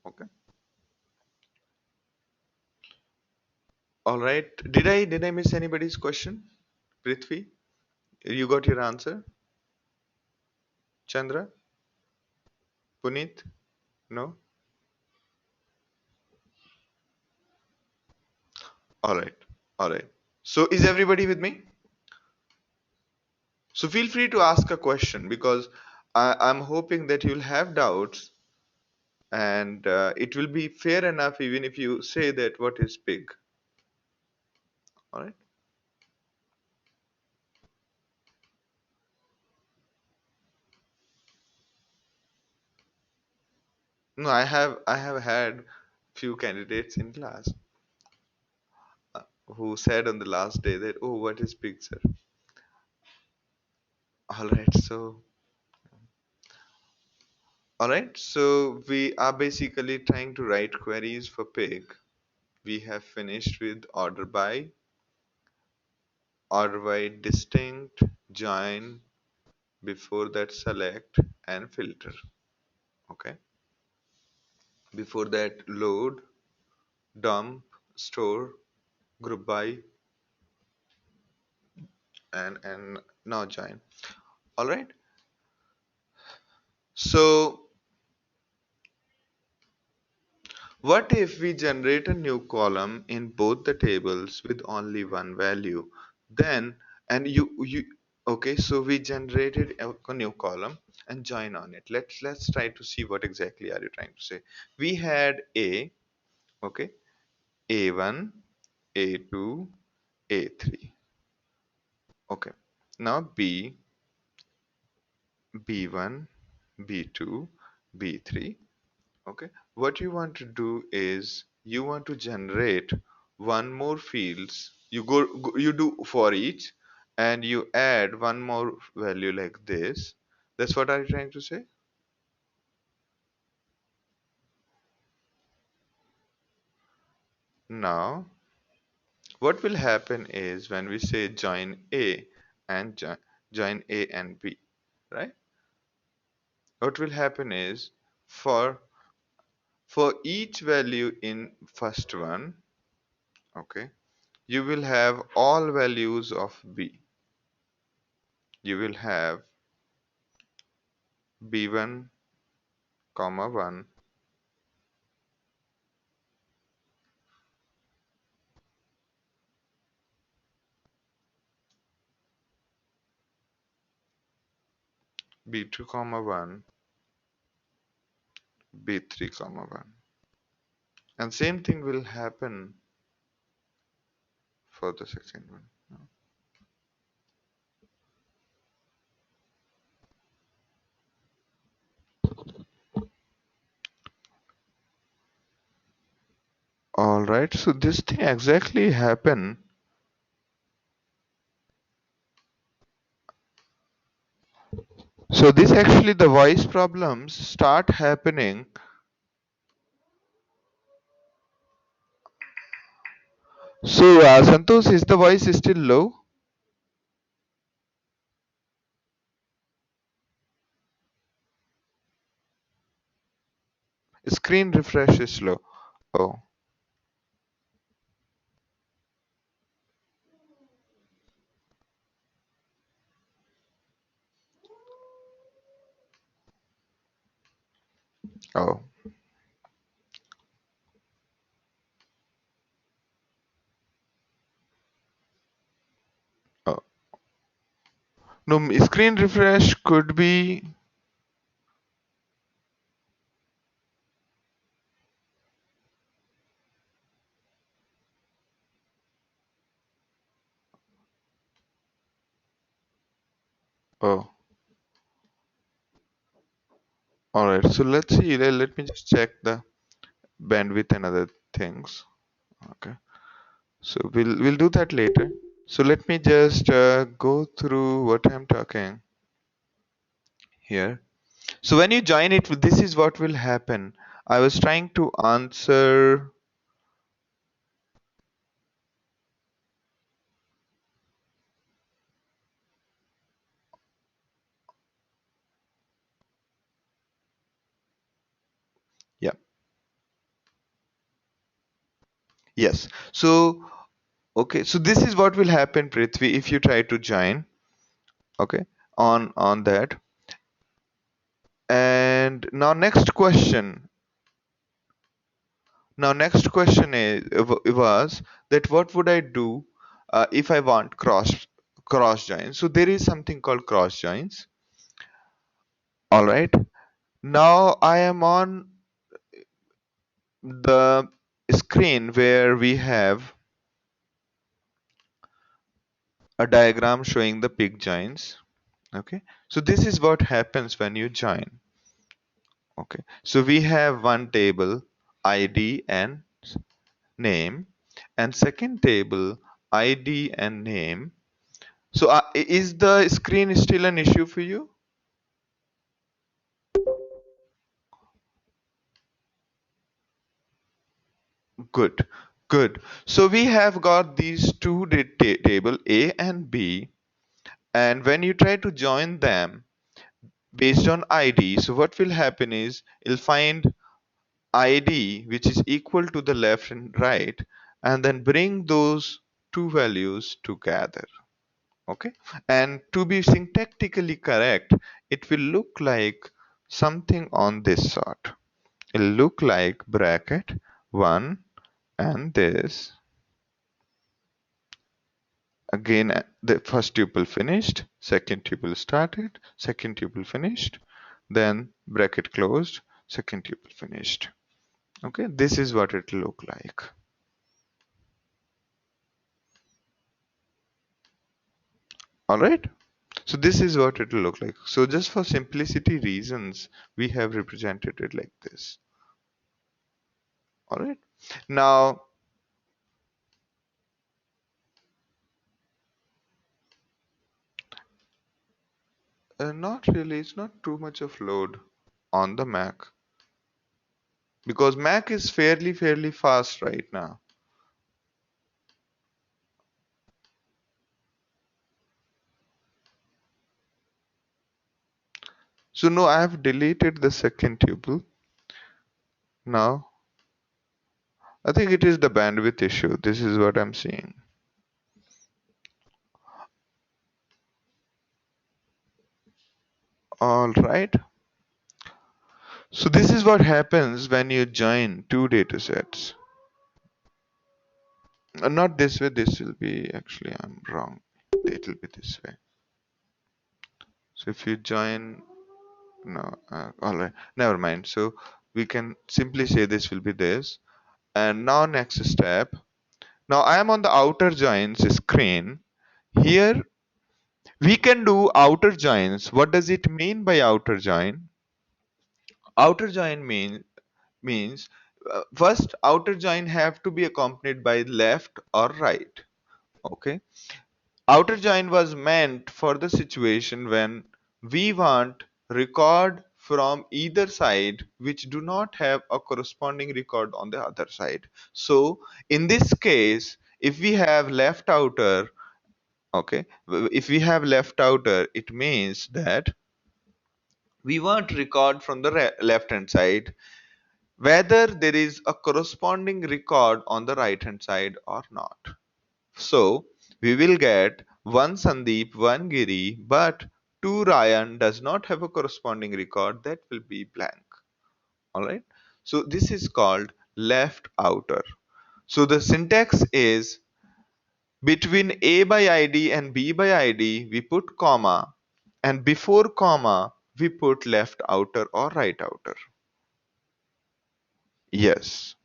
Okay. All right. Did I miss anybody's question? Prithvi, you got your answer? Chandra? Puneet? No? All right. All right. So is everybody with me? So feel free to ask a question because I'm hoping that you'll have doubts and it will be fair enough even if you say that what is pig. All right. No, I have had few candidates in class who said on the last day that, oh, what is pig, sir? All right. So we are basically trying to write queries for pig. We have finished with order by distinct, join, before that select and filter. Okay. Before that load, dump, store, group by, and now join. All right. So what if we generate a new column in both the tables with only one value? Then, and you okay, so we generated a new column and join on it. Let's try to see what exactly are you trying to say. We had A, okay, A1, A2, A3. Okay. Now B, B1, B2, B3. Okay. What you want to do is you want to generate one more fields. You do for each and you add one more value like this. That's what I'm trying to say. Now, what will happen is when we say join A and join A and B, right? What will happen is for for each value in first one, okay, you will have all values of B. You will have B1, comma 1, B2, comma 1, B3, comma 1. And same thing will happen for the second one. All right, so this thing exactly happen. So this actually the voice problems start happening. So Santosh, is the voice still low? Screen refresh is slow. Oh, oh, oh. No, screen refresh could be. Oh, all right. So let's see. Let me just check the bandwidth and other things. Okay. So we'll do that later. So let me just go through what I'm talking here. So when you join it, this is what will happen. I was trying to answer. Yeah. Yes. So okay. So this is what will happen, Prithvi, if you try to join. Okay. On that. And now next question. Now next question was that what would I do if I want cross join? So there is something called cross joins. All right. Now I am on the screen where we have a diagram showing the pig joins. Okay. So this is what happens when you join. Okay. So we have one table ID and name, and second table ID and name. So is the screen still an issue for you? Good, good. So we have got these two table A and B, and when you try to join them based on ID, so what will happen is you'll find ID which is equal to the left and right, and then bring those two values together. Okay, and to be syntactically correct, it will look like something on this sort. It'll look like bracket 1 and this. Again, the first tuple finished, second tuple started, second tuple finished, then bracket closed, second tuple finished. Okay, this is what it look like. All right. So this is what it will look like. So just for simplicity reasons, we have represented it like this. All right. Now, not really. It's not too much of load on the Mac because Mac is fairly fast right now. So no, I have deleted the second tuple. Now, I think it is the bandwidth issue. This is what I'm seeing. All right. So this is what happens when you join two datasets. Not this way. This will be actually I'm wrong. It will be this way. So if you join, no, all right, never mind. So we can simply say this will be this. And now next step. Now I am on the outer joins screen. Here we can do outer joins. What does it mean by outer join? Outer join means first outer join have to be accompanied by left or right. Okay. Outer join was meant for the situation when we want record from either side which do not have a corresponding record on the other side. So in this case, if we have left outer, okay, if we have left outer, it means that we want record from the left hand side whether there is a corresponding record on the right hand side or not. So we will get one Sandeep, one Giri, but two Ryan does not have a corresponding record, that will be blank. Alright. So this is called left outer. So the syntax is between A by ID and B by ID, we put comma, and before comma, we put left outer or right outer. Yes.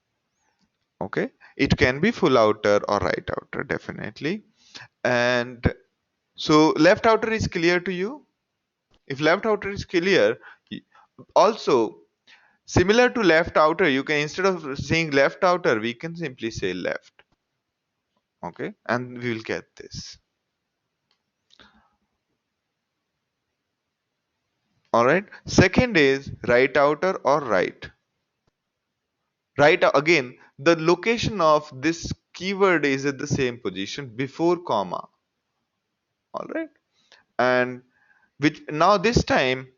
Okay. It can be full outer or right outer, definitely. And so left outer is clear to you? If left outer is clear, also similar to left outer, you can, instead of saying left outer, we can simply say left. Okay. And we will get this. Alright. Second is right outer or right. Right, again, the location of this keyword is at the same position before comma. All right, and which now this time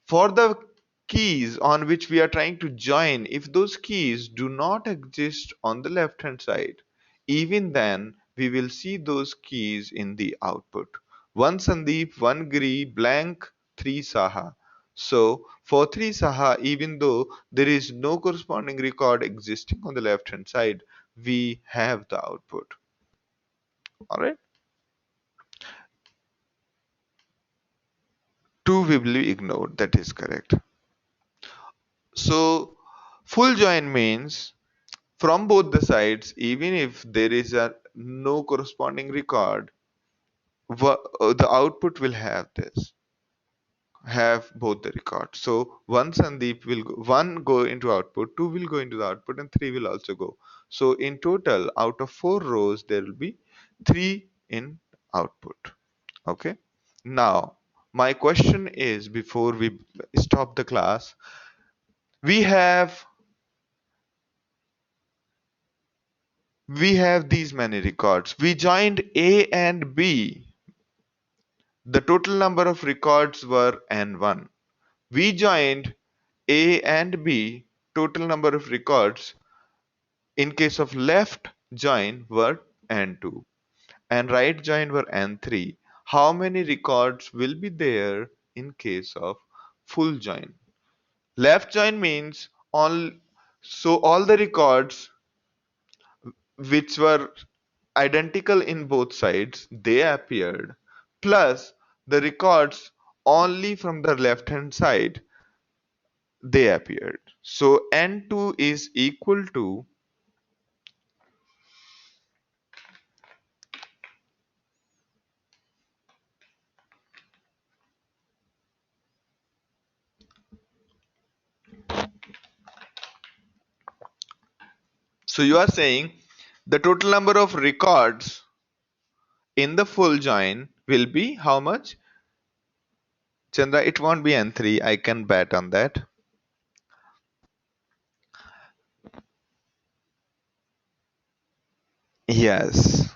for the keys on which we are trying to join, if those keys do not exist on the left hand side, even then we will see those keys in the output. One Sandeep, one Giri, blank, three Saha. So for three Saha, even though there is no corresponding record existing on the left hand side, we have the output. Alright. Two will be ignored, that is correct. So full join means from both the sides, even if there is a no corresponding record, the output will have both the records. So one Sandeep will go, one go into output, two will go into the output, and three will also go. So in total, out of 4 rows, there will be three in output. Okay. Now my question is, before we stop the class, we have these many records. We joined A and B. The total number of records were N1. We joined A and B. Total number of records in case of left join were N2 and right join were N3. How many records will be there in case of full join? Left join means all the records which were identical in both sides, they appeared, plus the records only from the left hand side, they appeared. So N2 is equal to, so you are saying the total number of records in the full join will be how much? Chandra, it won't be N3, I can bet on that. Yes.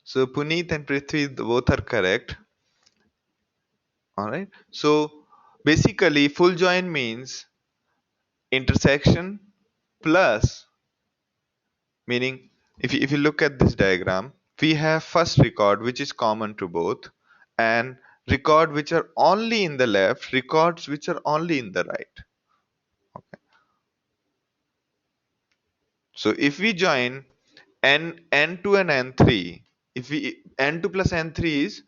So Puneet and Prithvi both are correct. Alright. So basically full join means intersection plus, meaning if you look at this diagram, we have first record which is common to both, and record which are only in the left, records which are only in the right. Okay. So if we join n2 and n3, if we n2 plus n3 is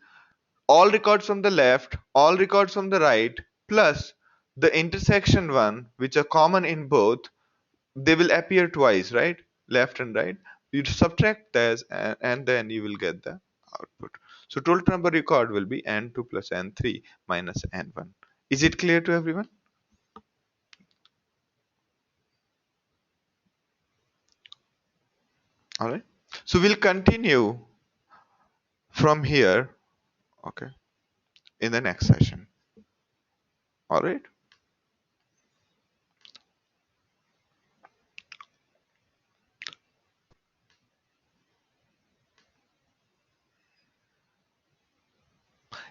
all records from the left, all records from the right, plus the intersection one which are common in both, they will appear twice, right? Left and right. You subtract this and then you will get the output. So total number record will be n2 plus n3 minus n1. Is it clear to everyone? All right. So we'll continue from here, okay, in the next session. All right.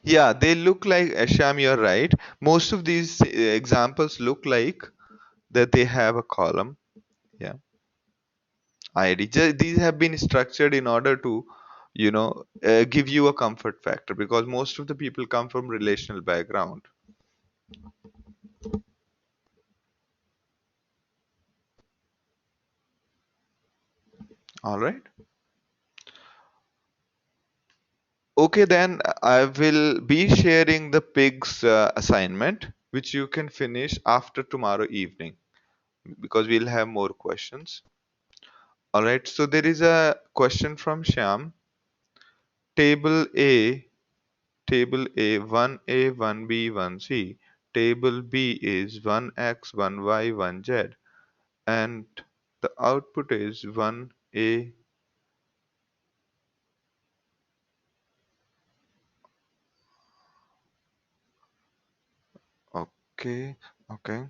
Yeah, they look like Asham, you're right. Most of these examples look like that they have a column. Yeah, ID. These have been structured in order to, give you a comfort factor because most of the people come from relational background. All right. Okay, then I will be sharing the pigs assignment, which you can finish after tomorrow evening because we'll have more questions. All right. So there is a question from Shyam. Table A, table A, 1A, 1B, 1C. Table B is 1x, 1y, 1z. And the output is 1A. Okay, okay.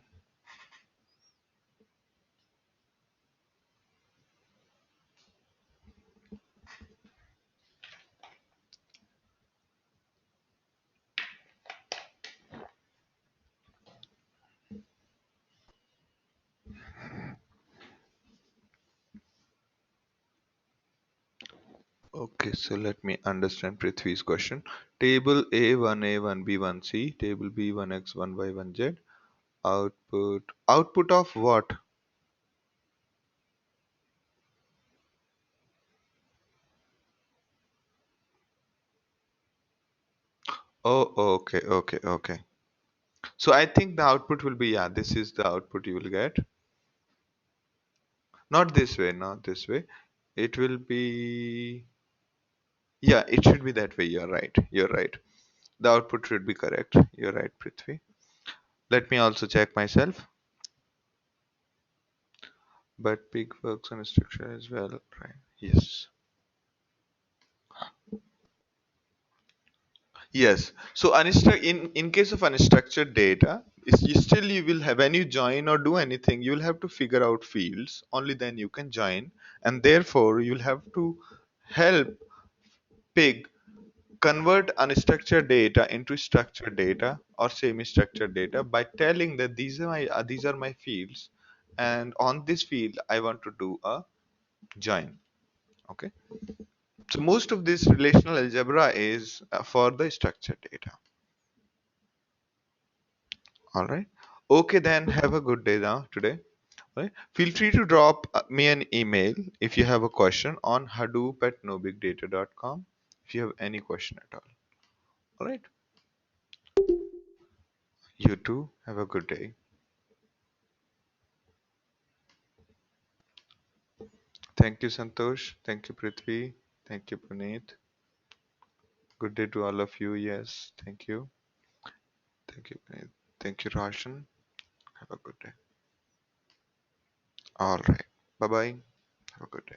Okay, so let me understand Prithvi's question. Table A, 1A, 1B, 1C. Table B, 1x, 1y, 1z. Output. Output of what? Oh, okay, okay, okay. So I think the output will be, yeah, this is the output you will get. Not this way, not this way. It will be, yeah, it should be that way. You're right. You're right. The output should be correct. You're right, Prithvi. Let me also check myself. But pig works on a structure as well, right? Yes. Yes. So in case of unstructured data, you will have when you join or do anything, you will have to figure out fields. Only then you can join, and therefore you'll have to help pig convert unstructured data into structured data or semi-structured data by telling that these are my fields, and on this field I want to do a join. Okay. So most of this relational algebra is for the structured data. All right. Okay, then have a good day now today. All right. Feel free to drop me an email if you have a question on Hadoop at nobigdata.com if you have any question at all. All right. You too. Have a good day. Thank you, Santosh. Thank you, Prithvi. Thank you, Puneet. Good day to all of you. Yes. Thank you. Thank you, Puneet. Thank you, Roshan. Have a good day. All right. Bye bye. Have a good day.